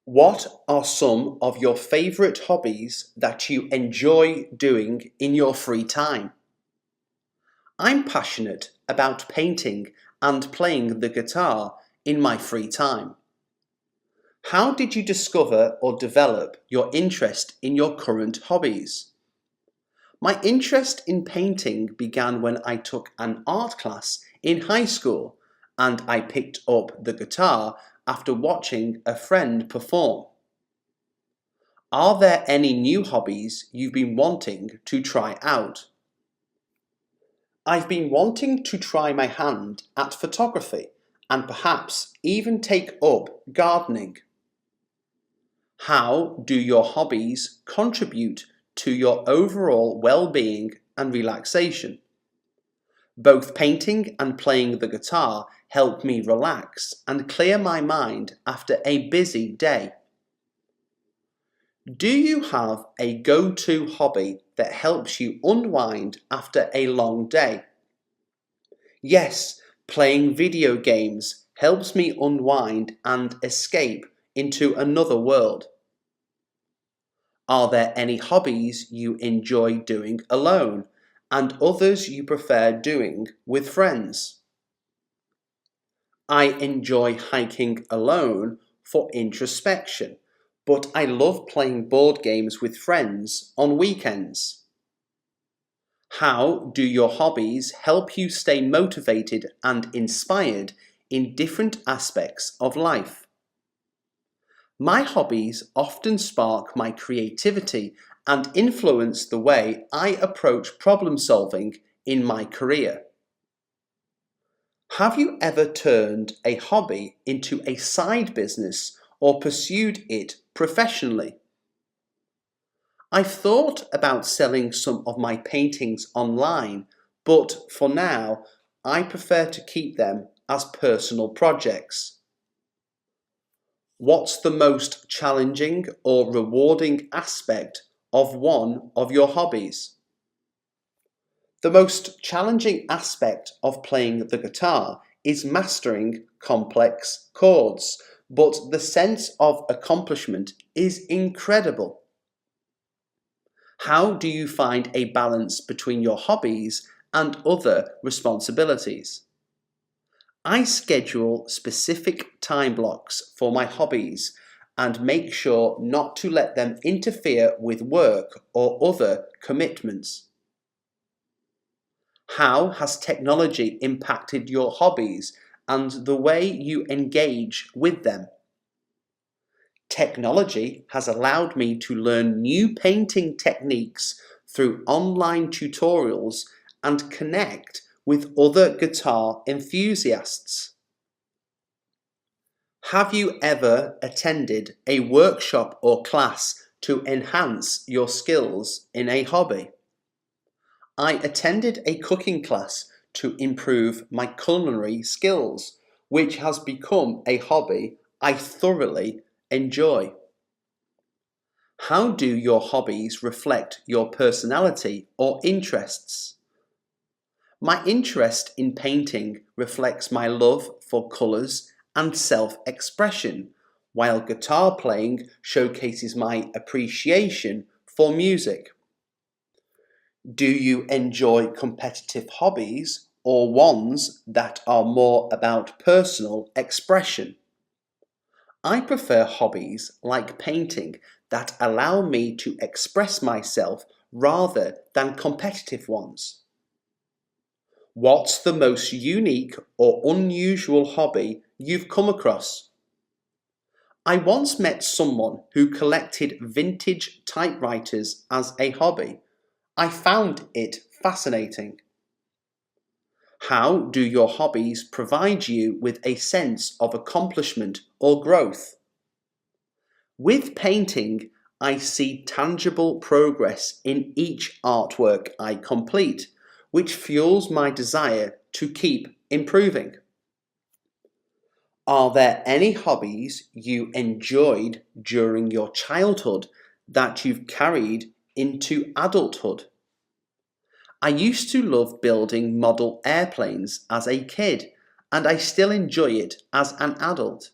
Speaker 1: What are some of your favourite hobbies that you enjoy doing in your free time? I'm passionate about painting and playing the guitar in my free time. How did you discover or develop your interest in your current hobbies? My interest in painting began when I took an art class in high school, and I picked up the guitar after watching a friend perform. Are there any new hobbies you've been wanting to try out? I've been wanting to try my hand at photography and perhaps even take up gardening. How do your hobbies contribute to your overall well-being and relaxation? Both painting and playing the guitar help me relax and clear my mind after a busy day. Do you have a go-to hobby that helps you unwind after a long day? Yes, playing video games helps me unwind and escape into another world. Are there any hobbies you enjoy doing alone and others you prefer doing with friends? I enjoy hiking alone for introspection, but I love playing board games with friends on weekends. How do your hobbies help you stay motivated and inspired in different aspects of life? My hobbies often spark my creativity and influence the way I approach problem solving in my career. Have you ever turned a hobby into a side business or pursued it professionally? I've thought about selling some of my paintings online, but for now, I prefer to keep them as personal projects. What's the most challenging or rewarding aspect of one of your hobbies? The most challenging aspect of playing the guitar is mastering complex chords, but the sense of accomplishment is incredible. How do you find a balance between your hobbies and other responsibilities? I schedule specific time blocks for my hobbies and make sure not to let them interfere with work or other commitments. How has technology impacted your hobbies and the way you engage with them? Technology has allowed me to learn new painting techniques through online tutorials and connect with other guitar enthusiasts. Have you ever attended a workshop or class to enhance your skills in a hobby? I attended a cooking class to improve my culinary skills, which has become a hobby I thoroughly enjoy. How do your hobbies reflect your personality or interests? My interest in painting reflects my love for colours and self-expression, while guitar playing showcases my appreciation for music. Do you enjoy competitive hobbies or ones that are more about personal expression? I prefer hobbies like painting that allow me to express myself rather than competitive ones. What's the most unique or unusual hobby you've come across? I once met someone who collected vintage typewriters as a hobby. I found it fascinating. How do your hobbies provide you with a sense of accomplishment or growth? With painting, I see tangible progress in each artwork I complete, which fuels my desire to keep improving. Are there any hobbies you enjoyed during your childhood that you've carried into adulthood? I used to love building model airplanes as a kid, and I still enjoy it as an adult.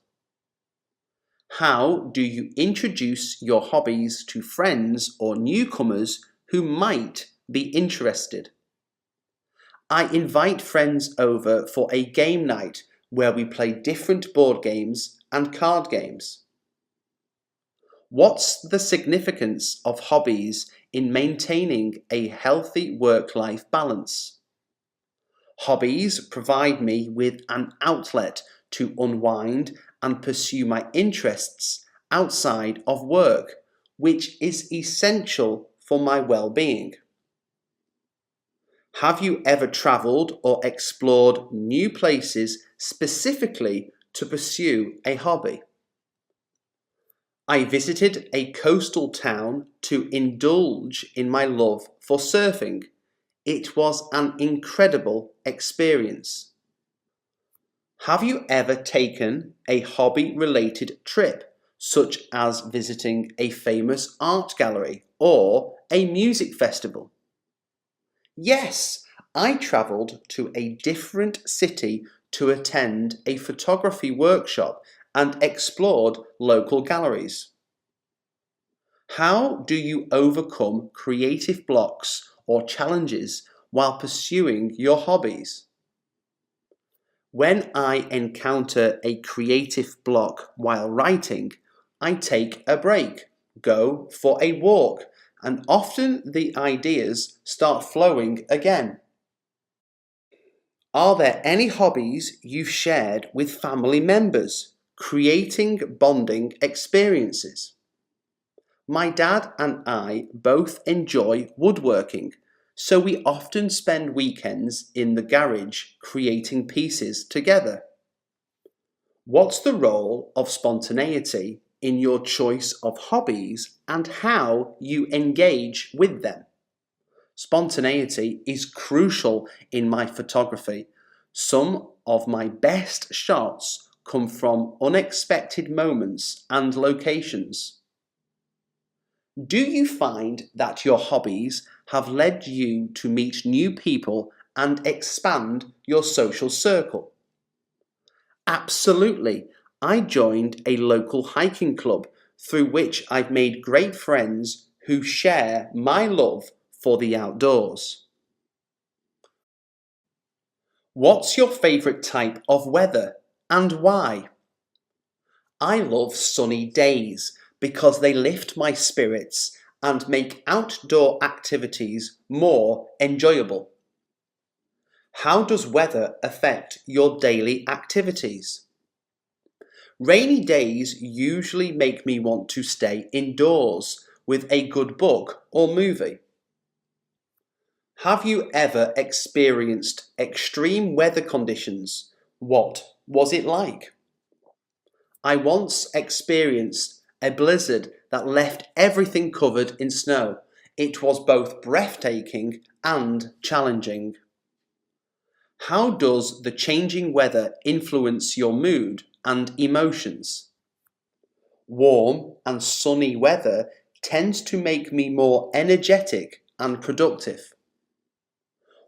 Speaker 1: How do you introduce your hobbies to friends or newcomers who might be interested? I invite friends over for a game night where we play different board games and card games. What's the significance of hobbies in maintaining a healthy work-life balance? Hobbies provide me with an outlet to unwind and pursue my interests outside of work, which is essential for my well-being. Have you ever travelled or explored new places specifically to pursue a hobby? I visited a coastal town to indulge in my love for surfing. It was an incredible experience. Have you ever taken a hobby-related trip, such as visiting a famous art gallery or a music festival? Yes, I travelled to a different city to attend a photography workshop and explored local galleries. How do you overcome creative blocks or challenges while pursuing your hobbies? When I encounter a creative block while writing, I take a break, go for a walk, and often the ideas start flowing again. Are there any hobbies you've shared with family members, creating bonding experiences? My dad and I both enjoy woodworking, so we often spend weekends in the garage creating pieces together. What's the role of spontaneity in your choice of hobbies and how you engage with them? Spontaneity is crucial in my photography. Some of my best shots come from unexpected moments and locations. Do you find that your hobbies have led you to meet new people and expand your social circle? Absolutely. I joined a local hiking club through which I've made great friends who share my love for the outdoors. What's your favourite type of weather and why? I love sunny days because they lift my spirits and make outdoor activities more enjoyable. How does weather affect your daily activities? Rainy days usually make me want to stay indoors with a good book or movie. Have you ever experienced extreme weather conditions? What was it like? I once experienced a blizzard that left everything covered in snow. It was both breathtaking and challenging. How does the changing weather influence your mood and emotions? Warm and sunny weather tends to make me more energetic and productive.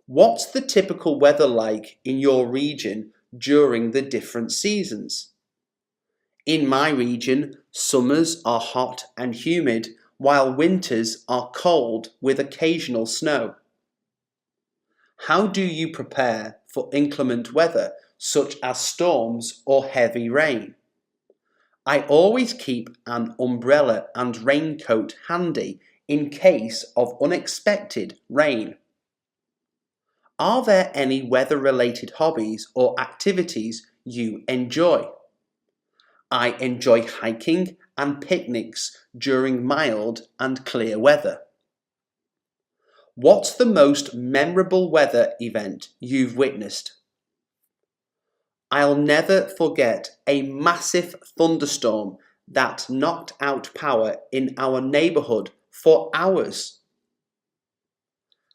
Speaker 1: What's the typical weather like in your region during the different seasons? In my region, summers are hot and humid, while winters are cold with occasional snow. How do you prepare for inclement weather, such as storms or heavy rain? I always keep an umbrella and raincoat handy in case of unexpected rain. Are there any weather-related hobbies or activities you enjoy? I enjoy hiking and picnics during mild and clear weather. What's the most memorable weather event you've witnessed? I'll never forget a massive thunderstorm that knocked out power in our neighbourhood for hours.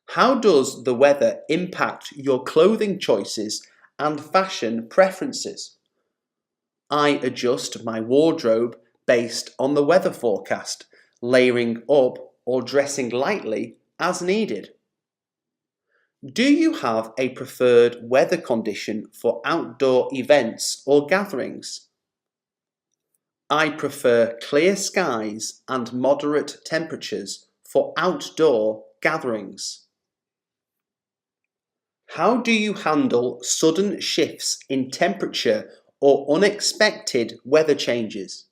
Speaker 1: How does the weather impact your clothing choices and fashion preferences? I adjust my wardrobe based on the weather forecast, layering up or dressing lightly as needed. Do you have a preferred weather condition for outdoor events or gatherings? I prefer clear skies and moderate temperatures for outdoor gatherings. How do you handle sudden shifts in temperature or unexpected weather changes?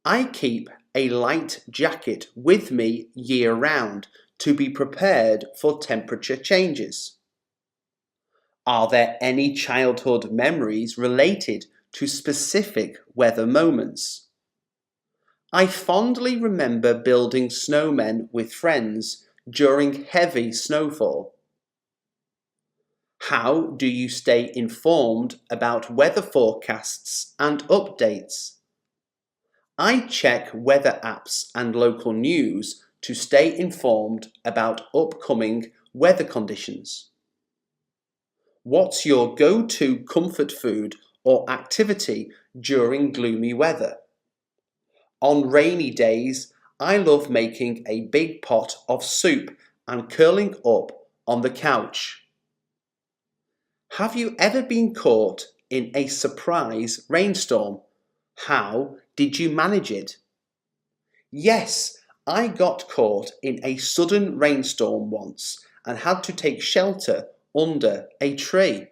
Speaker 1: I keep a light jacket with me year-round to be prepared for temperature changes. Are there any childhood memories related to specific weather moments? I fondly remember building snowmen with friends during heavy snowfall. How do you stay informed about weather forecasts and updates? I check weather apps and local news to stay informed about upcoming weather conditions. What's your go-to comfort food or activity during gloomy weather? On rainy days, I love making a big pot of soup and curling up on the couch. Have you ever been caught in a surprise rainstorm? How did you manage it? Yes, I got caught in a sudden rainstorm once and had to take shelter under a tree.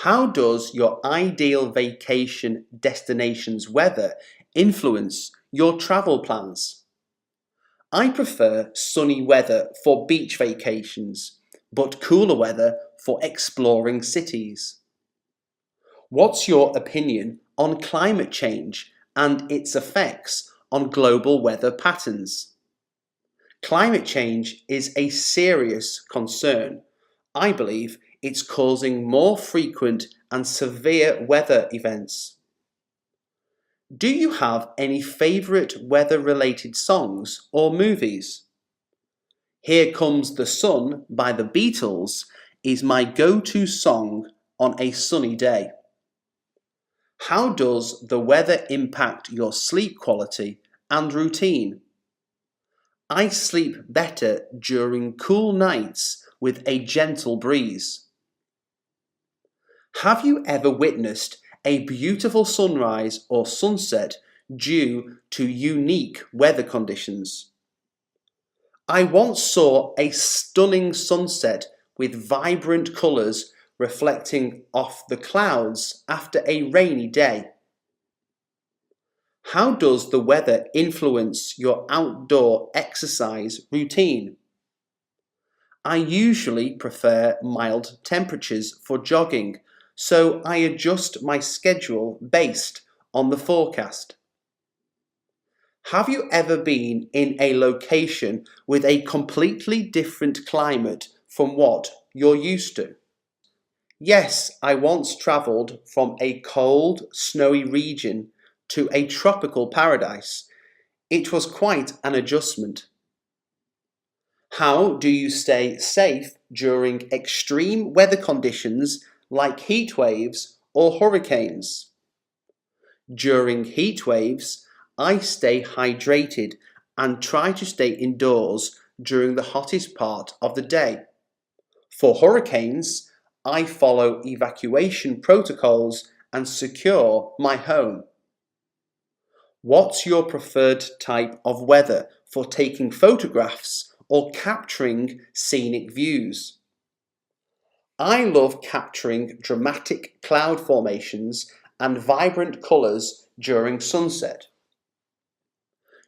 Speaker 1: How does your ideal vacation destination's weather influence your travel plans? I prefer sunny weather for beach vacations, but cooler weather for exploring cities. What's your opinion on climate change and its effects on global weather patterns? Climate change is a serious concern. I believe it's causing more frequent and severe weather events. Do you have any favourite weather-related songs or movies? Here Comes the Sun by the Beatles is my go-to song on a sunny day. How does the weather impact your sleep quality and routine? I sleep better during cool nights with a gentle breeze. Have you ever witnessed a beautiful sunrise or sunset due to unique weather conditions? I once saw a stunning sunset with vibrant colours reflecting off the clouds after a rainy day. How does the weather influence your outdoor exercise routine? I usually prefer mild temperatures for jogging, so I adjust my schedule based on the forecast. Have you ever been in a location with a completely different climate from what you're used to? Yes, I once travelled from a cold, snowy region to a tropical paradise. It was quite an adjustment. How do you stay safe during extreme weather conditions like heat waves or hurricanes? During heat waves, I stay hydrated and try to stay indoors during the hottest part of the day. For hurricanes, I follow evacuation protocols and secure my home. What's your preferred type of weather for taking photographs or capturing scenic views? I love capturing dramatic cloud formations and vibrant colours during sunset.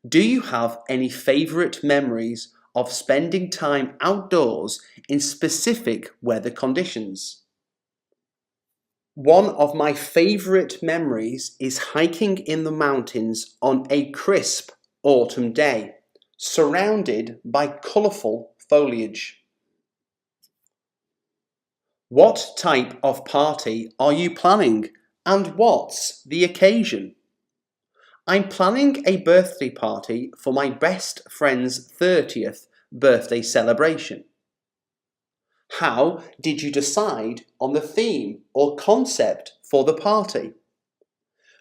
Speaker 1: Do you have any favourite memories of spending time outdoors in specific weather conditions. One of my favourite memories is hiking in the mountains on a crisp autumn day, surrounded by colourful foliage. What type of party are you planning, and what's the occasion? I'm planning a birthday party for my best friend's 30th birthday celebration. How did you decide on the theme or concept for the party?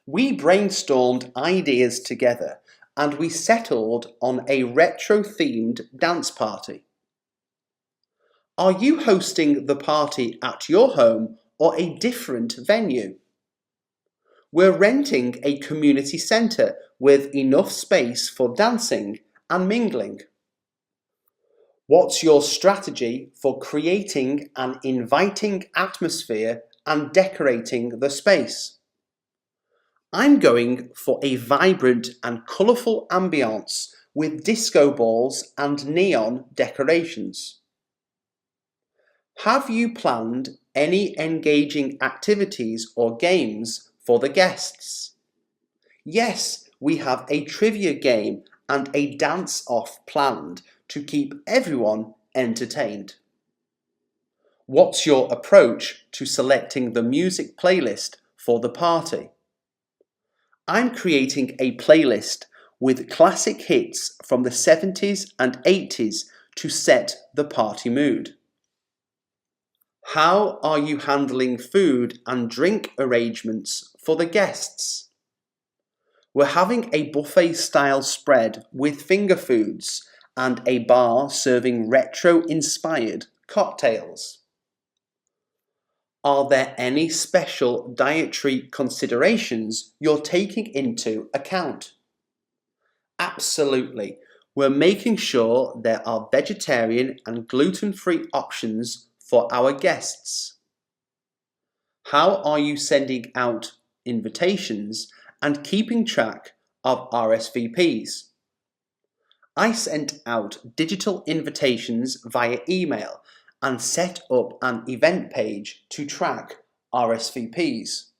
Speaker 1: We brainstormed ideas together and we settled on a retro-themed dance party. Are you hosting the party at your home or a different venue? We're renting a community centre with enough space for dancing and mingling. What's your strategy for creating an inviting atmosphere and decorating the space? I'm going for a vibrant and colourful ambience with disco balls and neon decorations. Have you planned any engaging activities or games for the guests? Yes, we have a trivia game and a dance-off planned to keep everyone entertained. What's your approach to selecting the music playlist for the party? I'm creating a playlist with classic hits from the 70s and 80s to set the party mood. How are you handling food and drink arrangements for the guests? We're having a buffet-style spread with finger foods and a bar serving retro-inspired cocktails. Are there any special dietary considerations you're taking into account? Absolutely. We're making sure there are vegetarian and gluten-free options for our guests. How are you sending out invitations and keeping track of RSVPs? I sent out digital invitations via email and set up an event page to track RSVPs.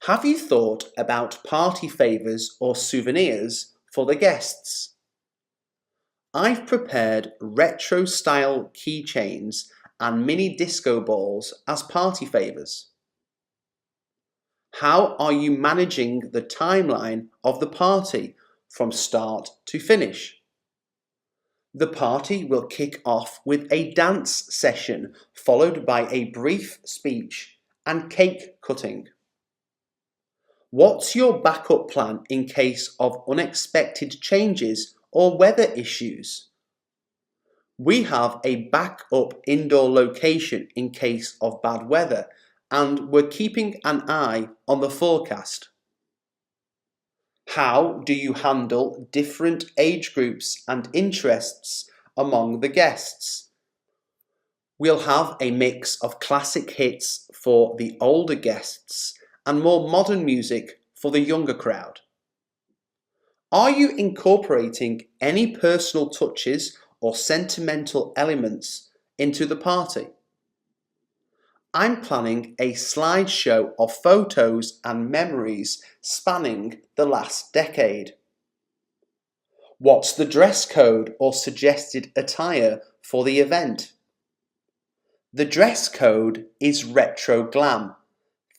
Speaker 1: Have you thought about party favours or souvenirs for the guests? I've prepared retro-style keychains and mini disco balls as party favours. How are you managing the timeline of the party from start to finish? The party will kick off with a dance session followed by a brief speech and cake cutting. What's your backup plan in case of unexpected changes or weather issues? We have a backup indoor location in case of bad weather, and we're keeping an eye on the forecast. How do you handle different age groups and interests among the guests? We'll have a mix of classic hits for the older guests and more modern music for the younger crowd. Are you incorporating any personal touches or sentimental elements into the party? I'm planning a slideshow of photos and memories spanning the last decade. What's the dress code or suggested attire for the event? The dress code is retro glam.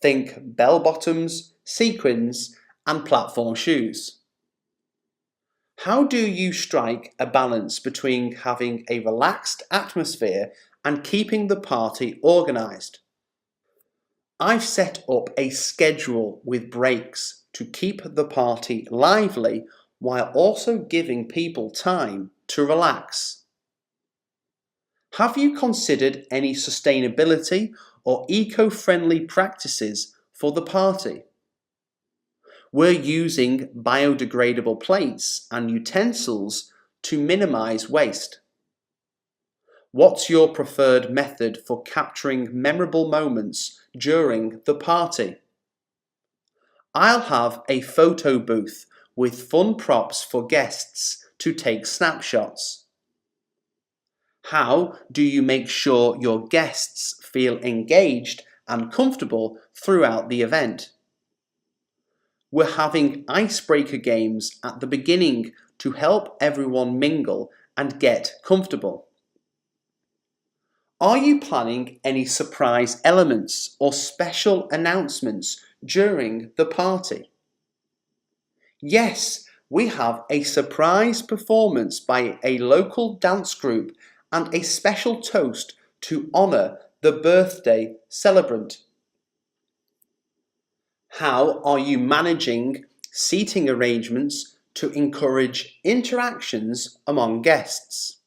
Speaker 1: Think bell bottoms, sequins, and platform shoes. How do you strike a balance between having a relaxed atmosphere and keeping the party organised? I've set up a schedule with breaks to keep the party lively while also giving people time to relax. Have you considered any sustainability or eco-friendly practices for the party? We're using biodegradable plates and utensils to minimise waste. What's your preferred method for capturing memorable moments during the party? I'll have a photo booth with fun props for guests to take snapshots? How do you make sure your guests feel engaged and comfortable throughout the event? We're having icebreaker games at the beginning to help everyone mingle and get comfortable. Are you planning any surprise elements or special announcements during the party? Yes, we have a surprise performance by a local dance group and a special toast to honour the birthday celebrant. How are you managing seating arrangements to encourage interactions among guests?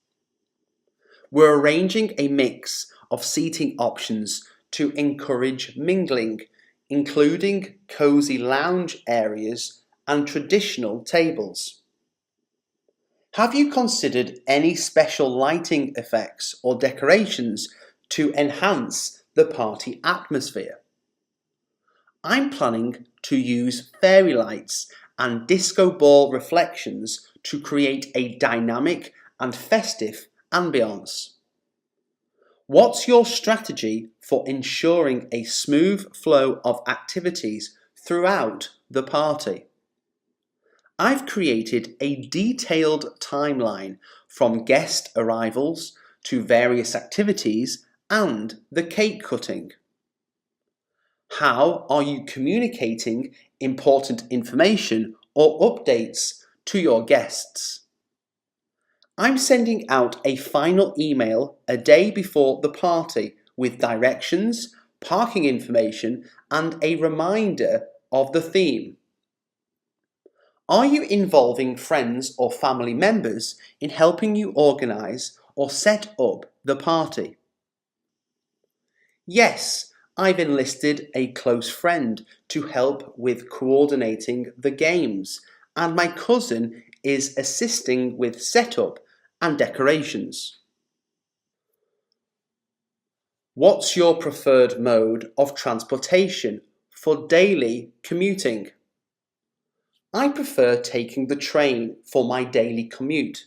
Speaker 1: We're arranging a mix of seating options to encourage mingling, including cosy lounge areas and traditional tables. Have you considered any special lighting effects or decorations to enhance the party atmosphere? I'm planning to use fairy lights and disco ball reflections to create a dynamic and festive ambience. What's your strategy for ensuring a smooth flow of activities throughout the party? I've created a detailed timeline from guest arrivals to various activities and the cake cutting. How are you communicating important information or updates to your guests? I'm sending out a final email a day before the party with directions, parking information, and a reminder of the theme. Are you involving friends or family members in helping you organise or set up the party? Yes, I've enlisted a close friend to help with coordinating the games, and my cousin is assisting with setup and decorations. What's your preferred mode of transportation for daily commuting? I prefer taking the train for my daily commute.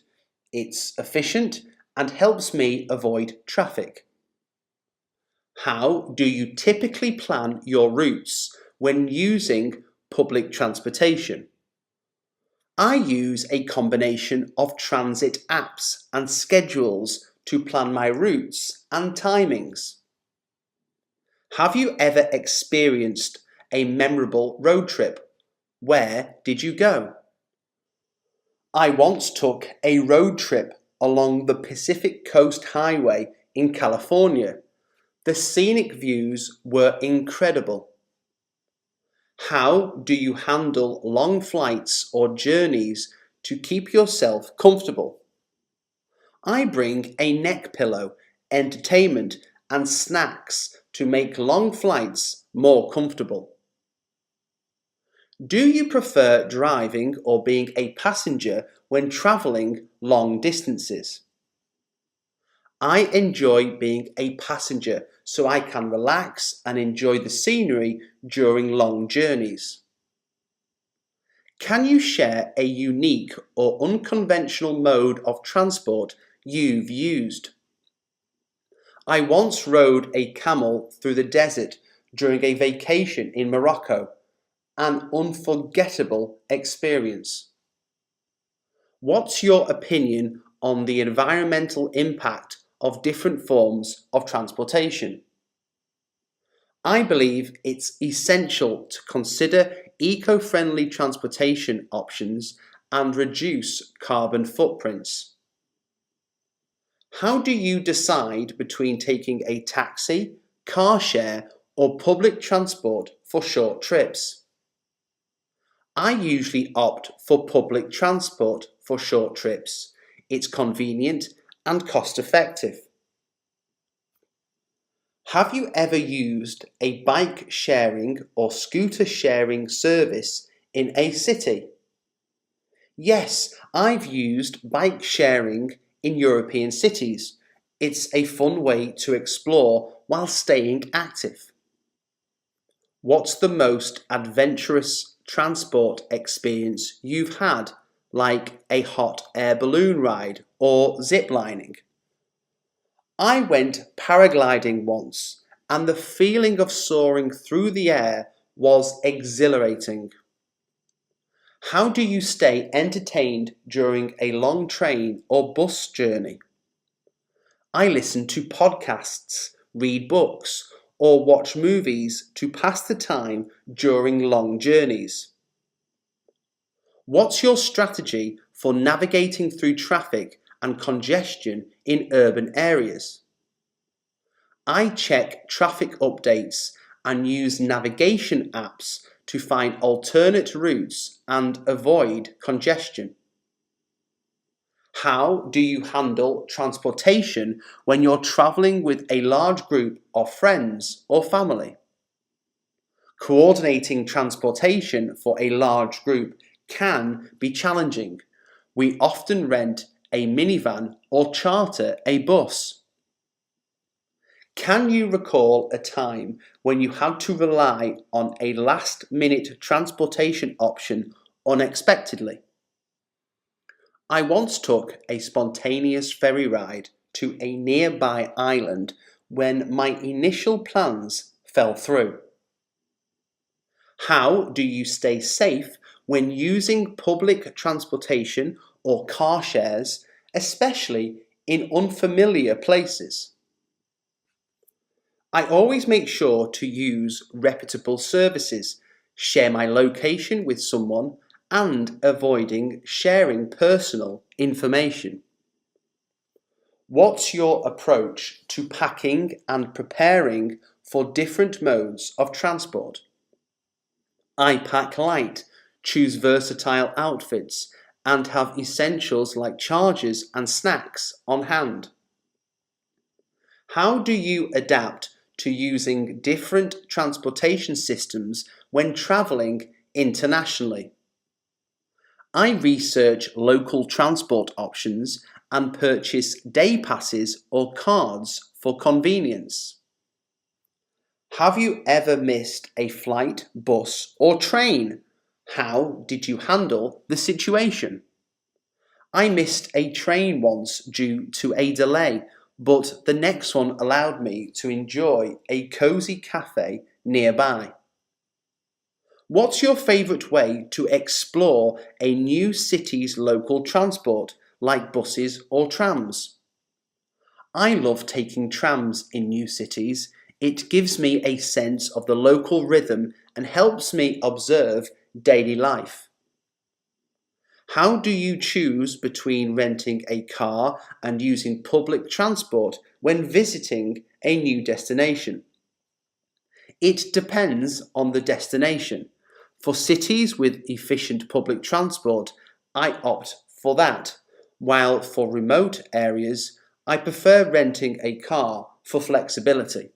Speaker 1: It's efficient and helps me avoid traffic. How do you typically plan your routes when using public transportation? I use a combination of transit apps and schedules to plan my routes and timings. Have you ever experienced a memorable road trip? Where did you go? I once took a road trip along the Pacific Coast Highway in California. The scenic views were incredible. How do you handle long flights or journeys to keep yourself comfortable? I bring a neck pillow, entertainment, and snacks to make long flights more comfortable. Do you prefer driving or being a passenger when travelling long distances? I enjoy being a passenger so I can relax and enjoy the scenery during long journeys. Can you share a unique or unconventional mode of transport you've used? I once rode a camel through the desert during a vacation in Morocco, an unforgettable experience. What's your opinion on the environmental impact of different forms of transportation? I believe it's essential to consider eco-friendly transportation options and reduce carbon footprints. How do you decide between taking a taxi, car share, or public transport for short trips? I usually opt for public transport for short trips. It's convenient and cost effective. Have you ever used a bike sharing or scooter sharing service in a city? Yes, I've used bike sharing in European cities. It's a fun way to explore while staying active. What's the most adventurous transport experience you've had like a hot air balloon ride or zip lining. I went paragliding once, and the feeling of soaring through the air was exhilarating. How do you stay entertained during a long train or bus journey? I listen to podcasts, read books, or watch movies to pass the time during long journeys. What's your strategy for navigating through traffic and congestion in urban areas? I check traffic updates and use navigation apps to find alternate routes and avoid congestion. How do you handle transportation when you're travelling with a large group of friends or family? Coordinating transportation for a large group can be challenging. We often rent a minivan or charter a bus. Can you recall a time when you had to rely on a last-minute transportation option unexpectedly? I once took a spontaneous ferry ride to a nearby island when my initial plans fell through. How do you stay safe when using public transportation or car shares, especially in unfamiliar places? I always make sure to use reputable services, share my location with someone, and avoiding sharing personal information. What's your approach to packing and preparing for different modes of transport? I pack light, choose versatile outfits, and have essentials like chargers and snacks on hand. How do you adapt to using different transportation systems when travelling internationally? I research local transport options and purchase day passes or cards for convenience. Have you ever missed a flight, bus, or train? How did you handle the situation? I missed a train once due to a delay, but the next one allowed me to enjoy a cosy cafe nearby. What's your favourite way to explore a new city's local transport, like buses or trams? I love taking trams in new cities. It gives me a sense of the local rhythm and helps me observe daily life. How do you choose between renting a car and using public transport when visiting a new destination? It depends on the destination. For cities with efficient public transport, I opt for that, while for remote areas, I prefer renting a car for flexibility.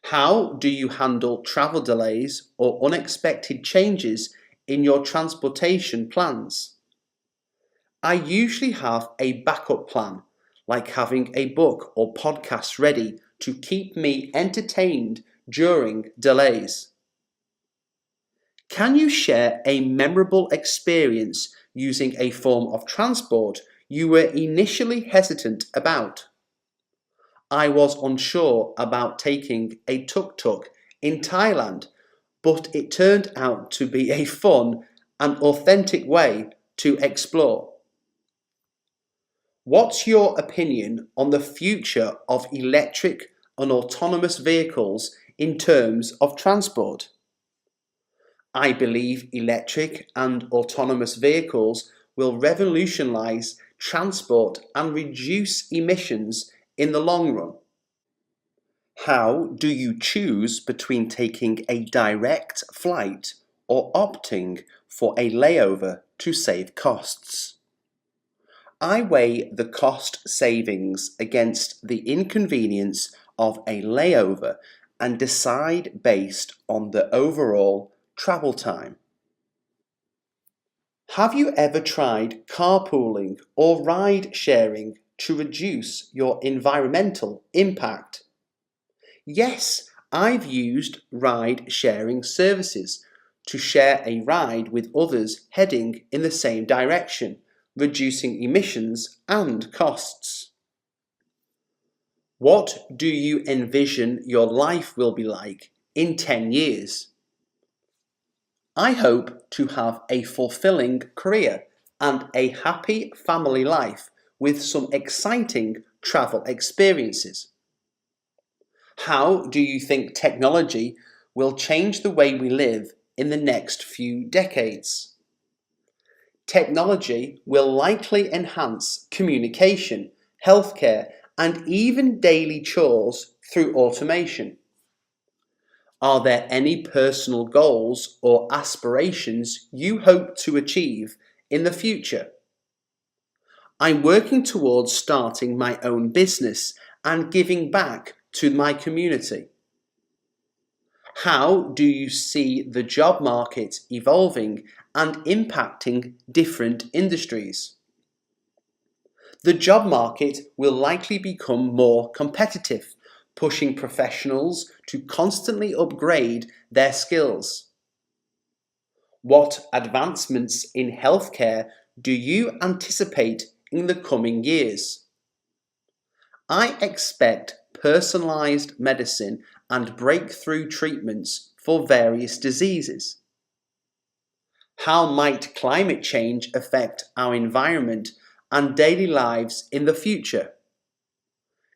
Speaker 1: How do you handle travel delays or unexpected changes in your transportation plans? I usually have a backup plan, like having a book or podcast ready to keep me entertained during delays. Can you share a memorable experience using a form of transport you were initially hesitant about? I was unsure about taking a tuk-tuk in Thailand, but it turned out to be a fun and authentic way to explore. What's your opinion on the future of electric and autonomous vehicles in terms of transport? I believe electric and autonomous vehicles will revolutionise transport and reduce emissions in the long run. How do you choose between taking a direct flight or opting for a layover to save costs? I weigh the cost savings against the inconvenience of a layover and decide based on the overall travel time. Have you ever tried carpooling or ride sharing to reduce your environmental impact? Yes, I've used ride sharing services to share a ride with others heading in the same direction, reducing emissions and costs. What do you envision your life will be like in 10 years? I hope to have a fulfilling career and a happy family life with some exciting travel experiences. How do you think technology will change the way we live in the next few decades? Technology will likely enhance communication, healthcare, and even daily chores through automation. Are there any personal goals or aspirations you hope to achieve in the future? I'm working towards starting my own business and giving back to my community. How do you see the job market evolving and impacting different industries? The job market will likely become more competitive, pushing professionals to constantly upgrade their skills. What advancements in healthcare do you anticipate in the coming years? I expect personalised medicine and breakthrough treatments for various diseases. How might climate change affect our environment and daily lives in the future?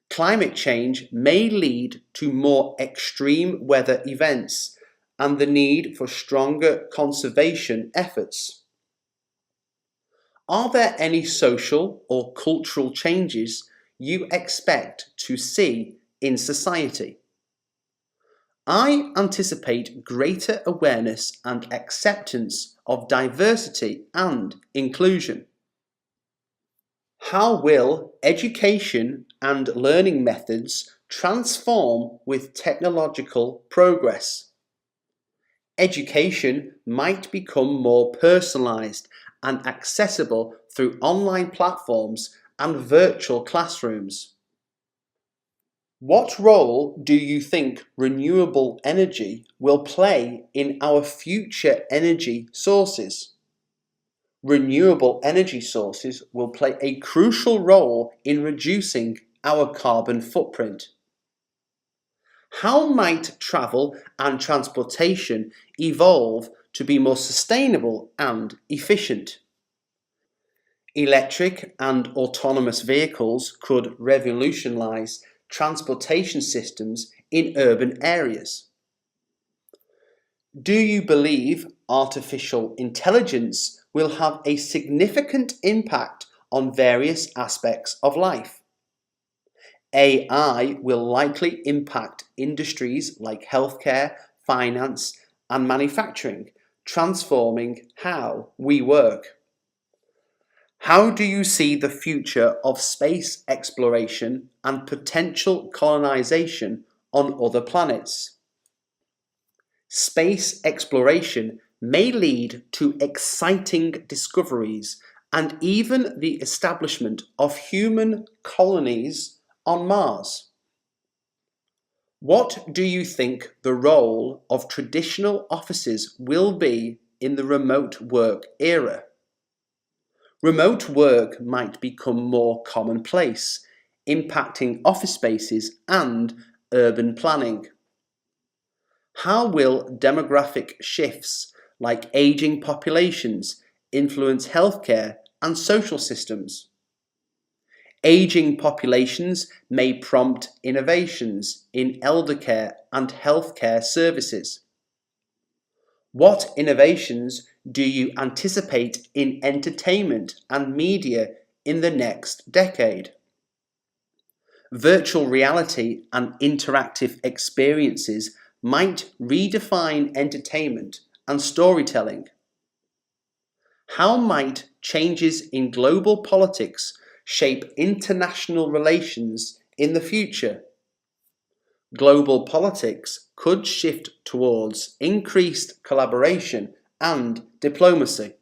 Speaker 1: Climate change may lead to more extreme weather events and the need for stronger conservation efforts. Are there any social or cultural changes you expect to see in society? I anticipate greater awareness and acceptance of diversity and inclusion. How will education and learning methods transform with technological progress? Education might become more personalised and accessible through online platforms and virtual classrooms. What role do you think renewable energy will play in our future energy sources? Renewable energy sources will play a crucial role in reducing our carbon footprint. How might travel and transportation evolve to be more sustainable and efficient? Electric and autonomous vehicles could revolutionise transportation systems in urban areas. Do you believe artificial intelligence will have a significant impact on various aspects of life? AI will likely impact industries like healthcare, finance, and manufacturing, transforming how we work. How do you see the future of space exploration and potential colonization on other planets? Space exploration may lead to exciting discoveries and even the establishment of human colonies on Mars. What do you think the role of traditional offices will be in the remote work era? Remote work might become more commonplace, impacting office spaces and urban planning. How will demographic shifts like aging populations influence healthcare and social systems? Aging populations may prompt innovations in elder care and healthcare services. What innovations do you anticipate in entertainment and media in the next decade? Virtual reality and interactive experiences might redefine entertainment and storytelling. How might changes in global politics shape international relations in the future? Global politics could shift towards increased collaboration and diplomacy.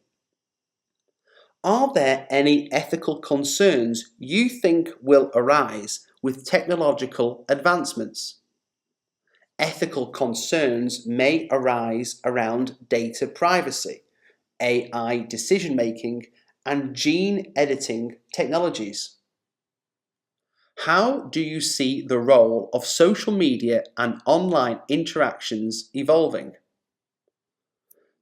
Speaker 1: Are there any ethical concerns you think will arise with technological advancements? Ethical concerns may arise around data privacy, AI decision making, and gene editing technologies. How do you see the role of social media and online interactions evolving?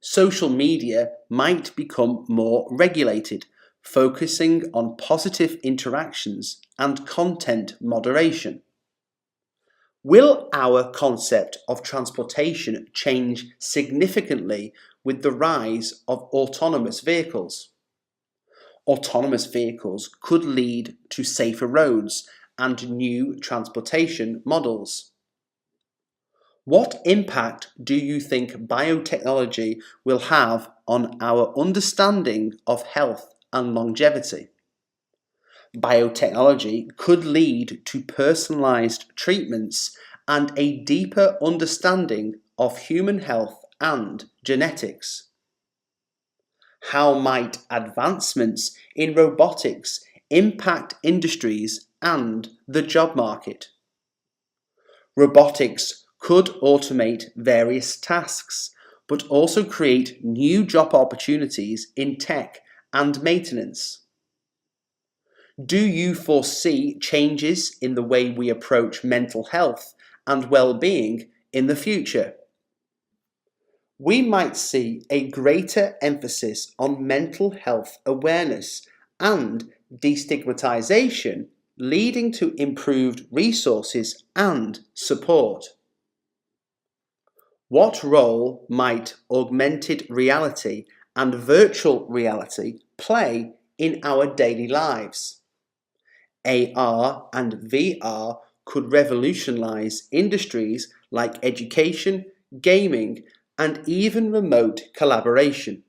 Speaker 1: Social media might become more regulated, focusing on positive interactions and content moderation. Will our concept of transportation change significantly with the rise of autonomous vehicles? Autonomous vehicles could lead to safer roads and new transportation models. What impact do you think biotechnology will have on our understanding of health and longevity? Biotechnology could lead to personalized treatments and a deeper understanding of human health and genetics. How might advancements in robotics impact industries and the job market? Robotics could automate various tasks, but also create new job opportunities in tech and maintenance. Do you foresee changes in the way we approach mental health and well-being in the future? We might see a greater emphasis on mental health awareness and destigmatization, leading to improved resources and support. What role might augmented reality and virtual reality play in our daily lives? AR and VR could revolutionize industries like education, gaming, and even remote collaboration.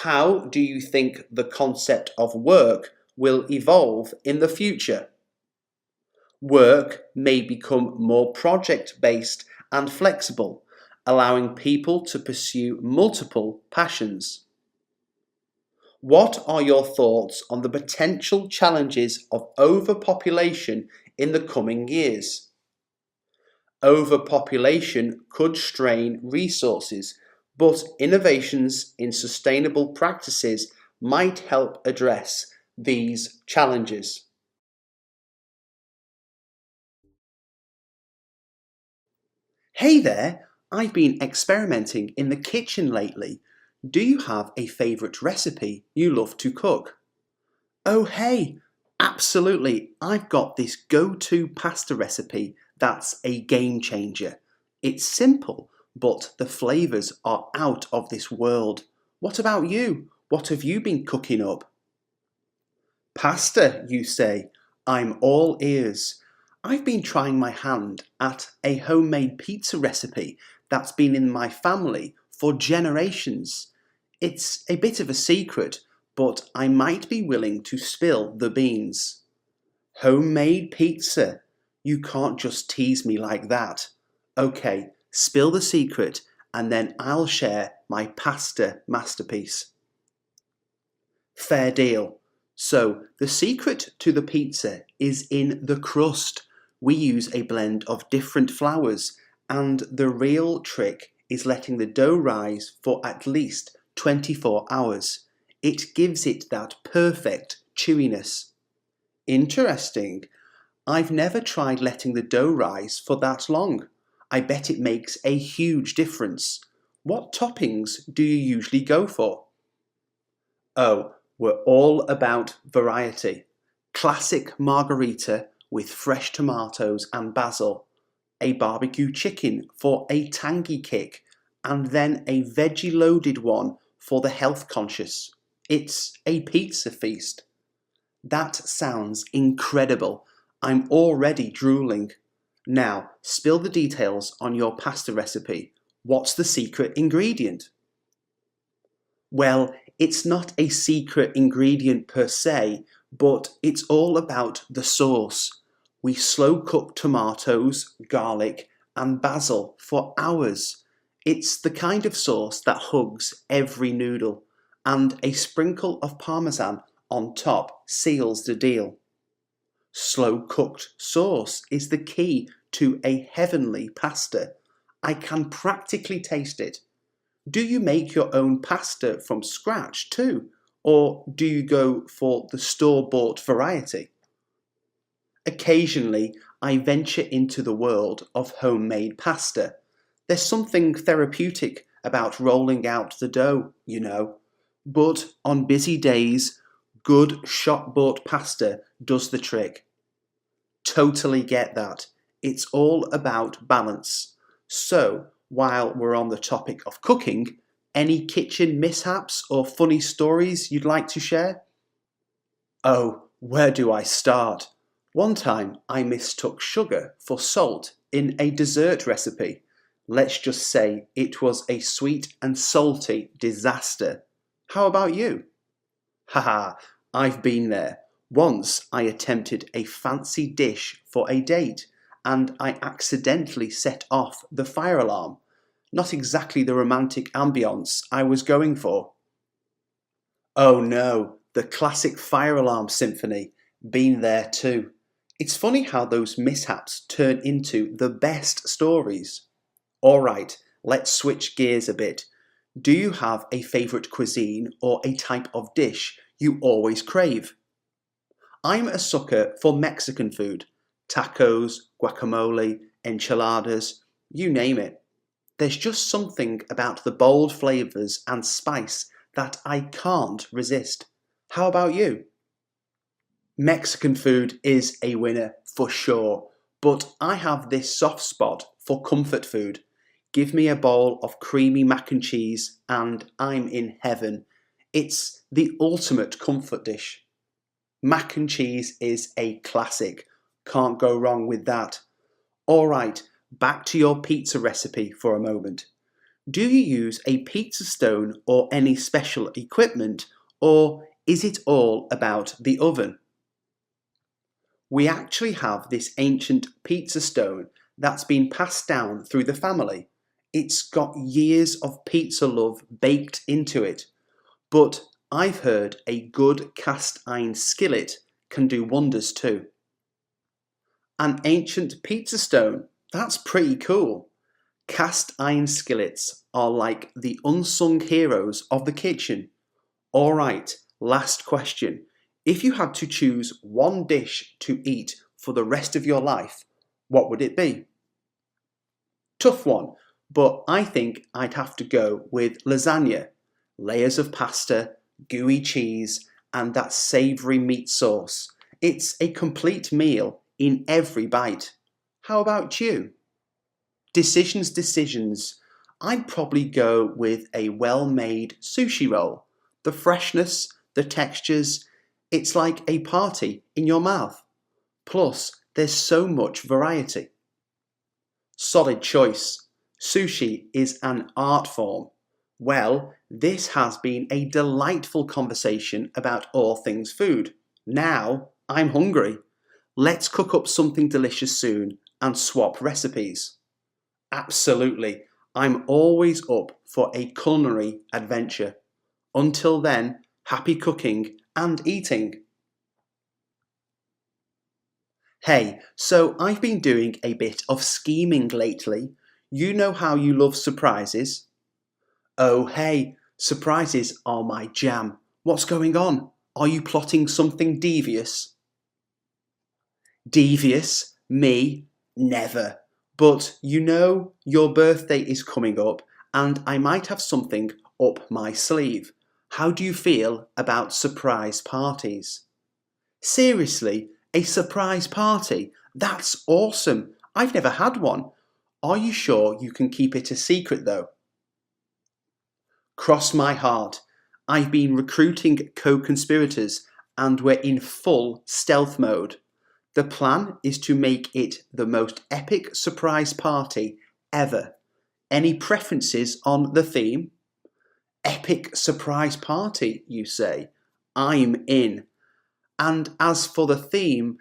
Speaker 1: How do you think the concept of work will evolve in the future? Work may become more project-based and flexible, allowing people to pursue multiple passions. What are your thoughts on the potential challenges of overpopulation in the coming years? Overpopulation could strain resources, but innovations in sustainable practices might help address these challenges. Hey there, I've been experimenting in the kitchen lately. Do you have a favourite recipe you love to cook? Oh hey, absolutely, I've got this go-to pasta recipe that's a game changer. It's simple, but the flavours are out of this world. What about you? What have you been cooking up? Pasta, you say? I'm all ears. I've been trying my hand at a homemade pizza recipe that's been in my family for generations. It's a bit of a secret, but I might be willing to spill the beans. Homemade pizza? You can't just tease me like that. Okay, spill the secret and then I'll share my pasta masterpiece. Fair deal. So, the secret to the pizza is in the crust. We use a blend of different flours, and the real trick is letting the dough rise for at least 24 hours. It gives it that perfect chewiness. Interesting. I've never tried letting the dough rise for that long. I bet it makes a huge difference. What toppings do you usually go for? Oh, we're all about variety. Classic margarita with fresh tomatoes and basil, a barbecue chicken for a tangy kick, and then a veggie loaded one for the health conscious. It's a pizza feast. That sounds incredible. I'm already drooling. Now, spill the details on your pasta recipe. What's the secret ingredient? Well, it's not a secret ingredient per se, but it's all about the sauce. We slow cook tomatoes, garlic, and basil for hours. It's the kind of sauce that hugs every noodle, and a sprinkle of parmesan on top seals the deal. Slow cooked sauce is the key to a heavenly pasta. I can practically taste it. Do you make your own pasta from scratch too? Or do you go for the store-bought variety? Occasionally, I venture into the world of homemade pasta. There's something therapeutic about rolling out the dough, you know. But on busy days, good shop-bought pasta does the trick. Totally get that. It's all about balance. So, while we're on the topic of cooking, any kitchen mishaps or funny stories you'd like to share? Oh, where do I start? One time I mistook sugar for salt in a dessert recipe. Let's just say it was a sweet and salty disaster. How about you? Haha, I've been there. Once I attempted a fancy dish for a date and I accidentally set off the fire alarm. Not exactly the romantic ambience I was going for. Oh no, the classic fire alarm symphony. Been there too. It's funny how those mishaps turn into the best stories. Alright, let's switch gears a bit. Do you have a favourite cuisine or a type of dish you always crave? I'm a sucker for Mexican food. Tacos, guacamole, enchiladas, you name it. There's just something about the bold flavours and spice that I can't resist. How about you? Mexican food is a winner for sure, but I have this soft spot for comfort food. Give me a bowl of creamy mac and cheese and I'm in heaven. It's the ultimate comfort dish. Mac and cheese is a classic. Can't go wrong with that. Alright, back to your pizza recipe for a moment. Do you use a pizza stone or any special equipment, or is it all about the oven? We actually have this ancient pizza stone that's been passed down through the family. It's got years of pizza love baked into it, but I've heard a good cast iron skillet can do wonders too. An ancient pizza stone, that's pretty cool. Cast iron skillets are like the unsung heroes of the kitchen. Alright, last question. If you had to choose one dish to eat for the rest of your life, what would it be? Tough one, but I think I'd have to go with lasagna. Layers of pasta, gooey cheese, and that savoury meat sauce. It's a complete meal in every bite. How about you? Decisions. I'd probably go with a well-made sushi roll. The freshness, the textures, it's like a party in your mouth. Plus, there's so much variety. Solid choice. Sushi is an art form. Well, this has been a delightful conversation about all things food. Now, I'm hungry. Let's cook up something delicious soon and swap recipes. Absolutely. I'm always up for a culinary adventure. Until then, happy cooking and eating. Hey, so I've been doing a bit of scheming lately. You know how you love surprises? Oh hey, surprises are my jam. What's going on? Are you plotting something devious? Devious? Me? Never. But you know, your birthday is coming up and I might have something up my sleeve. How do you feel about surprise parties? Seriously, a surprise party? That's awesome. I've never had one. Are you sure you can keep it a secret though? Cross my heart. I've been recruiting co-conspirators and we're in full stealth mode. The plan is to make it the most epic surprise party ever. Any preferences on the theme? Epic surprise party, you say? I'm in. And as for the theme,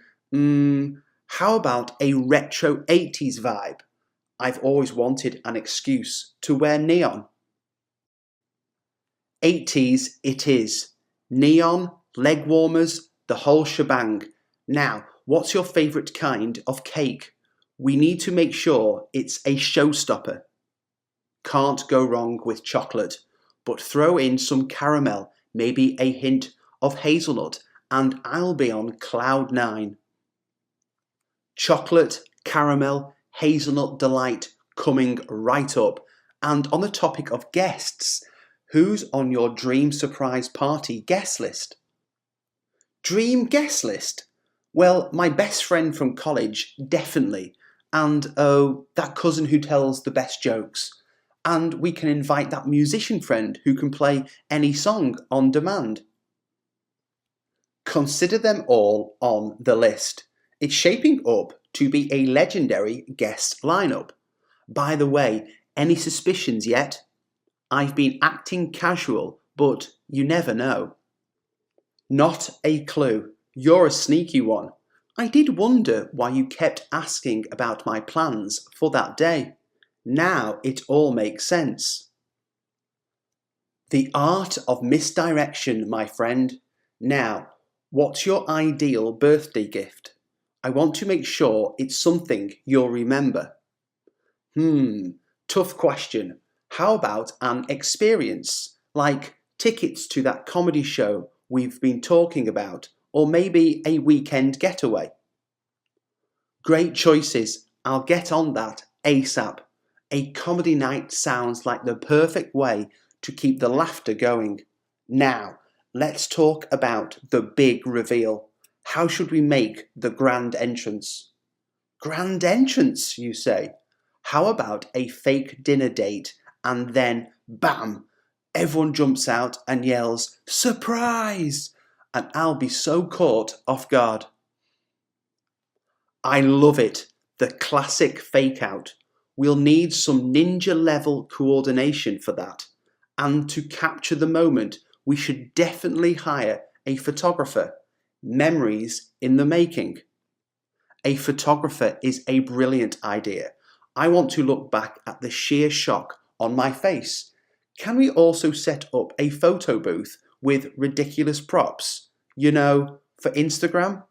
Speaker 1: how about a retro 80s vibe? I've always wanted an excuse to wear neon. 80s it is. Neon, leg warmers, the whole shebang. Now, what's your favourite kind of cake? We need to make sure it's a showstopper. Can't go wrong with chocolate, but throw in some caramel, maybe a hint of hazelnut, and I'll be on cloud nine. Chocolate, caramel, hazelnut delight coming right up. And on the topic of guests, who's on your dream surprise party guest list? Dream guest list? Well, my best friend from college, definitely. And oh, that cousin who tells the best jokes. And we can invite that musician friend who can play any song on demand. Consider them all on the list. It's shaping up to be a legendary guest lineup. By the way, any suspicions yet? I've been acting casual, but you never know. Not a clue. You're a sneaky one. I did wonder why you kept asking about my plans for that day. Now it all makes sense. The art of misdirection, my friend. Now, what's your ideal birthday gift? I want to make sure it's something you'll remember. Tough question. How about an experience, like tickets to that comedy show we've been talking about, or maybe a weekend getaway? Great choices. I'll get on that ASAP. A comedy night sounds like the perfect way to keep the laughter going. Now, let's talk about the big reveal. How should we make the grand entrance? Grand entrance, you say? How about a fake dinner date and then, bam, everyone jumps out and yells, "Surprise!" And I'll be so caught off guard. I love it. The classic fake out. We'll need some ninja level coordination for that. And to capture the moment, we should definitely hire a photographer. Memories in the making. A photographer is a brilliant idea. I want to look back at the sheer shock on my face. Can we also set up a photo booth with ridiculous props? You know, for Instagram?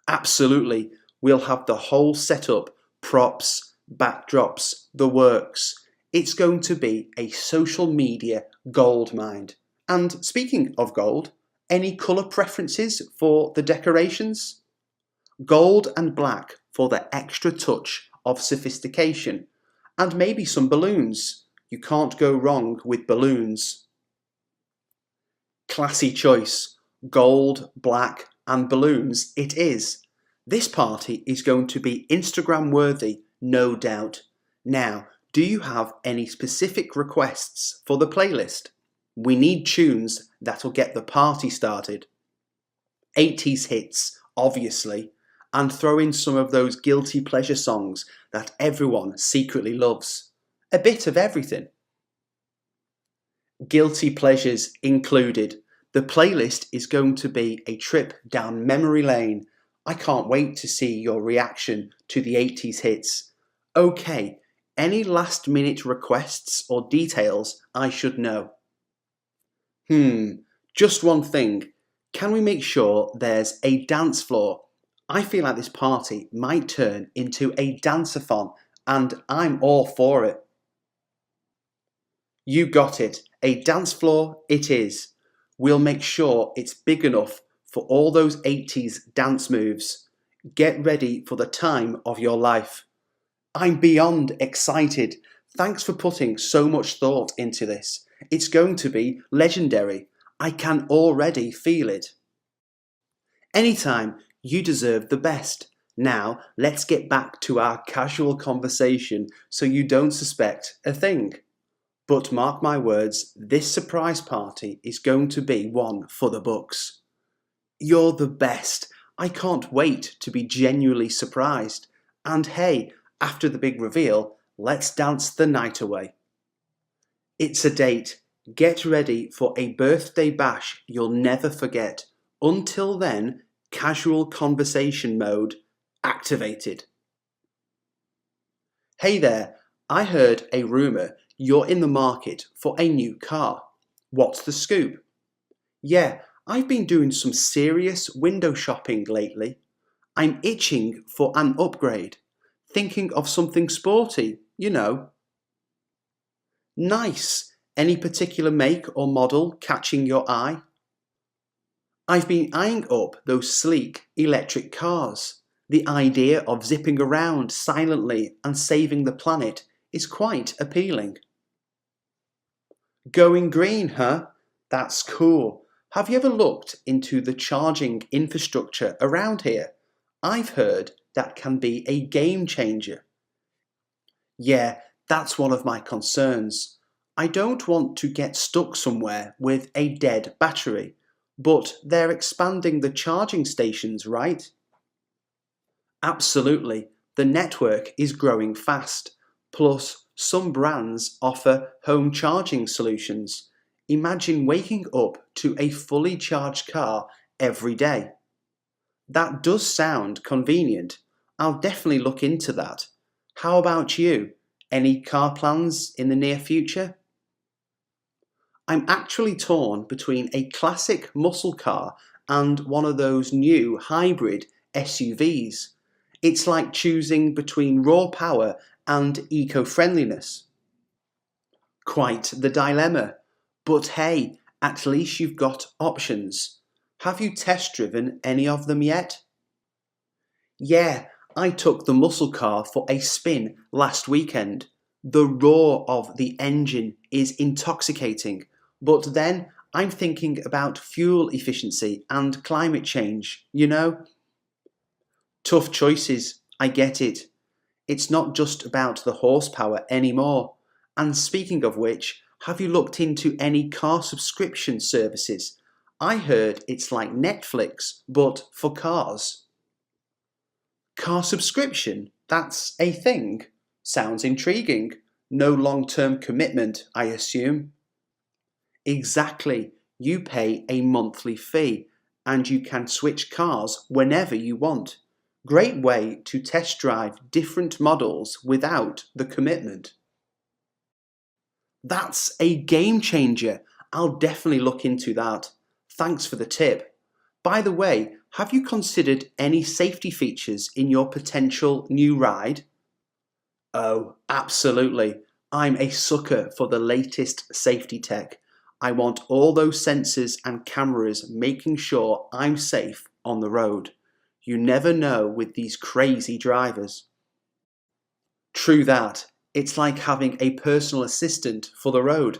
Speaker 1: Absolutely. We'll have the whole setup, props, backdrops, the works. It's going to be a social media goldmine. And speaking of gold, any colour preferences for the decorations? Gold and black for the extra touch of sophistication. And maybe some balloons. You can't go wrong with balloons. Classy choice. Gold, black and balloons it is. This party is going to be Instagram worthy, no doubt. Now, do you have any specific requests for the playlist? We need tunes that'll get the party started. 80s hits, obviously, and throw in some of those guilty pleasure songs that everyone secretly loves. A bit of everything. Guilty pleasures included. The playlist is going to be a trip down memory lane. I can't wait to see your reaction to the 80s hits. Okay, any last minute requests or details I should know? Just one thing. Can we make sure there's a dance floor? I feel like this party might turn into a dance-a-thon, and I'm all for it. You got it. A dance floor it is. We'll make sure it's big enough for all those 80s dance moves. Get ready for the time of your life. I'm beyond excited. Thanks for putting so much thought into this. It's going to be legendary. I can already feel it. Anytime, you deserve the best. Now, let's get back to our casual conversation so you don't suspect a thing. But mark my words, this surprise party is going to be one for the books. You're the best. I can't wait to be genuinely surprised. And hey, after the big reveal, let's dance the night away. It's a date. Get ready for a birthday bash you'll never forget. Until then, casual conversation mode activated. Hey there, I heard a rumour you're in the market for a new car. What's the scoop? Yeah, I've been doing some serious window shopping lately. I'm itching for an upgrade. Thinking of something sporty, you know. Nice. Any particular make or model catching your eye? I've been eyeing up those sleek electric cars. The idea of zipping around silently and saving the planet is quite appealing. Going green, huh? That's cool. Have you ever looked into the charging infrastructure around here? I've heard that can be a game changer. Yeah, that's one of my concerns. I don't want to get stuck somewhere with a dead battery, but they're expanding the charging stations, right? Absolutely. The network is growing fast. Plus, some brands offer home charging solutions. Imagine waking up to a fully charged car every day. That does sound convenient. I'll definitely look into that. How about you? Any car plans in the near future? I'm actually torn between a classic muscle car and one of those new hybrid SUVs. It's like choosing between raw power and eco-friendliness. Quite the dilemma. But hey, at least you've got options. Have you test driven any of them yet? Yeah, I took the muscle car for a spin last weekend. The roar of the engine is intoxicating, but then I'm thinking about fuel efficiency and climate change, you know? Tough choices, I get it. It's not just about the horsepower anymore. And speaking of which, have you looked into any car subscription services? I heard it's like Netflix, but for cars. Car subscription? That's a thing. Sounds intriguing. No long-term commitment, I assume. Exactly. You pay a monthly fee and you can switch cars whenever you want. Great way to test drive different models without the commitment. That's a game changer. I'll definitely look into that. Thanks for the tip. By the way, have you considered any safety features in your potential new ride? Oh, absolutely. I'm a sucker for the latest safety tech. I want all those sensors and cameras making sure I'm safe on the road. You never know with these crazy drivers. True that. It's like having a personal assistant for the road.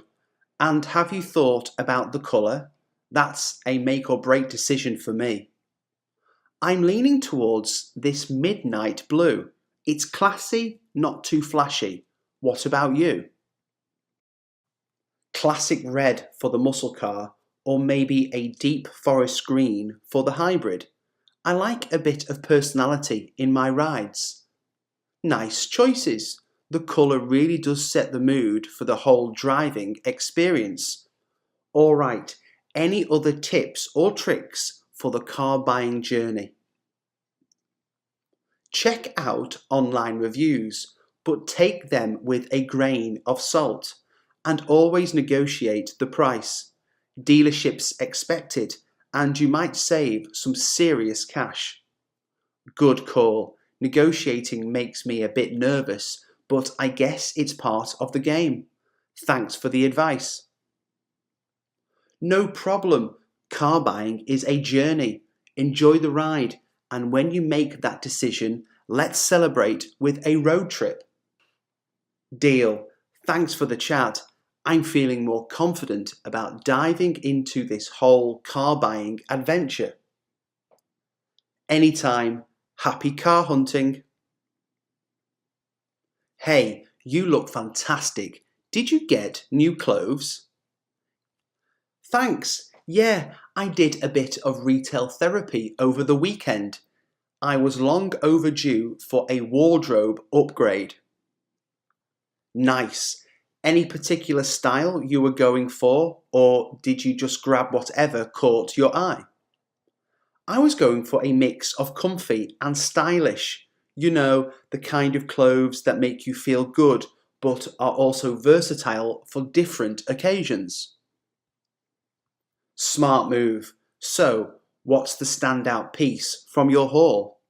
Speaker 1: And have you thought about the colour? That's a make or break decision for me. I'm leaning towards this midnight blue. It's classy, not too flashy. What about you? Classic red for the muscle car, or maybe a deep forest green for the hybrid. I like a bit of personality in my rides. Nice choices. The colour really does set the mood for the whole driving experience. Alright, any other tips or tricks for the car buying journey? Check out online reviews, but take them with a grain of salt and always negotiate the price. Dealerships expected, and you might save some serious cash. Good call. Negotiating makes me a bit nervous, but I guess it's part of the game. Thanks for the advice. No problem. Car buying is a journey. Enjoy the ride, and when you make that decision, let's celebrate with a road trip. Deal. Thanks for the chat. I'm feeling more confident about diving into this whole car buying adventure. Anytime. Happy car hunting. Hey, you look fantastic. Did you get new clothes? Thanks. Yeah, I did a bit of retail therapy over the weekend. I was long overdue for a wardrobe upgrade. Nice. Any particular style you were going for, or did you just grab whatever caught your eye? I was going for a mix of comfy and stylish. You know, the kind of clothes that make you feel good, but are also versatile for different occasions. Smart move. So, what's the standout piece from your haul?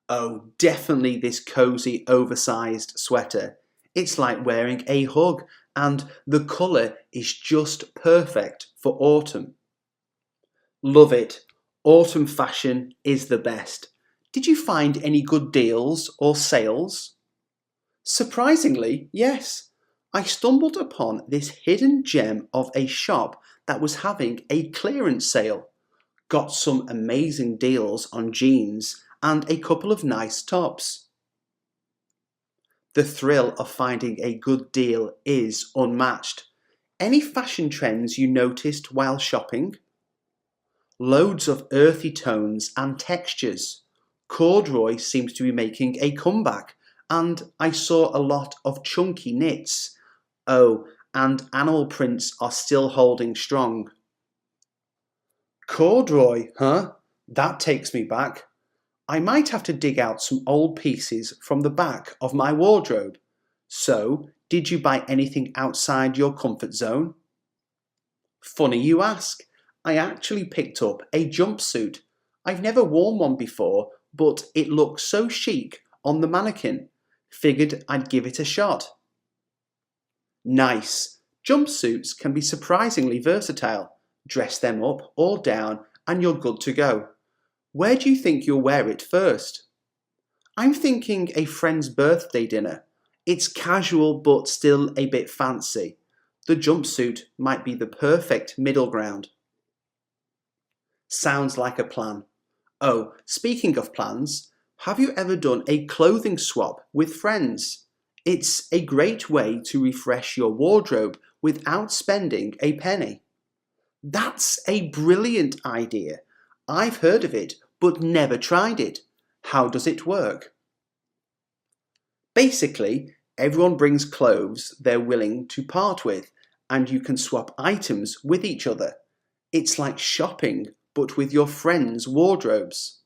Speaker 1: Oh, definitely this cozy, oversized sweater. It's like wearing a hug, and the colour is just perfect for autumn. Love it. Autumn fashion is the best. Did you find any good deals or sales? Surprisingly, yes. I stumbled upon this hidden gem of a shop that was having a clearance sale. Got some amazing deals on jeans and a couple of nice tops. The thrill of finding a good deal is unmatched. Any fashion trends you noticed while shopping? Loads of earthy tones and textures. Corduroy seems to be making a comeback, and I saw a lot of chunky knits. Oh, and animal prints are still holding strong. Corduroy, huh? That takes me back. I might have to dig out some old pieces from the back of my wardrobe. So, did you buy anything outside your comfort zone? Funny you ask. I actually picked up a jumpsuit. I've never worn one before, but it looked so chic on the mannequin. Figured I'd give it a shot. Nice. Jumpsuits can be surprisingly versatile. Dress them up or down and you're good to go. Where do you think you'll wear it first? I'm thinking a friend's birthday dinner. It's casual but still a bit fancy. The jumpsuit might be the perfect middle ground. Sounds like a plan. Oh, speaking of plans, have you ever done a clothing swap with friends? It's a great way to refresh your wardrobe without spending a penny. That's a brilliant idea. I've heard of it, but never tried it. How does it work? Basically, everyone brings clothes they're willing to part with, and you can swap items with each other. It's like shopping, but with your friends' wardrobes.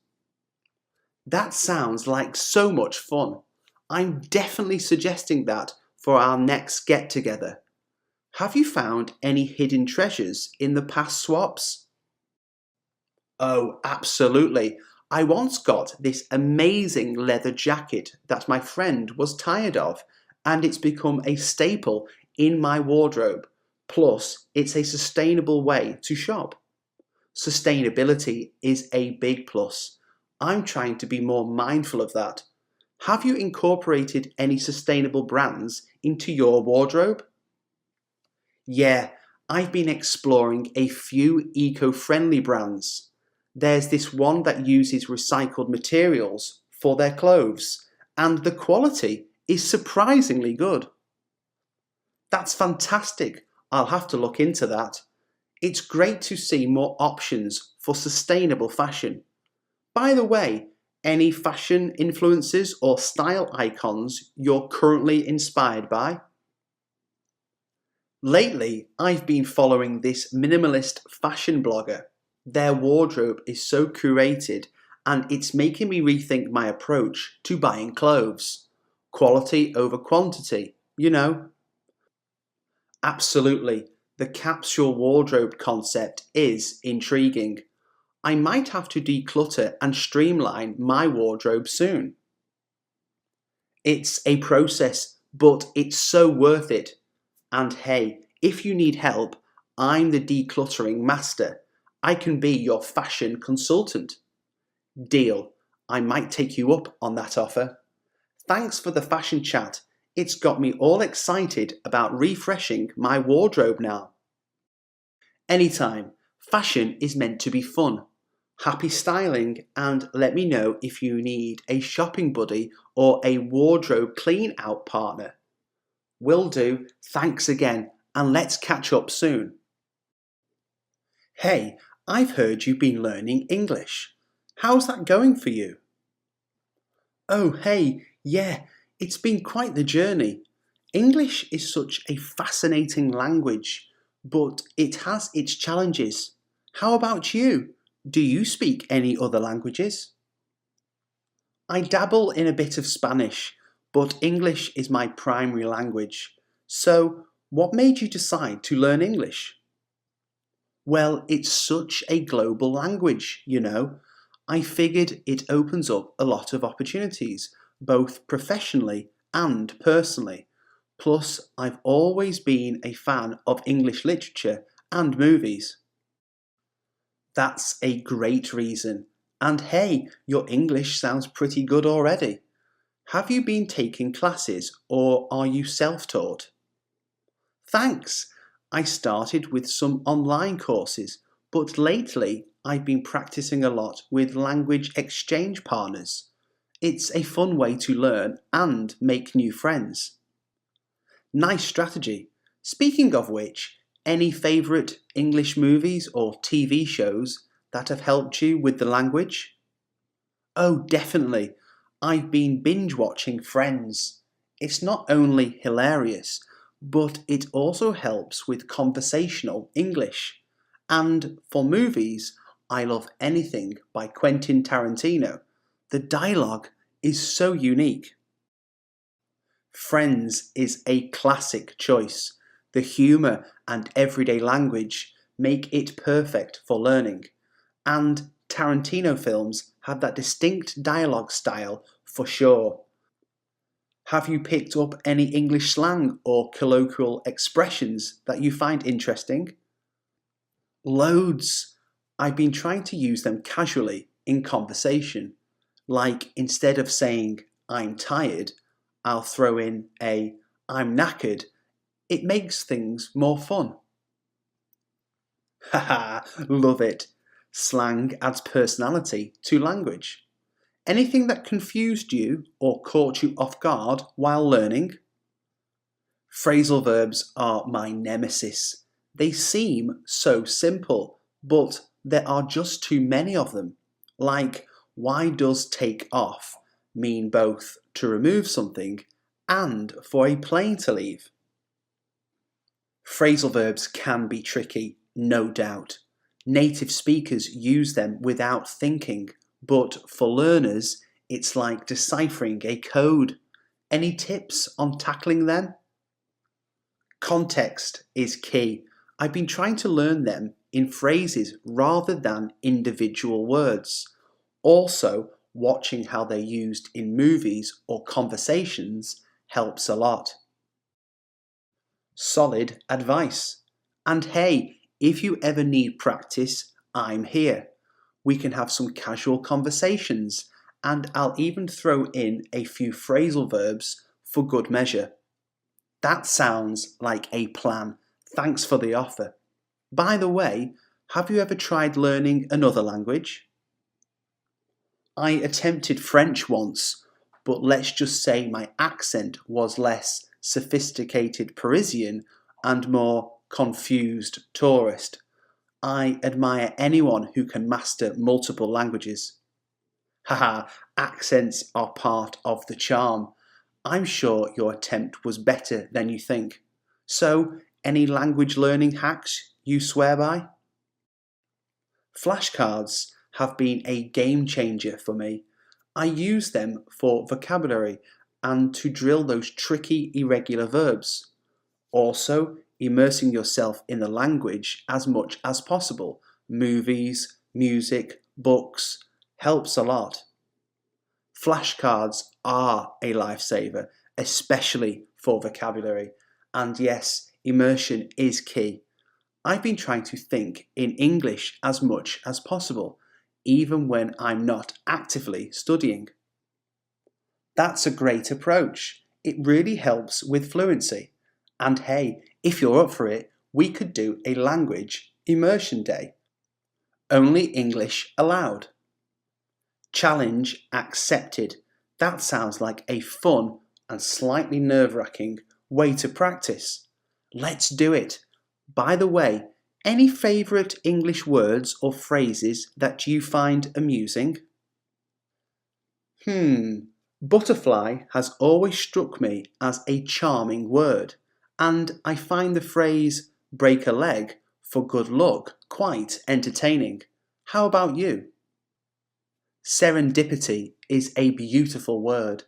Speaker 1: That sounds like so much fun. I'm definitely suggesting that for our next get together. Have you found any hidden treasures in the past swaps? Oh, absolutely. I once got this amazing leather jacket that my friend was tired of, and it's become a staple in my wardrobe. Plus, it's a sustainable way to shop. Sustainability is a big plus. I'm trying to be more mindful of that. Have you incorporated any sustainable brands into your wardrobe? Yeah, I've been exploring a few eco-friendly brands. There's this one that uses recycled materials for their clothes, and the quality is surprisingly good. That's fantastic. I'll have to look into that. It's great to see more options for sustainable fashion. By the way, any fashion influences or style icons you're currently inspired by? Lately, I've been following this minimalist fashion blogger. Their wardrobe is so curated and it's making me rethink my approach to buying clothes. Quality over quantity, you know. Absolutely, the capsule wardrobe concept is intriguing. I might have to declutter and streamline my wardrobe soon. It's a process, but it's so worth it. And hey, if you need help, I'm the decluttering master. I can be your fashion consultant. Deal. I might take you up on that offer. Thanks for the fashion chat. It's got me all excited about refreshing my wardrobe now. Anytime. Fashion is meant to be fun. Happy styling, and let me know if you need a shopping buddy or a wardrobe clean out partner. Will do. Thanks again, and let's catch up soon. Hey, I've heard you've been learning English. How's that going for you? Oh, hey, yeah, it's been quite the journey. English is such a fascinating language, but it has its challenges. How about you? Do you speak any other languages? I dabble in a bit of Spanish, but English is my primary language. So, what made you decide to learn English? Well, it's such a global language, you know. I figured it opens up a lot of opportunities, both professionally and personally. Plus, I've always been a fan of English literature and movies. That's a great reason. And hey, your English sounds pretty good already. Have you been taking classes or are you self-taught? Thanks! I started with some online courses, but lately I've been practicing a lot with language exchange partners. It's a fun way to learn and make new friends. Nice strategy. Speaking of which, any favourite English movies or TV shows that have helped you with the language? Oh, definitely. I've been binge watching Friends. It's not only hilarious, but it also helps with conversational English. And for movies, I love anything by Quentin Tarantino. The dialogue is so unique. Friends is a classic choice. The humour and everyday language make it perfect for learning. And Tarantino films have that distinct dialogue style for sure. Have you picked up any English slang or colloquial expressions that you find interesting? Loads! I've been trying to use them casually in conversation. Like instead of saying I'm tired, I'll throw in a I'm knackered. It makes things more fun. Haha, love it. Slang adds personality to language. Anything that confused you or caught you off guard while learning? Phrasal verbs are my nemesis. They seem so simple, but there are just too many of them. Like, why does take off mean both to remove something and for a plane to leave? Phrasal verbs can be tricky, no doubt. Native speakers use them without thinking, but for learners, it's like deciphering a code. Any tips on tackling them? Context is key. I've been trying to learn them in phrases rather than individual words. Also, watching how they're used in movies or conversations helps a lot. Solid advice. And hey, if you ever need practice, I'm here. We can have some casual conversations, and I'll even throw in a few phrasal verbs for good measure. That sounds like a plan. Thanks for the offer. By the way, have you ever tried learning another language? I attempted French once, but let's just say my accent was less sophisticated Parisian and more confused tourist. I admire anyone who can master multiple languages. Haha, accents are part of the charm. I'm sure your attempt was better than you think. So, any language learning hacks you swear by? Flashcards have been a game changer for me. I use them for vocabulary and to drill those tricky irregular verbs. Also, immersing yourself in the language as much as possible. Movies, music, books helps a lot. Flashcards are a lifesaver, especially for vocabulary. And yes, immersion is key. I've been trying to think in English as much as possible, even when I'm not actively studying. That's a great approach. It really helps with fluency. And hey, if you're up for it, we could do a language immersion day. Only English allowed. Challenge accepted. That sounds like a fun and slightly nerve-wracking way to practice. Let's do it. By the way, any favourite English words or phrases that you find amusing? Butterfly has always struck me as a charming word, and I find the phrase break a leg for good luck quite entertaining. How about you? Serendipity is a beautiful word,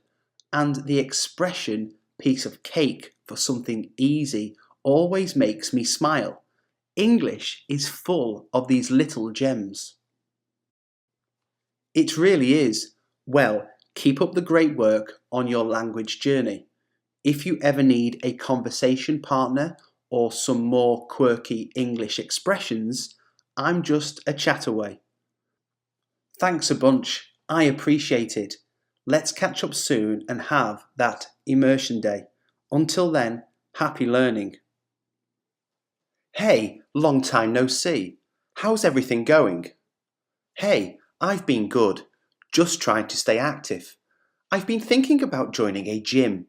Speaker 1: and the expression piece of cake for something easy always makes me smile. English is full of these little gems. It really is. Well, keep up the great work on your language journey. If you ever need a conversation partner or some more quirky English expressions, I'm just a chat away. Thanks a bunch. I appreciate it. Let's catch up soon and have that immersion day. Until then, happy learning. Hey, long time no see. How's everything going? Hey, I've been good. Just trying to stay active. I've been thinking about joining a gym.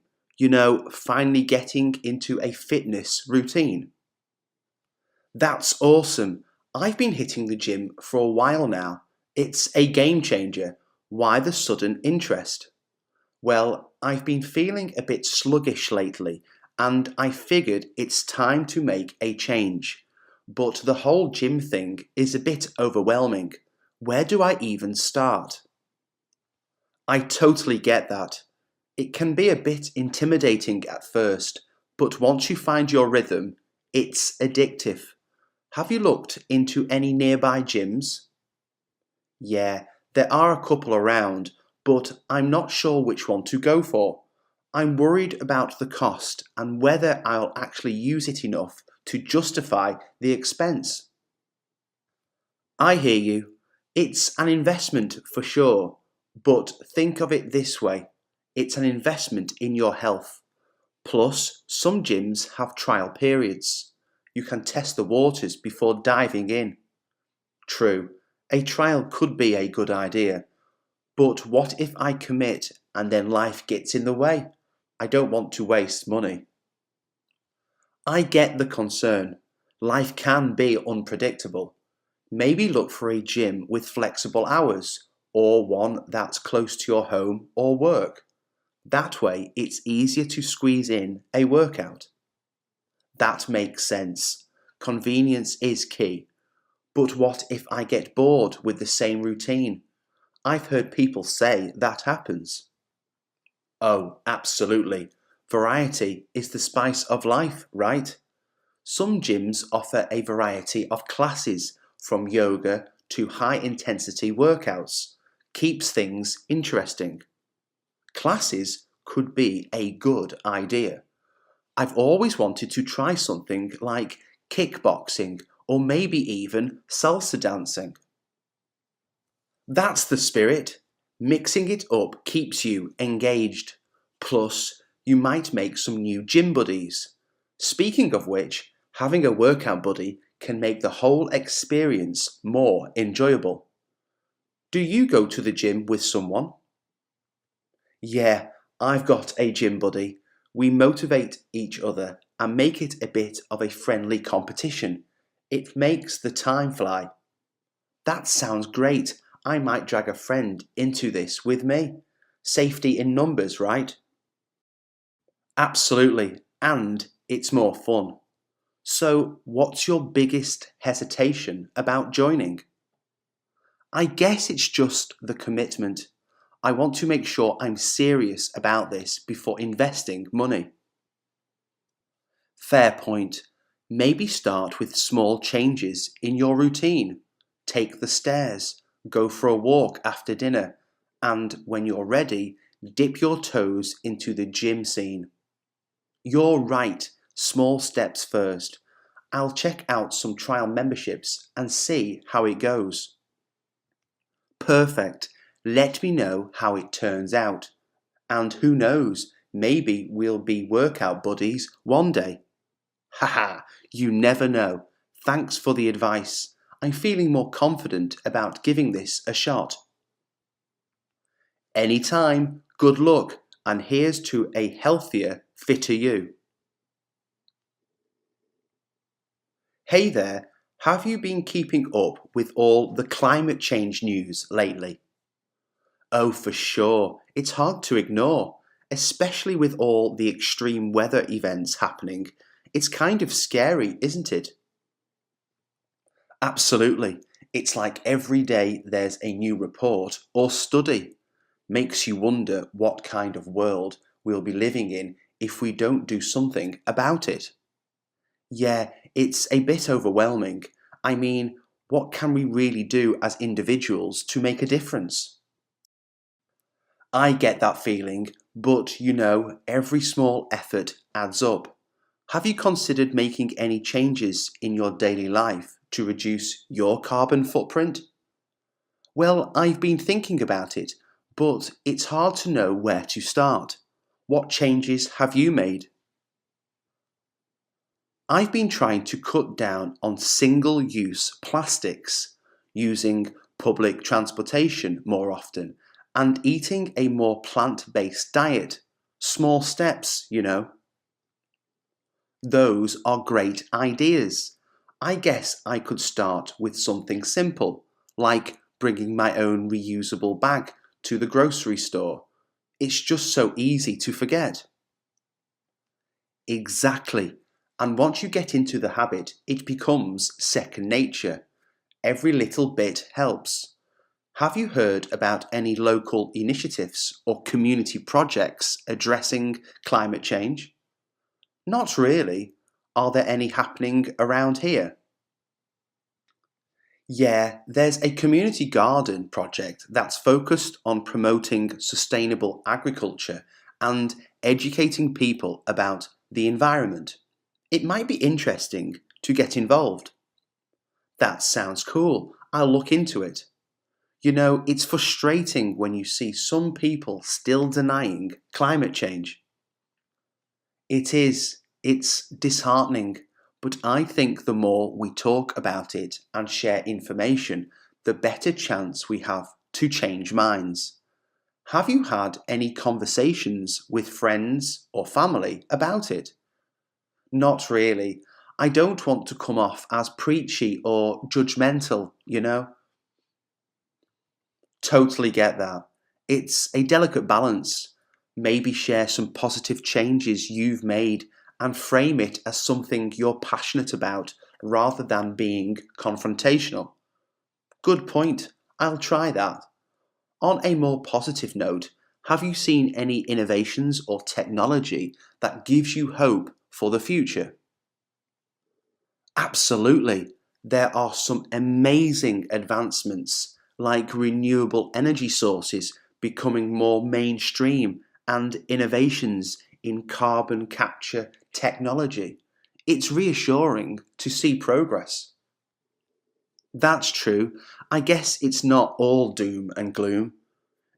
Speaker 1: Finally getting into a fitness routine. That's awesome. I've been hitting the gym for a while now. It's a game changer. Why the sudden interest? Well, I've been feeling a bit sluggish lately, and I figured it's time to make a change. But the whole gym thing is a bit overwhelming. Where do I even start? I totally get that. It can be a bit intimidating at first, but once you find your rhythm, it's addictive. Have you looked into any nearby gyms? Yeah, there are a couple around, but I'm not sure which one to go for. I'm worried about the cost and whether I'll actually use it enough to justify the expense. I hear you. It's an investment for sure, but think of it this way. It's an investment in your health. Plus, some gyms have trial periods. You can test the waters before diving in. True, a trial could be a good idea, but what if I commit and then life gets in the way? I don't want to waste money. I get the concern. Life can be unpredictable. Maybe look for a gym with flexible hours or one that's close to your home or work. That way, it's easier to squeeze in a workout. That makes sense. Convenience is key. But what if I get bored with the same routine? I've heard people say that happens. Oh, absolutely. Variety is the spice of life, right? Some gyms offer a variety of classes, from yoga to high intensity workouts. Keeps things interesting. Classes could be a good idea. I've always wanted to try something like kickboxing or maybe even salsa dancing. That's the spirit. Mixing it up keeps you engaged. Plus, you might make some new gym buddies. Speaking of which, having a workout buddy can make the whole experience more enjoyable. Do you go to the gym with someone? Yeah, I've got a gym buddy. We motivate each other and make it a bit of a friendly competition. It makes the time fly. That sounds great. I might drag a friend into this with me. Safety in numbers, right? Absolutely. And it's more fun. So, what's your biggest hesitation about joining? I guess it's just the commitment. I want to make sure I'm serious about this before investing money. Fair point. Maybe start with small changes in your routine. Take the stairs, go for a walk after dinner, and when you're ready, dip your toes into the gym scene. You're right, small steps first. I'll check out some trial memberships and see how it goes. Perfect. Let me know how it turns out. And who knows, maybe we'll be workout buddies one day. Haha, you never know. Thanks for the advice. I'm feeling more confident about giving this a shot. Anytime, good luck, and here's to a healthier, fitter you. Hey there, have you been keeping up with all the climate change news lately? Oh, for sure. It's hard to ignore, especially with all the extreme weather events happening. It's kind of scary, isn't it? Absolutely. It's like every day there's a new report or study. Makes you wonder what kind of world we'll be living in if we don't do something about it. Yeah, it's a bit overwhelming. I mean, What can we really do as individuals to make a difference? I get that feeling, but every small effort adds up. Have you considered making any changes in your daily life to reduce your carbon footprint? Well, I've been thinking about it, but it's hard to know where to start. What changes have you made? I've been trying to cut down on single-use plastics, using public transportation more often, and eating a more plant-based diet. Small steps. Those are great ideas. I guess I could start with something simple, like bringing my own reusable bag to the grocery store. It's just so easy to forget. Exactly. And once you get into the habit, it becomes second nature. Every little bit helps. Have you heard about any local initiatives or community projects addressing climate change? Not really. Are there any happening around here? Yeah, there's a community garden project that's focused on promoting sustainable agriculture and educating people about the environment. It might be interesting to get involved. That sounds cool. I'll look into it. It's frustrating when you see some people still denying climate change. It is. It's disheartening. But I think the more we talk about it and share information, the better chance we have to change minds. Have you had any conversations with friends or family about it? Not really. I don't want to come off as preachy or judgmental. Totally get that. It's a delicate balance. Maybe share some positive changes you've made and frame it as something you're passionate about rather than being confrontational. Good point. I'll try that. On a more positive note, have you seen any innovations or technology that gives you hope for the future? Absolutely. There are some amazing advancements, like renewable energy sources becoming more mainstream and innovations in carbon capture technology. It's reassuring to see progress. That's true. I guess it's not all doom and gloom.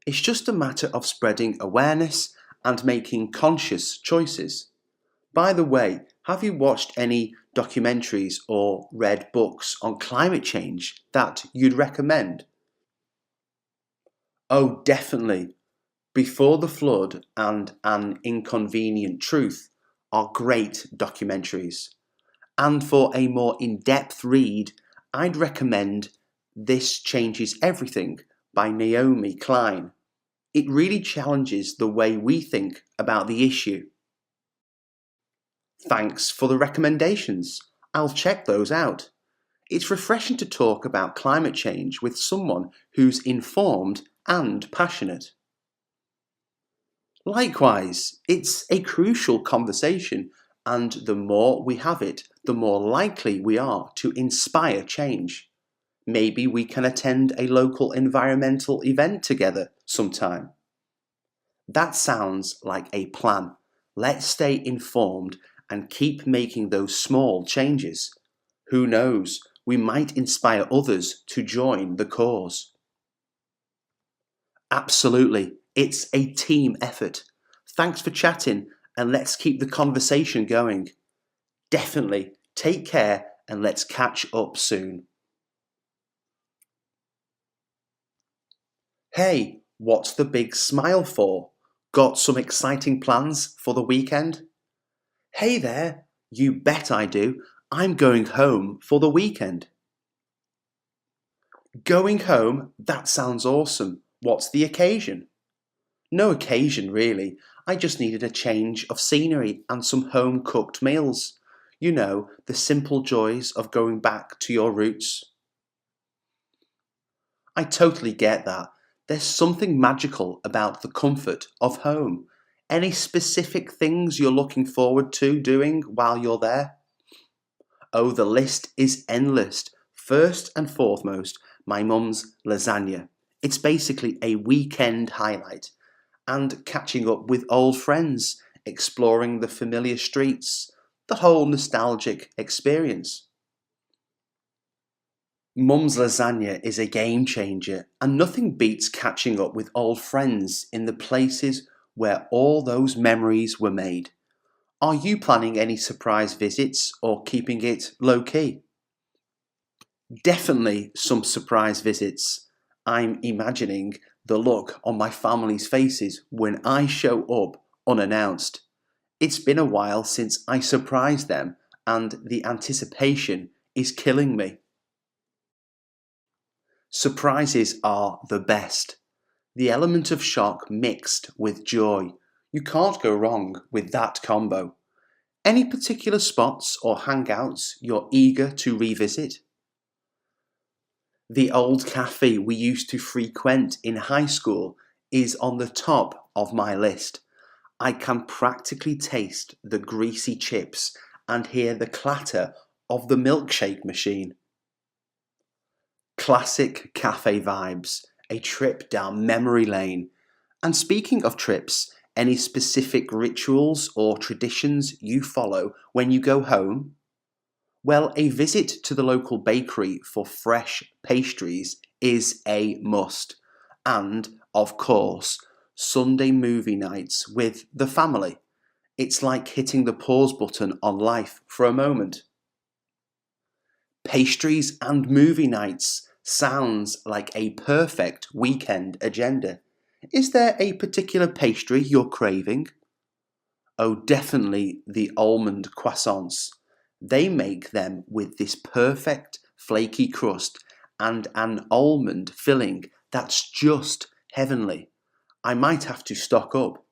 Speaker 1: It's just a matter of spreading awareness and making conscious choices. By the way, have you watched any documentaries or read books on climate change that you'd recommend? Oh, definitely. Before the Flood and An Inconvenient Truth are great documentaries. And for a more in-depth read, I'd recommend This Changes Everything by Naomi Klein. It really challenges the way we think about the issue. Thanks for the recommendations. I'll check those out. It's refreshing to talk about climate change with someone who's informed and passionate. Likewise, it's a crucial conversation, and the more we have it, the more likely we are to inspire change. Maybe we can attend a local environmental event together sometime. That sounds like a plan. Let's stay informed and keep making those small changes. Who knows, we might inspire others to join the cause. Absolutely, it's a team effort. Thanks for chatting, and let's keep the conversation going. Definitely, take care and let's catch up soon. Hey, what's the big smile for? Got some exciting plans for the weekend? Hey there, you bet I do. I'm going home for the weekend. Going home? That sounds awesome. What's the occasion? No occasion, really. I just needed a change of scenery and some home cooked meals. The simple joys of going back to your roots. I totally get that. There's something magical about the comfort of home. Any specific things you're looking forward to doing while you're there? Oh, the list is endless. First and foremost, my mum's lasagna. It's basically a weekend highlight. And catching up with old friends, exploring the familiar streets, the whole nostalgic experience. Mum's lasagna is a game changer, and nothing beats catching up with old friends in the places where all those memories were made. Are you planning any surprise visits or keeping it low key? Definitely some surprise visits. I'm imagining the look on my family's faces when I show up unannounced. It's been a while since I surprised them, and the anticipation is killing me. Surprises are the best. The element of shock mixed with joy. You can't go wrong with that combo. Any particular spots or hangouts you're eager to revisit? The old cafe we used to frequent in high school is on the top of my list. I can practically taste the greasy chips and hear the clatter of the milkshake machine. Classic cafe vibes, a trip down memory lane. And speaking of trips, any specific rituals or traditions you follow when you go home? Well, a visit to the local bakery for fresh pastries is a must. And, of course, Sunday movie nights with the family. It's like hitting the pause button on life for a moment. Pastries and movie nights sounds like a perfect weekend agenda. Is there a particular pastry you're craving? Oh, definitely the almond croissants. They make them with this perfect flaky crust and an almond filling that's just heavenly. I might have to stock up.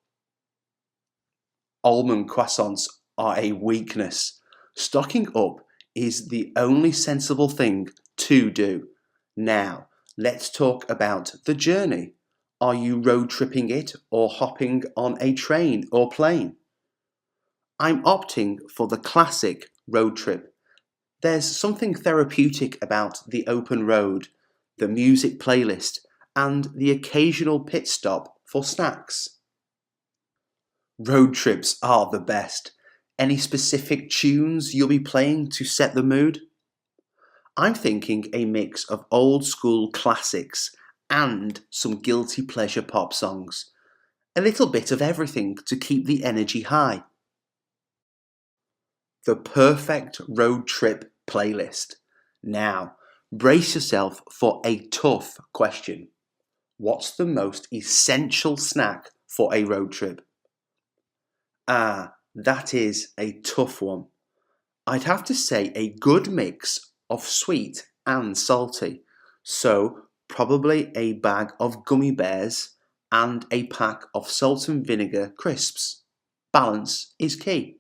Speaker 1: Almond croissants are a weakness. Stocking up is the only sensible thing to do. Now, let's talk about the journey. Are you road tripping it or hopping on a train or plane? I'm opting for the classic road trip. There's something therapeutic about the open road, the music playlist, and the occasional pit stop for snacks. Road trips are the best. Any specific tunes you'll be playing to set the mood? I'm thinking a mix of old school classics and some guilty pleasure pop songs. A little bit of everything to keep the energy high. The perfect road trip playlist. Now, brace yourself for a tough question. What's the most essential snack for a road trip? That is a tough one. I'd have to say a good mix of sweet and salty. So, probably a bag of gummy bears and a pack of salt and vinegar crisps. Balance is key.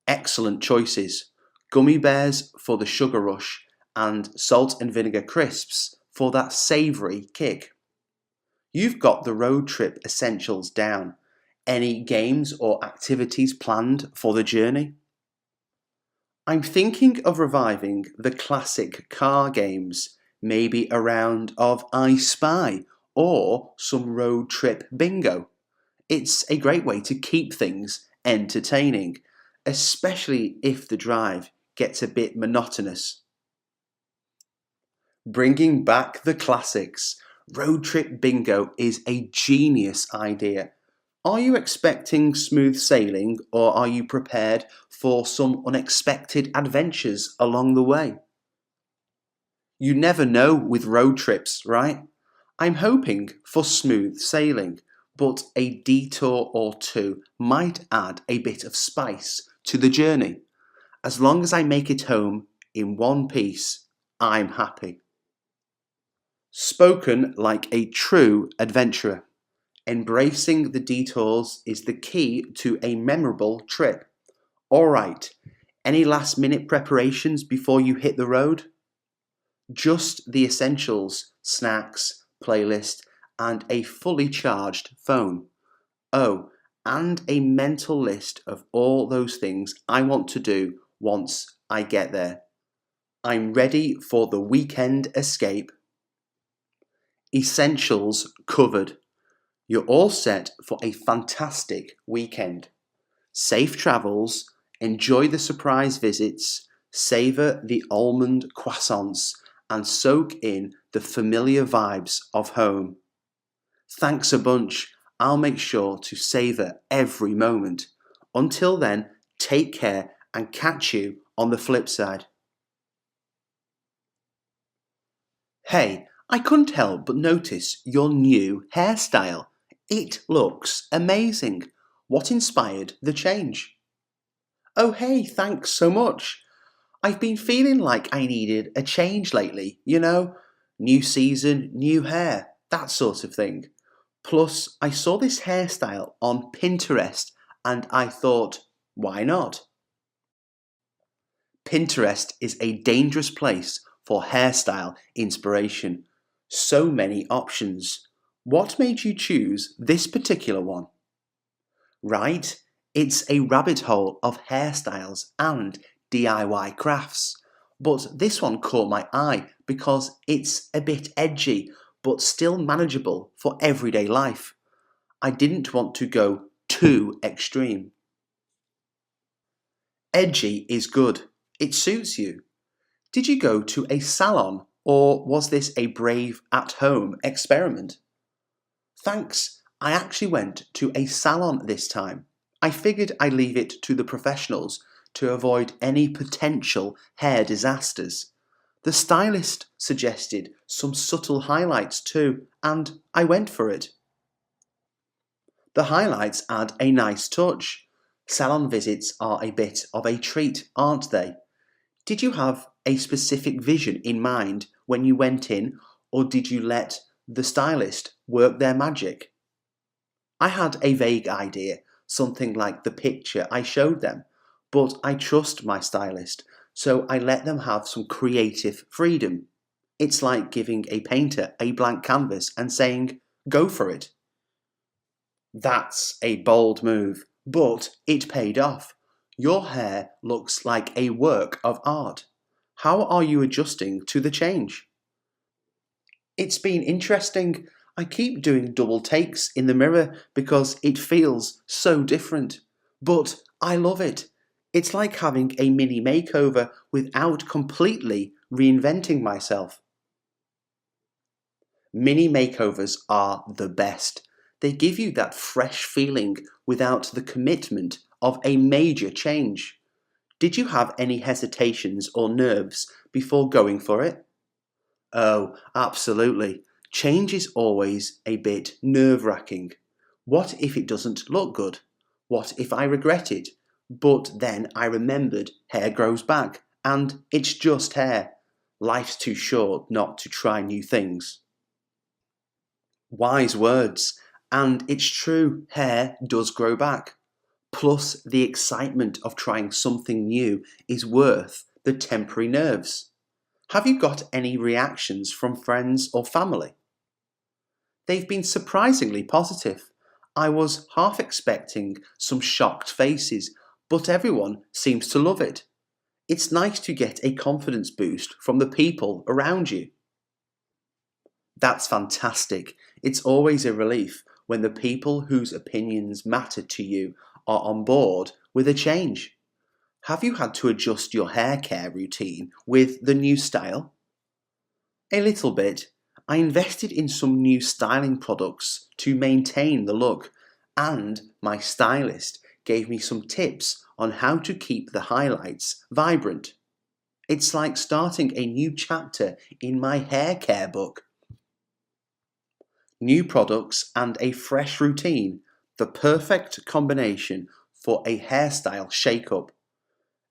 Speaker 1: Excellent choices. Gummy bears for the sugar rush and salt and vinegar crisps for that savoury kick. You've got the road trip essentials down. Any games or activities planned for the journey? I'm thinking of reviving the classic car games, maybe a round of I Spy or some road trip bingo. It's a great way to keep things entertaining, especially if the drive gets a bit monotonous. Bringing back the classics. Road trip bingo is a genius idea. Are you expecting smooth sailing or are you prepared for some unexpected adventures along the way? You never know with road trips, right? I'm hoping for smooth sailing, but a detour or two might add a bit of spice to the journey. As long as I make it home in one piece, I'm happy. Spoken like a true adventurer. Embracing the detours is the key to a memorable trip. Alright, any last minute preparations before you hit the road? Just the essentials, snacks, playlist, and a fully charged phone. Oh, and a mental list of all those things I want to do once I get there. I'm ready for the weekend escape. Essentials covered. You're all set for a fantastic weekend. Safe travels, enjoy the surprise visits, savour the almond croissants, and soak in the familiar vibes of home. Thanks a bunch. I'll make sure to savour every moment. Until then, take care and catch you on the flip side. Hey, I couldn't help but notice your new hairstyle. It looks amazing. What inspired the change? Oh, hey, thanks so much. I've been feeling like I needed a change lately, New season, new hair, that sort of thing. Plus, I saw this hairstyle on Pinterest and I thought, why not? Pinterest is a dangerous place for hairstyle inspiration. So many options. What made you choose this particular one? Right, it's a rabbit hole of hairstyles and DIY crafts. But this one caught my eye because it's a bit edgy, but still manageable for everyday life. I didn't want to go too extreme. Edgy is good. It suits you. Did you go to a salon or was this a brave at-home experiment? Thanks. I actually went to a salon this time. I figured I'd leave it to the professionals to avoid any potential hair disasters. The stylist suggested some subtle highlights too, and I went for it. The highlights add a nice touch. Salon visits are a bit of a treat, aren't they? Did you have a specific vision in mind when you went in, or did you let the stylist work their magic? I had a vague idea, something like the picture I showed them, but I trust my stylist, so I let them have some creative freedom. It's like giving a painter a blank canvas and saying, go for it. That's a bold move, but it paid off. Your hair looks like a work of art. How are you adjusting to the change? It's been interesting. I keep doing double takes in the mirror because it feels so different. But I love it. It's like having a mini makeover without completely reinventing myself. Mini makeovers are the best. They give you that fresh feeling without the commitment of a major change. Did you have any hesitations or nerves before going for it? Oh, absolutely. Change is always a bit nerve-wracking. What if it doesn't look good? What if I regret it? But then I remembered hair grows back, and it's just hair. Life's too short not to try new things. Wise words. And it's true, hair does grow back. Plus, the excitement of trying something new is worth the temporary nerves. Have you got any reactions from friends or family? They've been surprisingly positive. I was half expecting some shocked faces, but everyone seems to love it. It's nice to get a confidence boost from the people around you. That's fantastic. It's always a relief when the people whose opinions matter to you are on board with a change. Have you had to adjust your hair care routine with the new style? A little bit. I invested in some new styling products to maintain the look, and my stylist gave me some tips on how to keep the highlights vibrant. It's like starting a new chapter in my hair care book. New products and a fresh routine, the perfect combination for a hairstyle shake-up.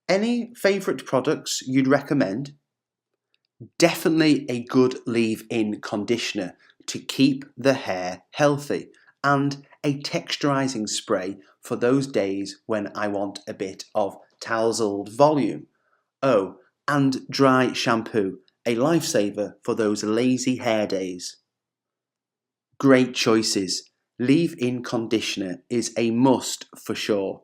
Speaker 1: Any favourite products you'd recommend? Definitely a good leave-in conditioner to keep the hair healthy, and a texturizing spray for those days when I want a bit of tousled volume. Oh, and dry shampoo, a lifesaver for those lazy hair days. Great choices. Leave-in conditioner is a must for sure.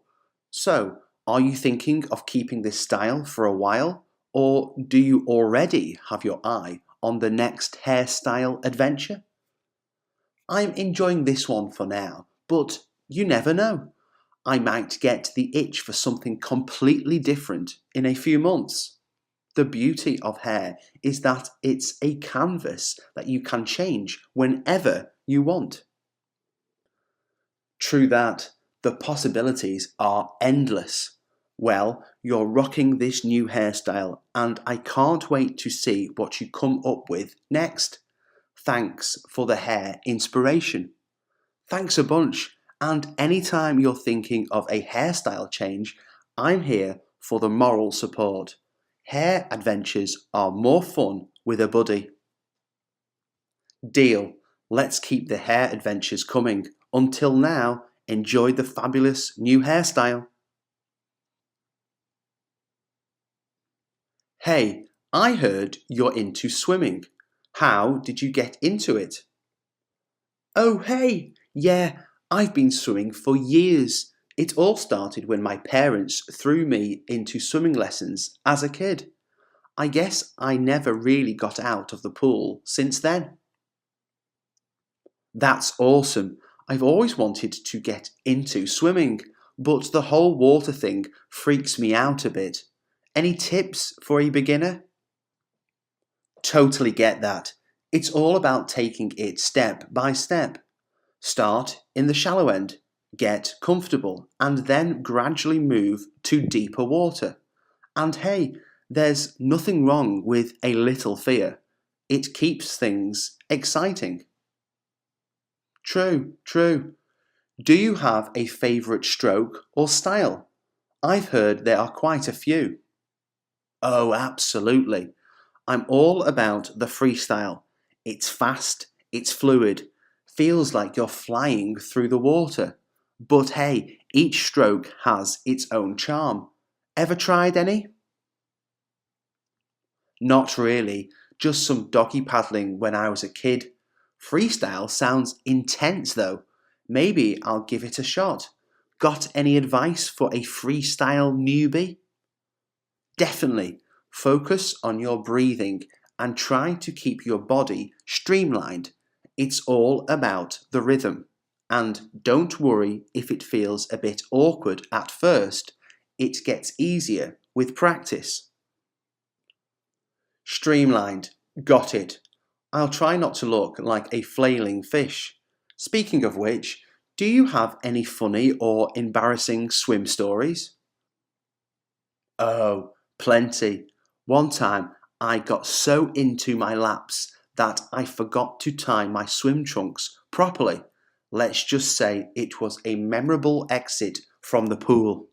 Speaker 1: So, are you thinking of keeping this style for a while, Or do you already have your eye on the next hairstyle adventure? I'm enjoying this one for now, but you never know. I might get the itch for something completely different in a few months. The beauty of hair is that it's a canvas that you can change whenever you want. True that, the possibilities are endless. Well, you're rocking this new hairstyle, and I can't wait to see what you come up with next. Thanks for the hair inspiration. Thanks a bunch, and anytime you're thinking of a hairstyle change, I'm here for the moral support. Hair adventures are more fun with a buddy. Deal. Let's keep the hair adventures coming. Until now, enjoy the fabulous new hairstyle. Hey, I heard you're into swimming. How did you get into it? Oh, hey, yeah, I've been swimming for years. It all started when my parents threw me into swimming lessons as a kid. I guess I never really got out of the pool since then. That's awesome. I've always wanted to get into swimming, but the whole water thing freaks me out a bit. Any tips for a beginner? Totally get that. It's all about taking it step by step. Start in the shallow end, get comfortable, and then gradually move to deeper water. And hey, there's nothing wrong with a little fear. It keeps things exciting. True, true. Do you have a favourite stroke or style? I've heard there are quite a few. Oh, absolutely. I'm all about the freestyle. It's fast, it's fluid, feels like you're flying through the water. But hey, each stroke has its own charm. Ever tried any? Not really, just some doggy paddling when I was a kid. Freestyle sounds intense though. Maybe I'll give it a shot. Got any advice for a freestyle newbie? Definitely. Focus on your breathing and try to keep your body streamlined. It's all about the rhythm. And don't worry if it feels a bit awkward at first. It gets easier with practice. Streamlined. Got it. I'll try not to look like a flailing fish. Speaking of which, do you have any funny or embarrassing swim stories? Oh, plenty. One time I got so into my laps that I forgot to tie my swim trunks properly. Let's just say it was a memorable exit from the pool.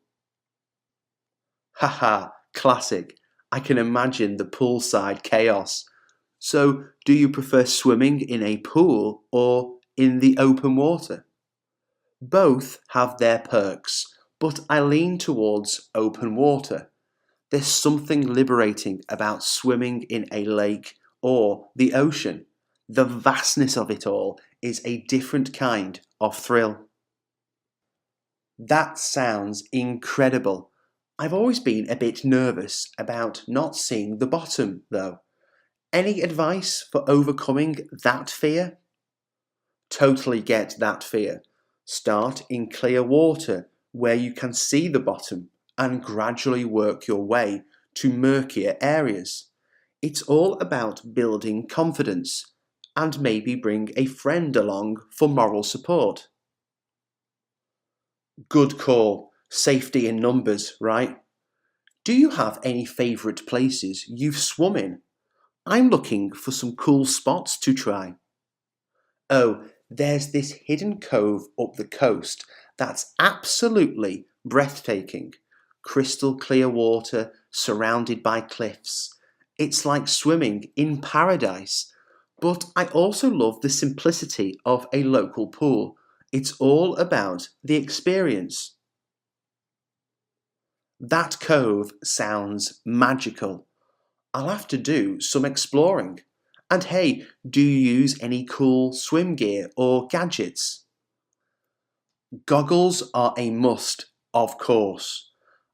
Speaker 1: Haha, classic. I can imagine the poolside chaos. So, do you prefer swimming in a pool or in the open water? Both have their perks, but I lean towards open water. There's something liberating about swimming in a lake or the ocean. The vastness of it all is a different kind of thrill. That sounds incredible. I've always been a bit nervous about not seeing the bottom, though. Any advice for overcoming that fear? Totally get that fear. Start in clear water where you can see the bottom and gradually work your way to murkier areas. It's all about building confidence and maybe bring a friend along for moral support. Good call. Safety in numbers, right? Do you have any favourite places you've swum in? I'm looking for some cool spots to try. Oh, there's this hidden cove up the coast that's absolutely breathtaking. Crystal clear water surrounded by cliffs. It's like swimming in paradise. But I also love the simplicity of a local pool. It's all about the experience. That cove sounds magical. I'll have to do some exploring. And hey, do you use any cool swim gear or gadgets? Goggles are a must, of course.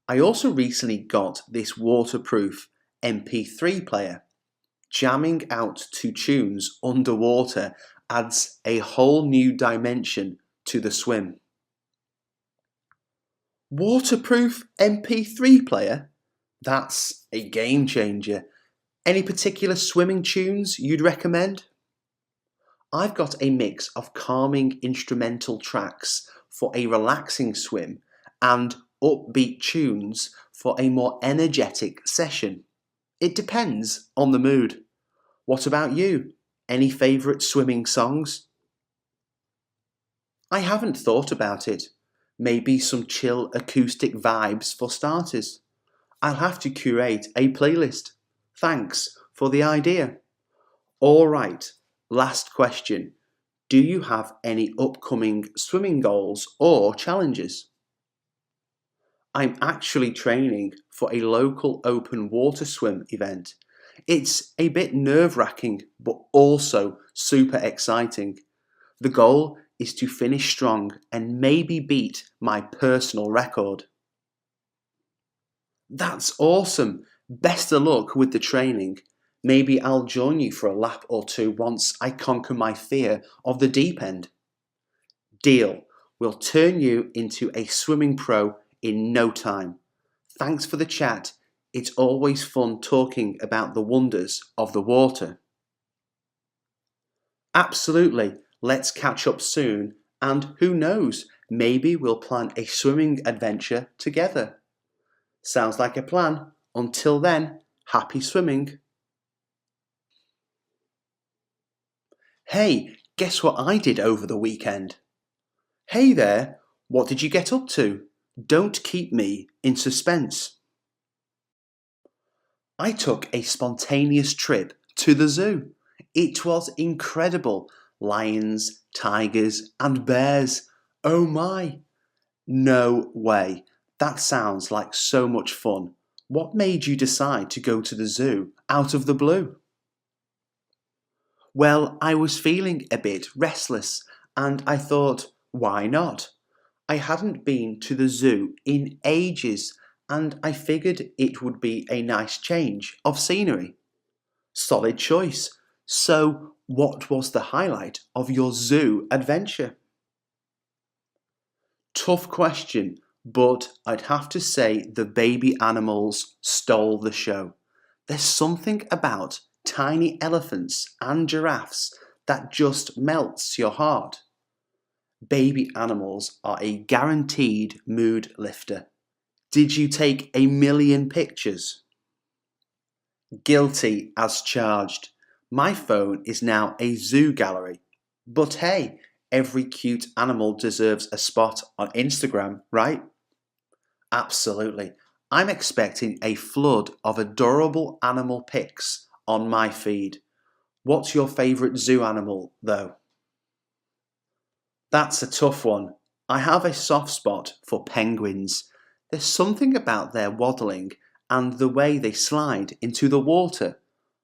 Speaker 1: I also recently got this waterproof MP3 player. Jamming out to tunes underwater adds a whole new dimension to the swim. Waterproof MP3 player? That's a game changer. Any particular swimming tunes you'd recommend? I've got a mix of calming instrumental tracks for a relaxing swim and upbeat tunes for a more energetic session. It depends on the mood. What about you? Any favourite swimming songs? I haven't thought about it. Maybe some chill acoustic vibes for starters. I'll have to curate a playlist. Thanks for the idea. All right, last question. Do you have any upcoming swimming goals or challenges? I'm actually training for a local open water swim event. It's a bit nerve-wracking, but also super exciting. The goal is to finish strong and maybe beat my personal record. That's awesome. Best of luck with the training. Maybe I'll join you for a lap or two once I conquer my fear of the deep end. Deal. We'll turn you into a swimming pro in no time. Thanks for the chat. It's always fun talking about the wonders of the water. Absolutely. Let's catch up soon, and who knows, maybe we'll plan a swimming adventure together. Sounds like a plan. Until then, happy swimming. Hey, guess what I did over the weekend? Hey there, what did you get up to? Don't keep me in suspense. I took a spontaneous trip to the zoo. It was incredible. Lions, tigers, and bears. Oh my! No way. That sounds like so much fun. What made you decide to go to the zoo out of the blue? Well, I was feeling a bit restless and I thought, why not? I hadn't been to the zoo in ages and I figured it would be a nice change of scenery. Solid choice. So, what was the highlight of your zoo adventure? Tough question, but I'd have to say the baby animals stole the show. There's something about tiny elephants and giraffes that just melts your heart. Baby animals are a guaranteed mood lifter. Did you take a million pictures? Guilty as charged. My phone is now a zoo gallery. But hey, every cute animal deserves a spot on Instagram, right? Absolutely. I'm expecting a flood of adorable animal pics on my feed. What's your favourite zoo animal, though? That's a tough one. I have a soft spot for penguins. There's something about their waddling and the way they slide into the water.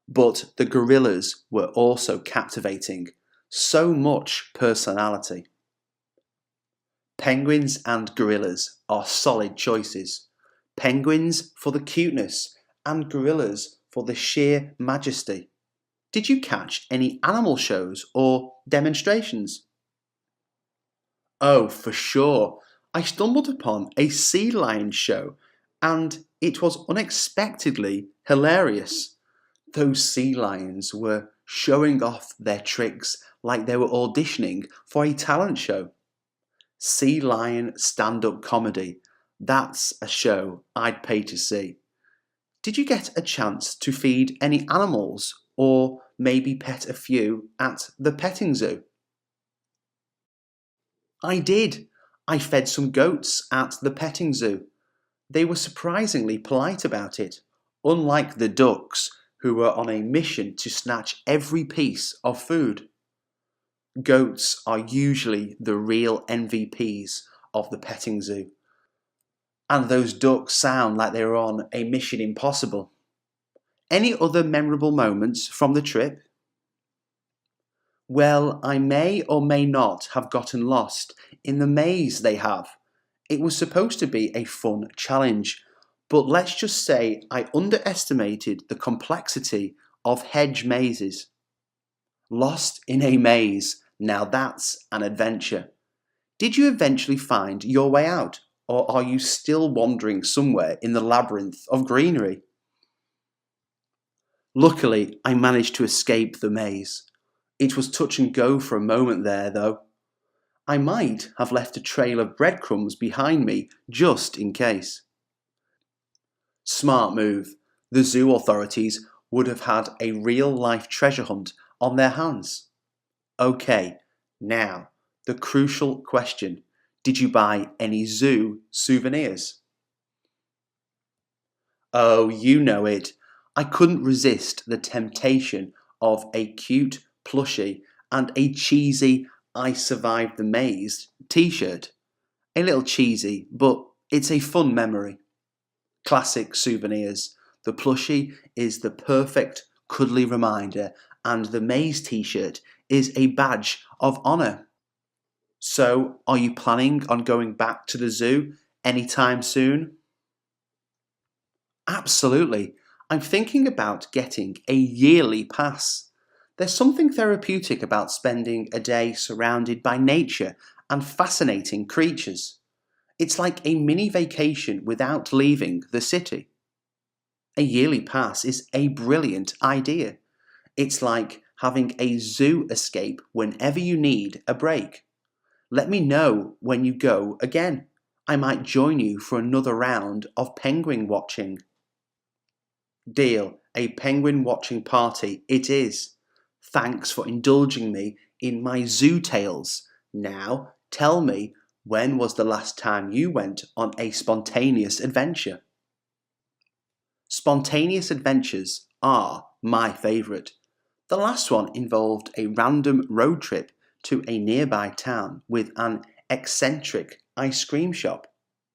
Speaker 1: But the gorillas were also captivating. So much personality. Penguins and gorillas are solid choices. Penguins for the cuteness and gorillas for the sheer majesty. Did you catch any animal shows or demonstrations? Oh, for sure. I stumbled upon a sea lion show and it was unexpectedly hilarious. Those sea lions were showing off their tricks like they were auditioning for a talent show. Sea lion stand-up comedy. That's a show I'd pay to see. Did you get a chance to feed any animals or maybe pet a few at the petting zoo? I did. I fed some goats at the petting zoo. They were surprisingly polite about it, unlike the ducks who were on a mission to snatch every piece of food. Goats are usually the real MVPs of the petting zoo. And those ducks sound like they were on a mission impossible. Any other memorable moments from the trip? Well, I may or may not have gotten lost in the maze they have. It was supposed to be a fun challenge, But let's just say I underestimated the complexity of hedge mazes. Lost in a maze, now that's an adventure. Did you eventually find your way out, or are you still wandering somewhere in the labyrinth of greenery? Luckily, I managed to escape the maze. It was touch and go for a moment there, though. I might have left a trail of breadcrumbs behind me just in case. Smart move. The zoo authorities would have had a real-life treasure hunt on their hands. Okay, now, the crucial question. Did you buy any zoo souvenirs? Oh, you know it. I couldn't resist the temptation of a cute plushie and a cheesy I survived the maze t-shirt. A little cheesy, but it's a fun memory. Classic souvenirs. The plushie is the perfect cuddly reminder, and the maze t-shirt is a badge of honour. So, are you planning on going back to the zoo anytime soon? Absolutely. I'm thinking about getting a yearly pass. There's something therapeutic about spending a day surrounded by nature and fascinating creatures. It's like a mini vacation without leaving the city. A yearly pass is a brilliant idea. It's like having a zoo escape whenever you need a break. Let me know when you go again. I might join you for another round of penguin watching. Deal, a penguin watching party it is. Thanks for indulging me in my zoo tales. Now, tell me, when was the last time you went on a spontaneous adventure? Spontaneous adventures are my favourite. The last one involved a random road trip to a nearby town with an eccentric ice cream shop.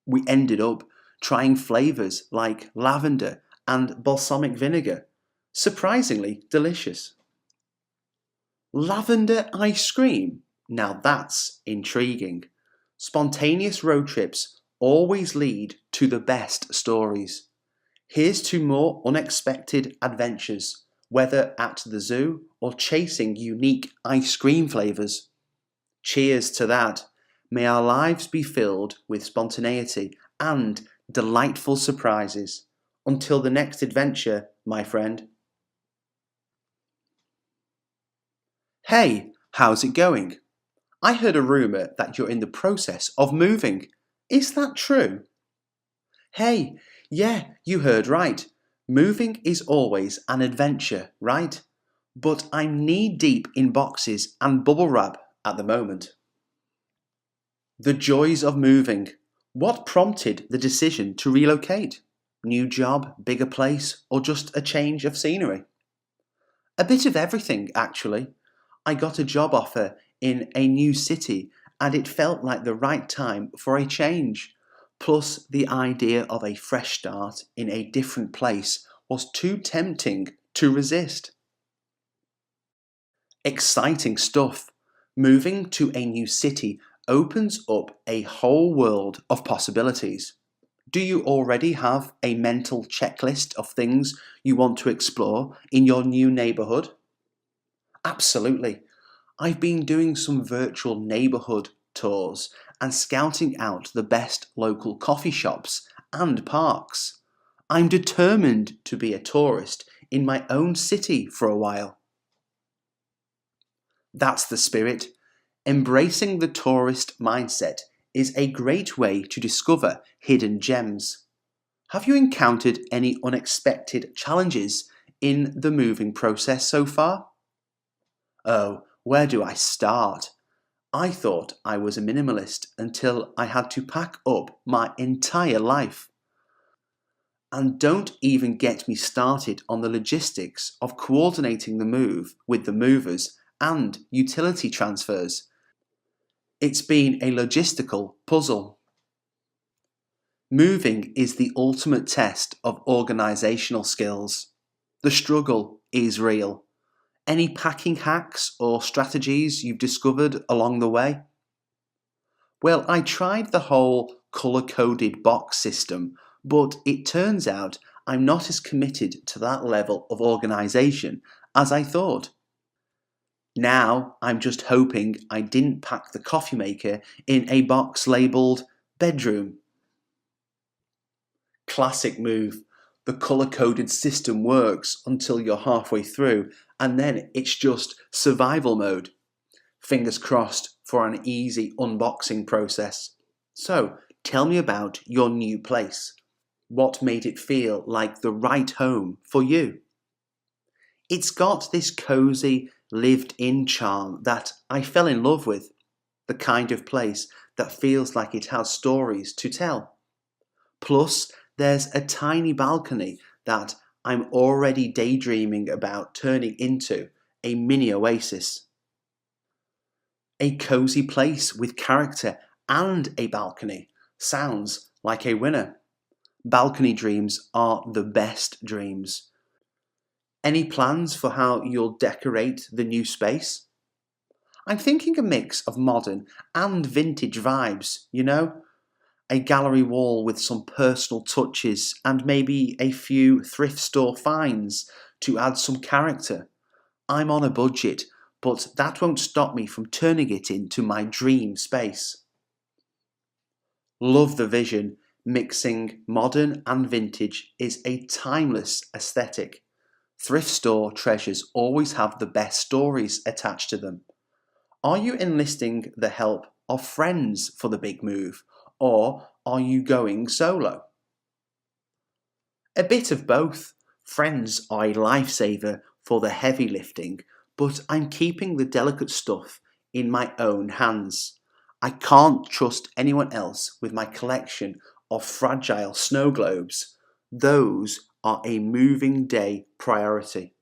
Speaker 1: We ended up trying flavours like lavender and balsamic vinegar. Surprisingly delicious. Lavender ice cream? Now that's intriguing. Spontaneous road trips always lead to the best stories. Here's to more unexpected adventures, whether at the zoo or chasing unique ice cream flavours. Cheers to that. May our lives be filled with spontaneity and delightful surprises. Until the next adventure, my friend. Hey, how's it going? I heard a rumour that you're in the process of moving. Is that true? Hey, yeah, you heard right. Moving is always an adventure, right? But I'm knee deep in boxes and bubble wrap at the moment. The joys of moving. What prompted the decision to relocate? New job, bigger place, or just a change of scenery? A bit of everything, actually. I got a job offer in a new city and it felt like the right time for a change. Plus, the idea of a fresh start in a different place was too tempting to resist. Exciting stuff. Moving to a new city opens up a whole world of possibilities. Do you already have a mental checklist of things you want to explore in your new neighbourhood? Absolutely. I've been doing some virtual neighbourhood tours and scouting out the best local coffee shops and parks. I'm determined to be a tourist in my own city for a while. That's the spirit. Embracing the tourist mindset is a great way to discover hidden gems. Have you encountered any unexpected challenges in the moving process so far? Oh, where do I start? I thought I was a minimalist until I had to pack up my entire life. And don't even get me started on the logistics of coordinating the move with the movers and utility transfers. It's been a logistical puzzle. Moving is the ultimate test of organisational skills. The struggle is real. Any packing hacks or strategies you've discovered along the way? Well, I tried the whole colour-coded box system, But it turns out I'm not as committed to that level of organisation as I thought. Now I'm just hoping I didn't pack the coffee maker in a box labelled bedroom. Classic move. The colour-coded system works until you're halfway through, and then it's just survival mode. Fingers crossed for an easy unboxing process. So, tell me about your new place. What made it feel like the right home for you? It's got this cosy, lived-in charm that I fell in love with. The kind of place that feels like it has stories to tell. Plus, there's a tiny balcony that I'm already daydreaming about turning into a mini oasis. A cozy place with character and a balcony sounds like a winner. Balcony dreams are the best dreams. Any plans for how you'll decorate the new space? I'm thinking a mix of modern and vintage vibes, A gallery wall with some personal touches and maybe a few thrift store finds to add some character. I'm on a budget, but that won't stop me from turning it into my dream space. Love the vision. Mixing modern and vintage is a timeless aesthetic. Thrift store treasures always have the best stories attached to them. Are you enlisting the help of friends for the big move, or are you going solo? A bit of both. Friends are a lifesaver for the heavy lifting, but I'm keeping the delicate stuff in my own hands. I can't trust anyone else with my collection of fragile snow globes. Those are a moving day priority.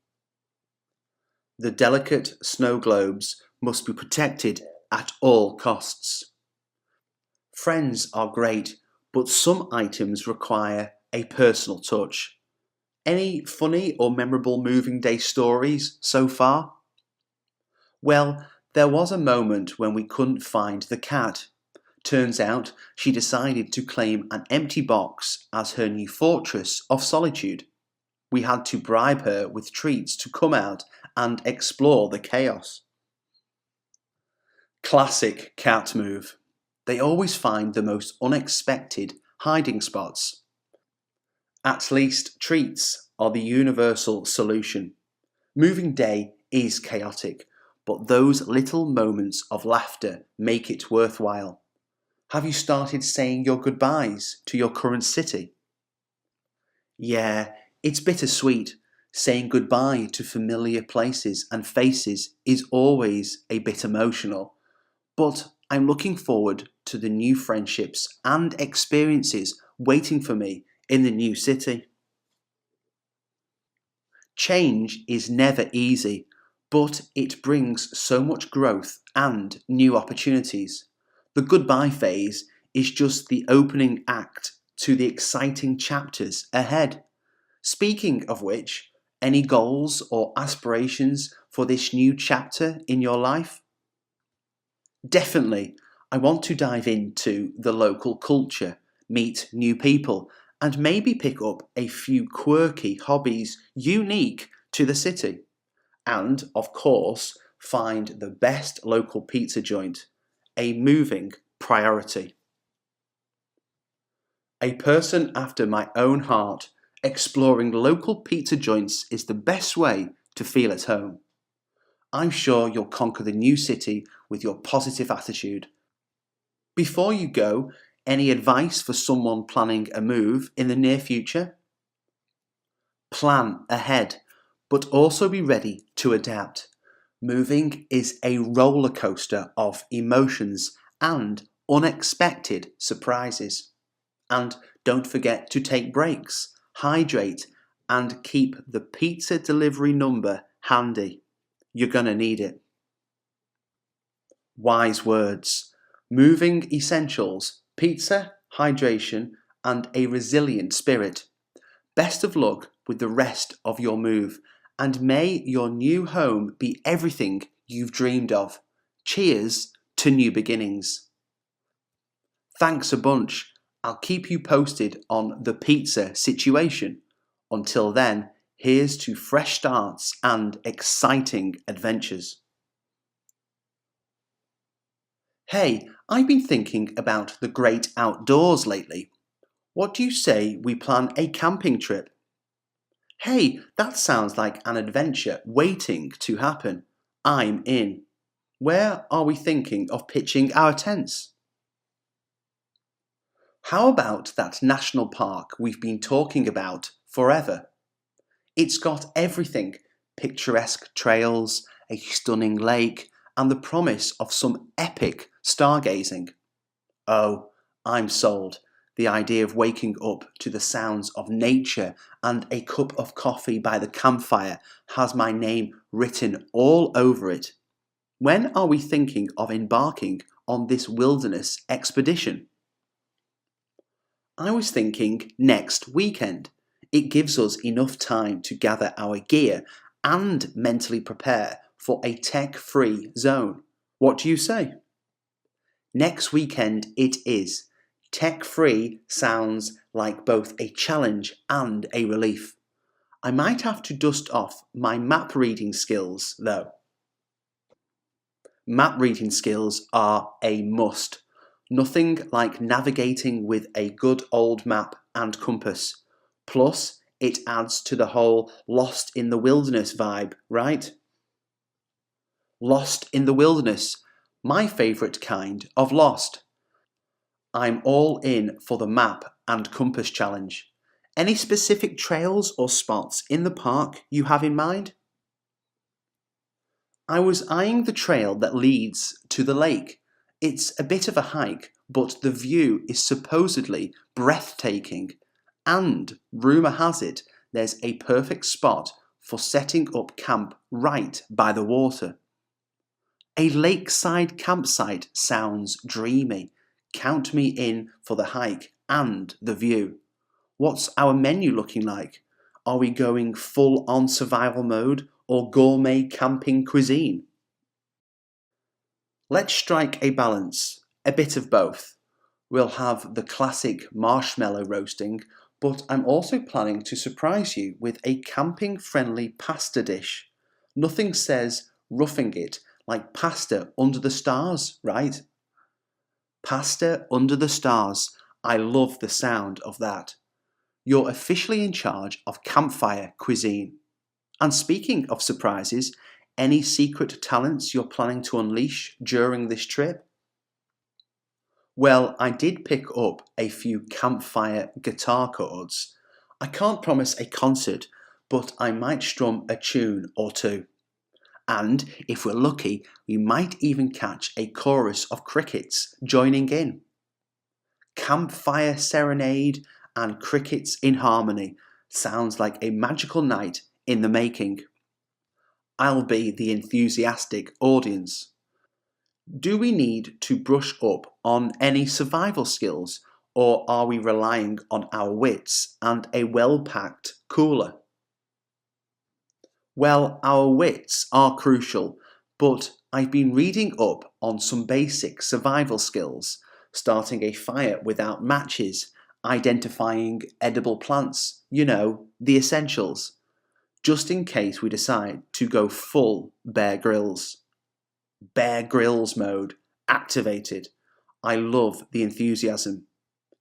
Speaker 1: The delicate snow globes must be protected at all costs. Friends are great, but some items require a personal touch. Any funny or memorable moving day stories so far? Well, there was a moment when we couldn't find the cat. Turns out she decided to claim an empty box as her new fortress of solitude. We had to bribe her with treats to come out and explore the chaos. Classic cat move. They always find the most unexpected hiding spots. At least treats are the universal solution. Moving day is chaotic, but those little moments of laughter make it worthwhile. Have you started saying your goodbyes to your current city? Yeah, it's bittersweet. Saying goodbye to familiar places and faces is always a bit emotional, but I'm looking forward to the new friendships and experiences waiting for me in the new city. Change is never easy, but it brings so much growth and new opportunities. The goodbye phase is just the opening act to the exciting chapters ahead. Speaking of which, any goals or aspirations for this new chapter in your life? Definitely, I want to dive into the local culture, meet new people, and maybe pick up a few quirky hobbies unique to the city. And, of course, find the best local pizza joint, a moving priority. A person after my own heart, exploring local pizza joints is the best way to feel at home. I'm sure you'll conquer the new city with your positive attitude. Before you go, any advice for someone planning a move in the near future? Plan ahead, but also be ready to adapt. Moving is a roller coaster of emotions and unexpected surprises. And don't forget to take breaks, hydrate, and keep the pizza delivery number handy. You're gonna need it. Wise words. Moving essentials, pizza, hydration, and a resilient spirit. Best of luck with the rest of your move, and may your new home be everything you've dreamed of. Cheers to new beginnings. Thanks a bunch. I'll keep you posted on the pizza situation. Until then, here's to fresh starts and exciting adventures. Hey, I've been thinking about the great outdoors lately. What do you say we plan a camping trip? Hey, that sounds like an adventure waiting to happen. I'm in. Where are we thinking of pitching our tents? How about that national park we've been talking about forever? It's got everything: picturesque trails, a stunning lake, and the promise of some epic stargazing. Oh, I'm sold. The idea of waking up to the sounds of nature and a cup of coffee by the campfire has my name written all over it. When are we thinking of embarking on this wilderness expedition? I was thinking next weekend. It gives us enough time to gather our gear and mentally prepare for a tech-free zone. What do you say? Next weekend it is. Tech-free sounds like both a challenge and a relief. I might have to dust off my map reading skills, though. Map reading skills are a must. Nothing like navigating with a good old map and compass. Plus, it adds to the whole lost in the wilderness vibe, right? Lost in the wilderness, my favourite kind of lost. I'm all in for the map and compass challenge. Any specific trails or spots in the park you have in mind? I was eyeing the trail that leads to the lake. It's a bit of a hike, but the view is supposedly breathtaking. And rumour has it there's a perfect spot for setting up camp right by the water. A lakeside campsite sounds dreamy. Count me in for the hike and the view. What's our menu looking like? Are we going full on survival mode or gourmet camping cuisine? Let's strike a balance, a bit of both. We'll have the classic marshmallow roasting, but I'm also planning to surprise you with a camping friendly pasta dish. Nothing says roughing it like pasta under the stars, right? Pasta under the stars. I love the sound of that. You're officially in charge of campfire cuisine. And speaking of surprises, any secret talents you're planning to unleash during this trip? Well, I did pick up a few campfire guitar chords. I can't promise a concert, but I might strum a tune or two. And if we're lucky, we might even catch a chorus of crickets joining in. Campfire serenade and crickets in harmony sounds like a magical night in the making. I'll be the enthusiastic audience. Do we need to brush up on any survival skills, or are we relying on our wits and a well-packed cooler? Well, our wits are crucial, but I've been reading up on some basic survival skills, starting a fire without matches, identifying edible plants, the essentials, just in case we decide to go full Bear Grylls. Bear Grylls mode activated. I love the enthusiasm.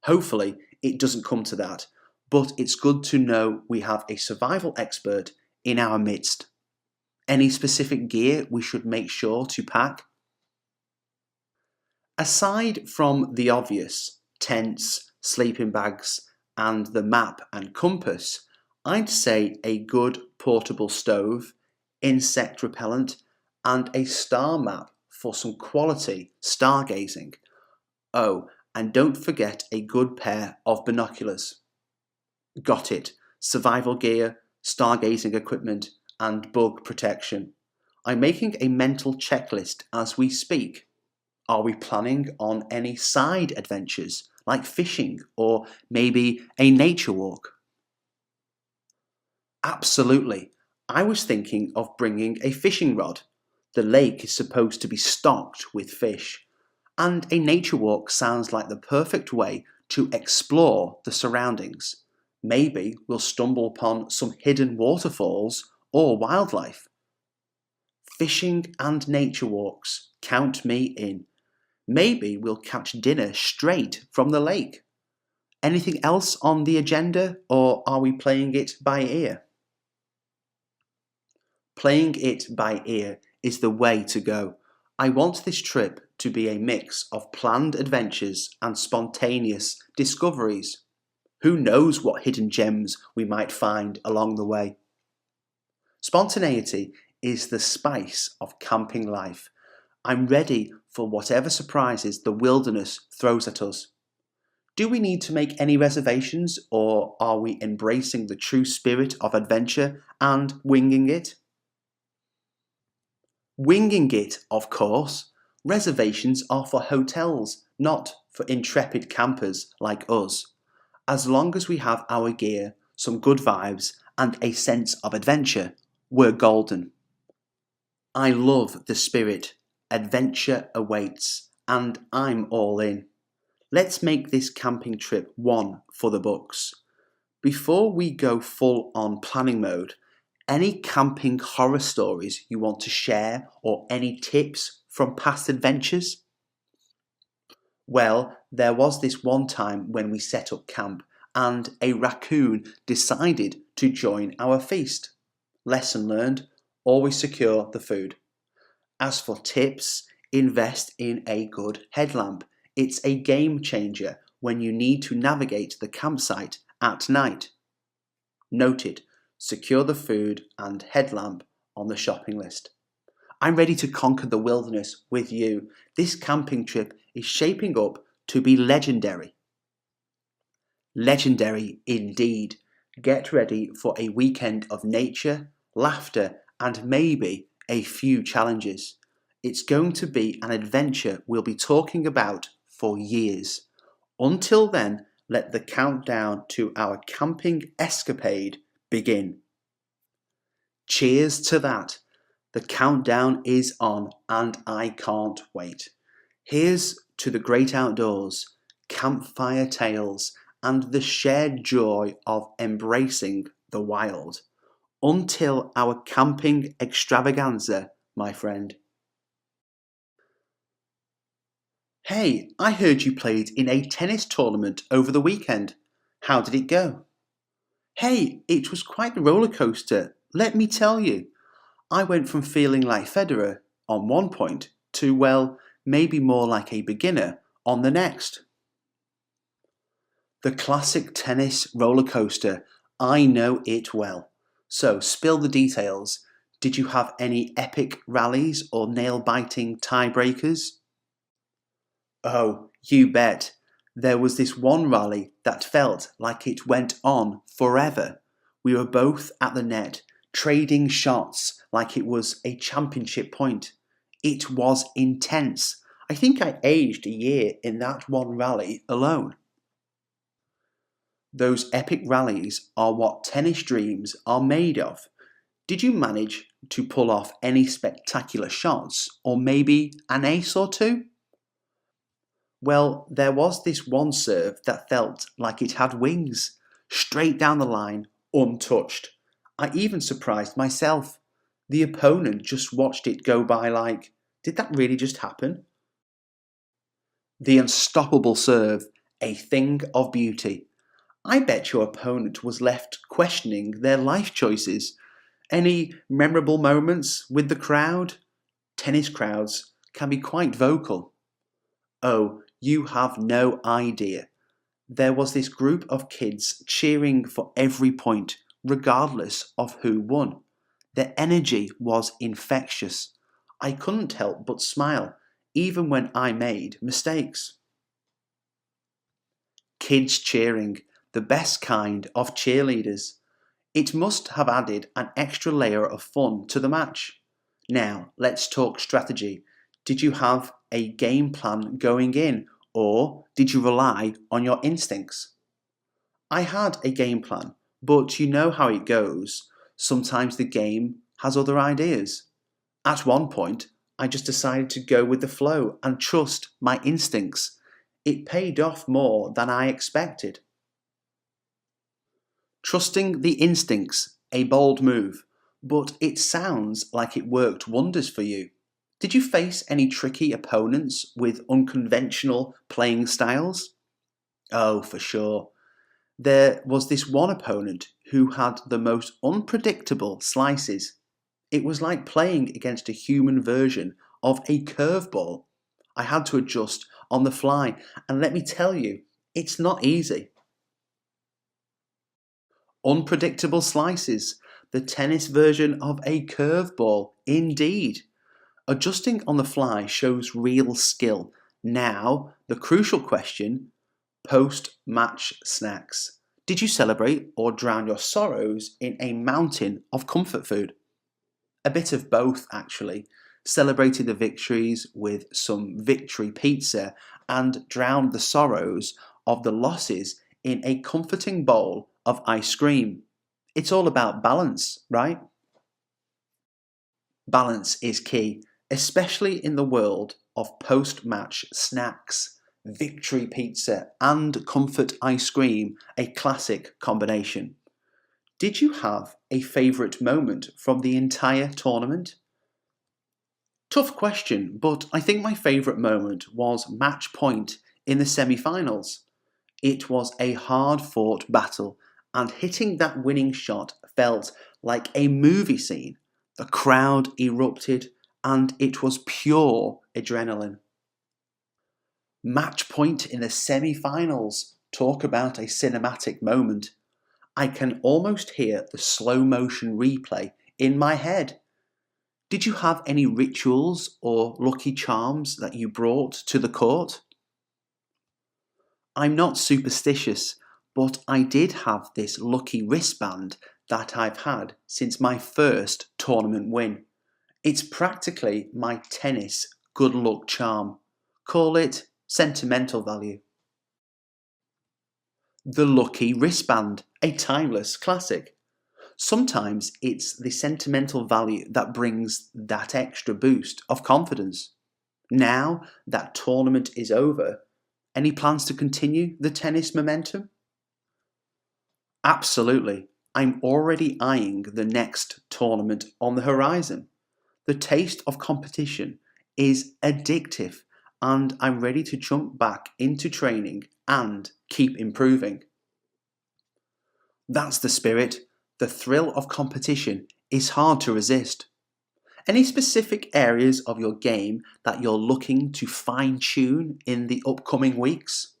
Speaker 1: Hopefully, it doesn't come to that, but it's good to know we have a survival expert in our midst. Any specific gear we should make sure to pack? Aside from the obvious, tents, sleeping bags, and the map and compass, I'd say a good portable stove, insect repellent, and a star map for some quality stargazing. Oh, and don't forget a good pair of binoculars. Got it. Survival gear, stargazing equipment, and bug protection. I'm making a mental checklist as we speak. Are we planning on any side adventures like fishing or maybe a nature walk? Absolutely. I was thinking of bringing a fishing rod. The lake is supposed to be stocked with fish, and a nature walk sounds like the perfect way to explore the surroundings. Maybe we'll stumble upon some hidden waterfalls or wildlife. Fishing and nature walks, count me in. Maybe we'll catch dinner straight from the lake. Anything else on the agenda, or are we playing it by ear? Playing it by ear is the way to go. I want this trip to be a mix of planned adventures and spontaneous discoveries. Who knows what hidden gems we might find along the way? Spontaneity is the spice of camping life. I'm ready for whatever surprises the wilderness throws at us. Do we need to make any reservations, or are we embracing the true spirit of adventure and winging it? Winging it, of course. Reservations are for hotels, not for intrepid campers like us. As long as we have our gear, some good vibes, and a sense of adventure, we're golden. I love the spirit. Adventure awaits, and I'm all in. Let's make this camping trip one for the books. Before we go full on planning mode, any camping horror stories you want to share, or any tips from past adventures? Well, there was this one time when we set up camp and a raccoon decided to join our feast. Lesson learned, always secure the food. As for tips, invest in a good headlamp. It's a game changer when you need to navigate the campsite at night. Noted, secure the food and headlamp on the shopping list. I'm ready to conquer the wilderness with you. This camping trip is shaping up to be legendary. Legendary indeed. Get ready for a weekend of nature, laughter, and maybe a few challenges. It's going to be an adventure we'll be talking about for years. Until then, let the countdown to our camping escapade begin. Cheers to that. The countdown is on and I can't wait. Here's to the great outdoors, campfire tales, and the shared joy of embracing the wild. Until our camping extravaganza, my friend. Hey, I heard you played in a tennis tournament over the weekend. How did it go? Hey, it was quite the roller coaster, let me tell you. I went from feeling like Federer on one point to, well, maybe more like a beginner on the next. The classic tennis roller coaster, I know it well. So, spill the details. Did you have any epic rallies or nail-biting tiebreakers? Oh, you bet. There was this one rally that felt like it went on forever. We were both at the net, trading shots like it was a championship point. It was intense. I think I aged a year in that one rally alone. Those epic rallies are what tennis dreams are made of. Did you manage to pull off any spectacular shots, or maybe an ace or two? Well, there was this one serve that felt like it had wings, straight down the line, untouched. I even surprised myself. The opponent just watched it go by like, did that really just happen? The unstoppable serve, a thing of beauty. I bet your opponent was left questioning their life choices. Any memorable moments with the crowd? Tennis crowds can be quite vocal. Oh, you have no idea. There was this group of kids cheering for every point, regardless of who won. Their energy was infectious. I couldn't help but smile, even when I made mistakes. Kids cheering, the best kind of cheerleaders. It must have added an extra layer of fun to the match. Now, let's talk strategy. Did you have a game plan going in, or did you rely on your instincts? I had a game plan, but you know how it goes. Sometimes the game has other ideas. At one point, I just decided to go with the flow and trust my instincts. It paid off more than I expected. Trusting the instincts, a bold move, but it sounds like it worked wonders for you. Did you face any tricky opponents with unconventional playing styles? Oh, for sure. There was this one opponent who had the most unpredictable slices. It was like playing against a human version of a curveball. I had to adjust on the fly, and let me tell you, it's not easy. Unpredictable slices, the tennis version of a curveball, indeed. Adjusting on the fly shows real skill. Now, the crucial question, post match snacks. Did you celebrate or drown your sorrows in a mountain of comfort food? A bit of both, actually. Celebrated the victories with some victory pizza and drowned the sorrows of the losses in a comforting bowl of ice cream. It's all about balance, right? Balance is key, especially in the world of post-match snacks. Victory pizza and comfort ice cream, a classic combination. Did you have a favourite moment from the entire tournament? Tough question, but I think my favourite moment was match point in the semi-finals. It was a hard-fought battle, and hitting that winning shot felt like a movie scene. The crowd erupted, and it was pure adrenaline. Match point in the semi-finals. Talk about a cinematic moment. I can almost hear the slow motion replay in my head. Did you have any rituals or lucky charms that you brought to the court? I'm not superstitious, but I did have this lucky wristband that I've had since my first tournament win. It's practically my tennis good luck charm. Call it sentimental value. The lucky wristband, a timeless classic. Sometimes it's the sentimental value that brings that extra boost of confidence. Now that tournament is over, any plans to continue the tennis momentum? Absolutely. I'm already eyeing the next tournament on the horizon. The taste of competition is addictive, and I'm ready to jump back into training and keep improving. That's the spirit. The thrill of competition is hard to resist. Any specific areas of your game that you're looking to fine tune in the upcoming weeks?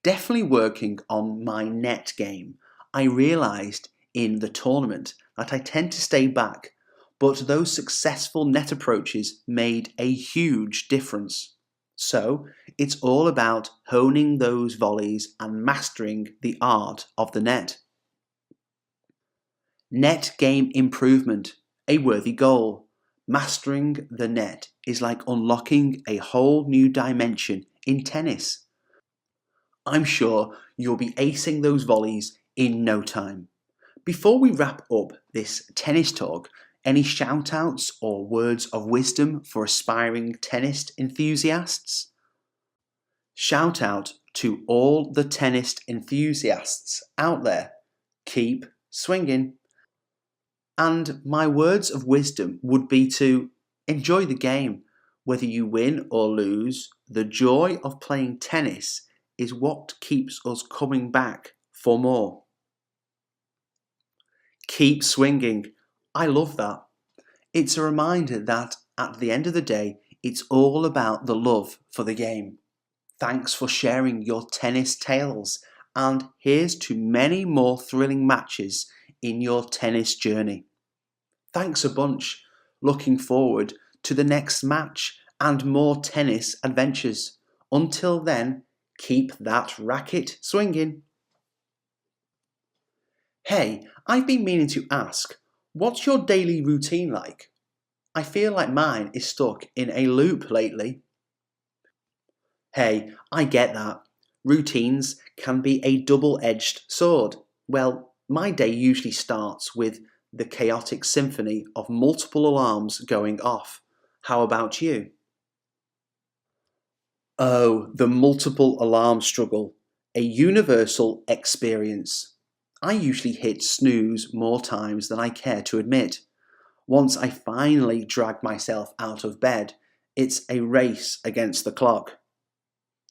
Speaker 1: Definitely working on my net game. I realised in the tournament that I tend to stay back, but those successful net approaches made a huge difference. So it's all about honing those volleys and mastering the art of the net. Net game improvement, a worthy goal. Mastering the net is like unlocking a whole new dimension in tennis. I'm sure you'll be acing those volleys in no time. Before we wrap up this tennis talk, any shout outs or words of wisdom for aspiring tennis enthusiasts? Shout out to all the tennis enthusiasts out there. Keep swinging. And my words of wisdom would be to enjoy the game. Whether you win or lose, the joy of playing tennis is what keeps us coming back for more. Keep swinging. I love that. It's a reminder that at the end of the day, it's all about the love for the game. Thanks for sharing your tennis tales, and here's to many more thrilling matches in your tennis journey. Thanks a bunch. Looking forward to the next match and more tennis adventures. Until then, keep that racket swinging. Hey, I've been meaning to ask, what's your daily routine like? I feel like mine is stuck in a loop lately. Hey, I get that. Routines can be a double-edged sword. Well, my day usually starts with the chaotic symphony of multiple alarms going off. How about you? Oh, the multiple alarm struggle. A universal experience. I usually hit snooze more times than I care to admit. Once I finally drag myself out of bed, it's a race against the clock.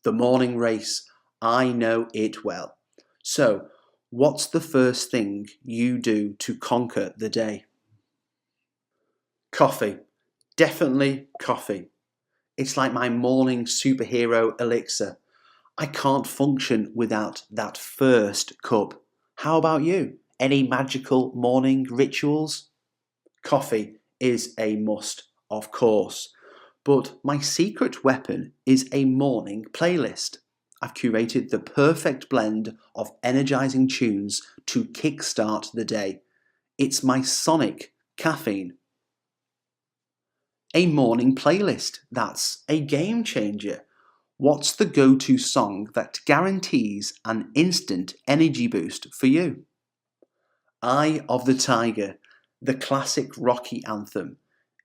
Speaker 1: The morning race. I know it well. So, what's the first thing you do to conquer the day? Coffee. Definitely coffee. It's like my morning superhero elixir. I can't function without that first cup. How about you? Any magical morning rituals? Coffee is a must, of course, but my secret weapon is a morning playlist. I've curated the perfect blend of energizing tunes to kickstart the day. It's my sonic caffeine. A morning playlist. That's a game changer. What's the go to song that guarantees an instant energy boost for you? Eye of the Tiger, the classic Rocky anthem.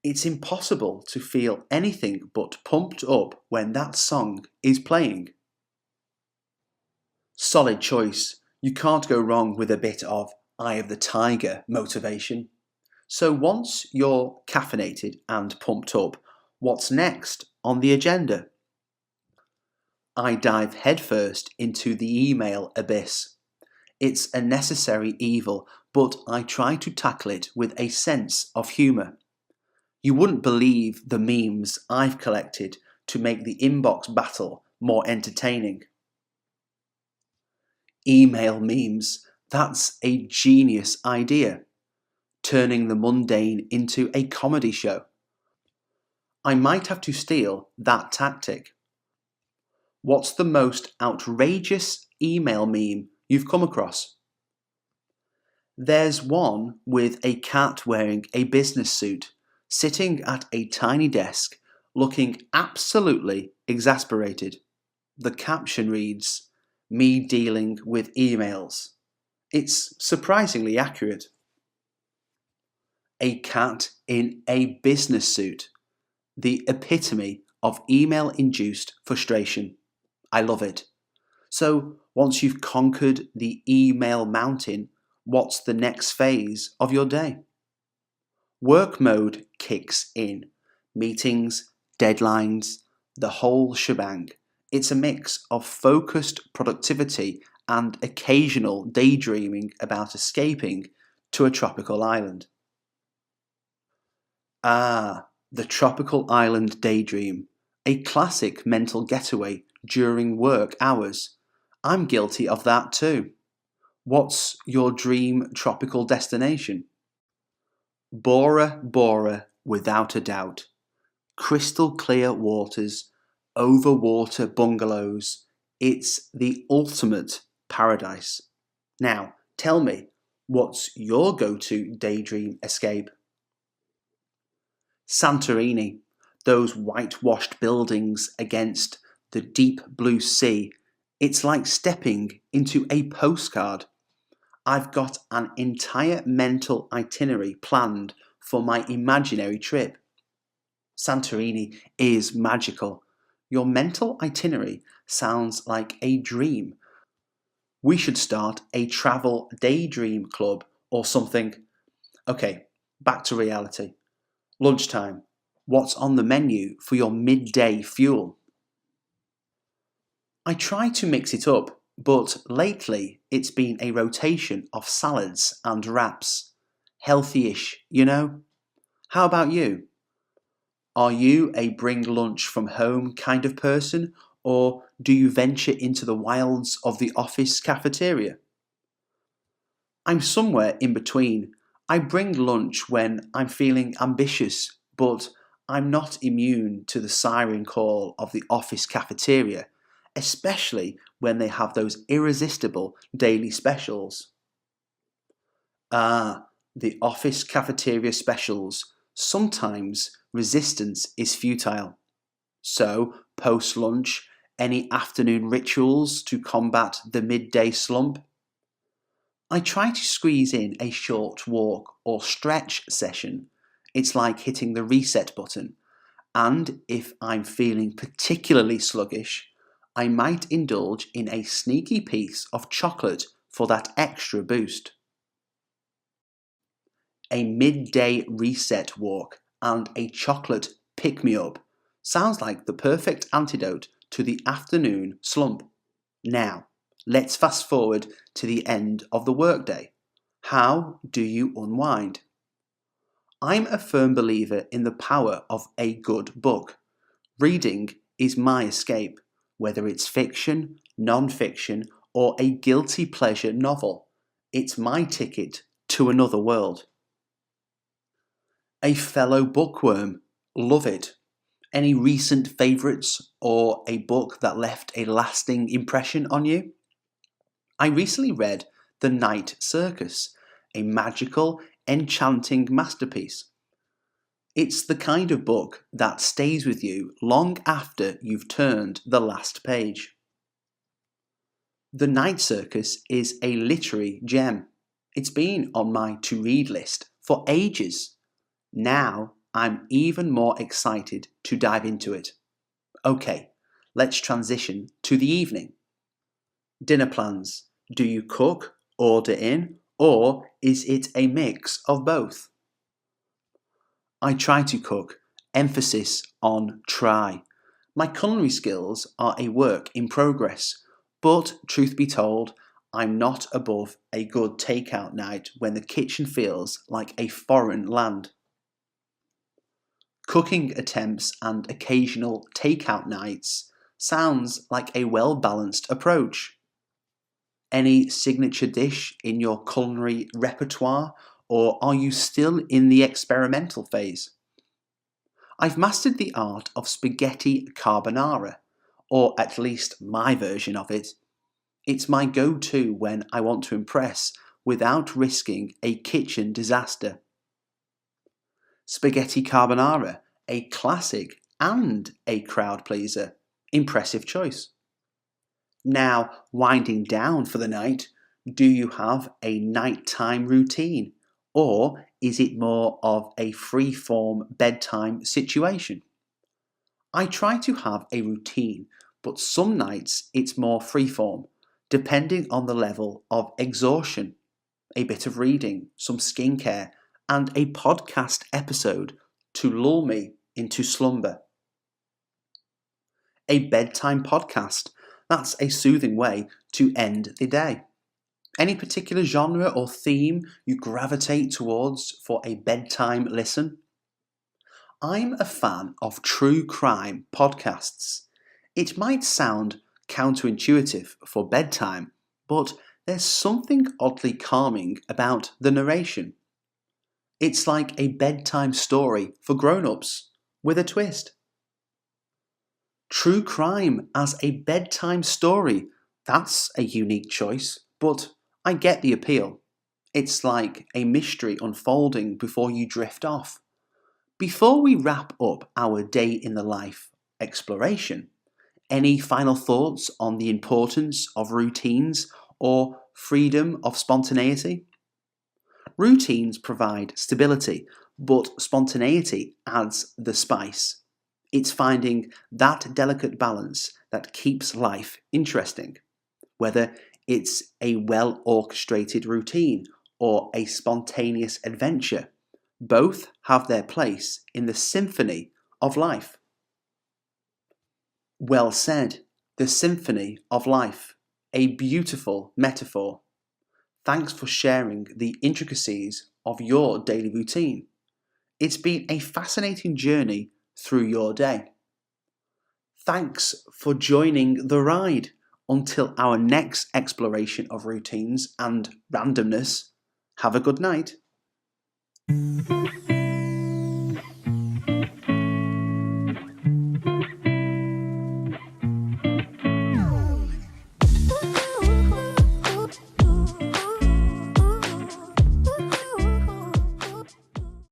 Speaker 1: It's impossible to feel anything but pumped up when that song is playing. Solid choice. You can't go wrong with a bit of Eye of the Tiger motivation. So once you're caffeinated and pumped up, what's next on the agenda? I dive headfirst into the email abyss. It's a necessary evil, but I try to tackle it with a sense of humour. You wouldn't believe the memes I've collected to make the inbox battle more entertaining. Email memes, that's a genius idea. Turning the mundane into a comedy show. I might have to steal that tactic. What's the most outrageous email meme you've come across? There's one with a cat wearing a business suit, sitting at a tiny desk, looking absolutely exasperated. The caption reads, "Me dealing with emails." It's surprisingly accurate. A cat in a business suit, the epitome of email-induced frustration. I love it. So, once you've conquered the email mountain, what's the next phase of your day? Work mode kicks in. Meetings, deadlines, the whole shebang. It's a mix of focused productivity and occasional daydreaming about escaping to a tropical island. Ah, the tropical island daydream. A classic mental getaway during work hours. I'm guilty of that too. What's your dream tropical destination? Bora Bora, without a doubt. Crystal clear waters, overwater bungalows. It's the ultimate paradise. Now, tell me, what's your go to daydream escape? Santorini, those whitewashed buildings against the deep blue sea. It's like stepping into a postcard. I've got an entire mental itinerary planned for my imaginary trip. Santorini is magical. Your mental itinerary sounds like a dream. We should start a travel daydream club or something. Okay, back to reality. Lunchtime. What's on the menu for your midday fuel? I try to mix it up, but lately it's been a rotation of salads and wraps. Healthy-ish, you know? How about you? Are you a bring lunch from home kind of person, or do you venture into the wilds of the office cafeteria? I'm somewhere in between. I bring lunch when I'm feeling ambitious, but I'm not immune to the siren call of the office cafeteria, especially when they have those irresistible daily specials. Ah, the office cafeteria specials. Sometimes resistance is futile. So, post lunch, any afternoon rituals to combat the midday slump? I try to squeeze in a short walk or stretch session. It's like hitting the reset button. And if I'm feeling particularly sluggish, I might indulge in a sneaky piece of chocolate for that extra boost. A midday reset walk and a chocolate pick-me-up sounds like the perfect antidote to the afternoon slump. Now, let's fast forward to the end of the workday. How do you unwind? I'm a firm believer in the power of a good book. Reading is my escape, whether it's fiction, non-fiction, or a guilty pleasure novel. It's my ticket to another world. A fellow bookworm, love it. Any recent favourites or a book that left a lasting impression on you? I recently read The Night Circus, a magical, enchanting masterpiece. It's the kind of book that stays with you long after you've turned the last page. The Night Circus is a literary gem. It's been on my to-read list for ages. Now I'm even more excited to dive into it. Okay, let's transition to the evening. Dinner plans. Do you cook, order in, or is it a mix of both? I try to cook, emphasis on try. My culinary skills are a work in progress, but truth be told, I'm not above a good takeout night when the kitchen feels like a foreign land. Cooking attempts and occasional takeout nights sounds like a well-balanced approach. Any signature dish in your culinary repertoire, or are you still in the experimental phase? I've mastered the art of spaghetti carbonara, or at least my version of it. It's my go-to when I want to impress without risking a kitchen disaster. Spaghetti carbonara, a classic and a crowd pleaser. Impressive choice. Now, winding down for the night, do you have a nighttime routine? Or is it more of a free-form bedtime situation? I try to have a routine, but some nights it's more free-form, depending on the level of exhaustion. A bit of reading, some skincare, and a podcast episode to lull me into slumber. A bedtime podcast, that's a soothing way to end the day. Any particular genre or theme you gravitate towards for a bedtime listen? I'm a fan of true crime podcasts. It might sound counterintuitive for bedtime, but there's something oddly calming about the narration. It's like a bedtime story for grown-ups with a twist. True crime as a bedtime story, that's a unique choice, but I get the appeal. It's like a mystery unfolding before you drift off. Before we wrap up our day in the life exploration, any final thoughts on the importance of routines or freedom of spontaneity? Routines provide stability, but spontaneity adds the spice. It's finding that delicate balance that keeps life interesting, whether it's a well-orchestrated routine or a spontaneous adventure. Both have their place in the symphony of life. Well said, the symphony of life, a beautiful metaphor. Thanks for sharing the intricacies of your daily routine. It's been a fascinating journey through your day. Thanks for joining the ride. Until our next exploration of routines and randomness, have a good night.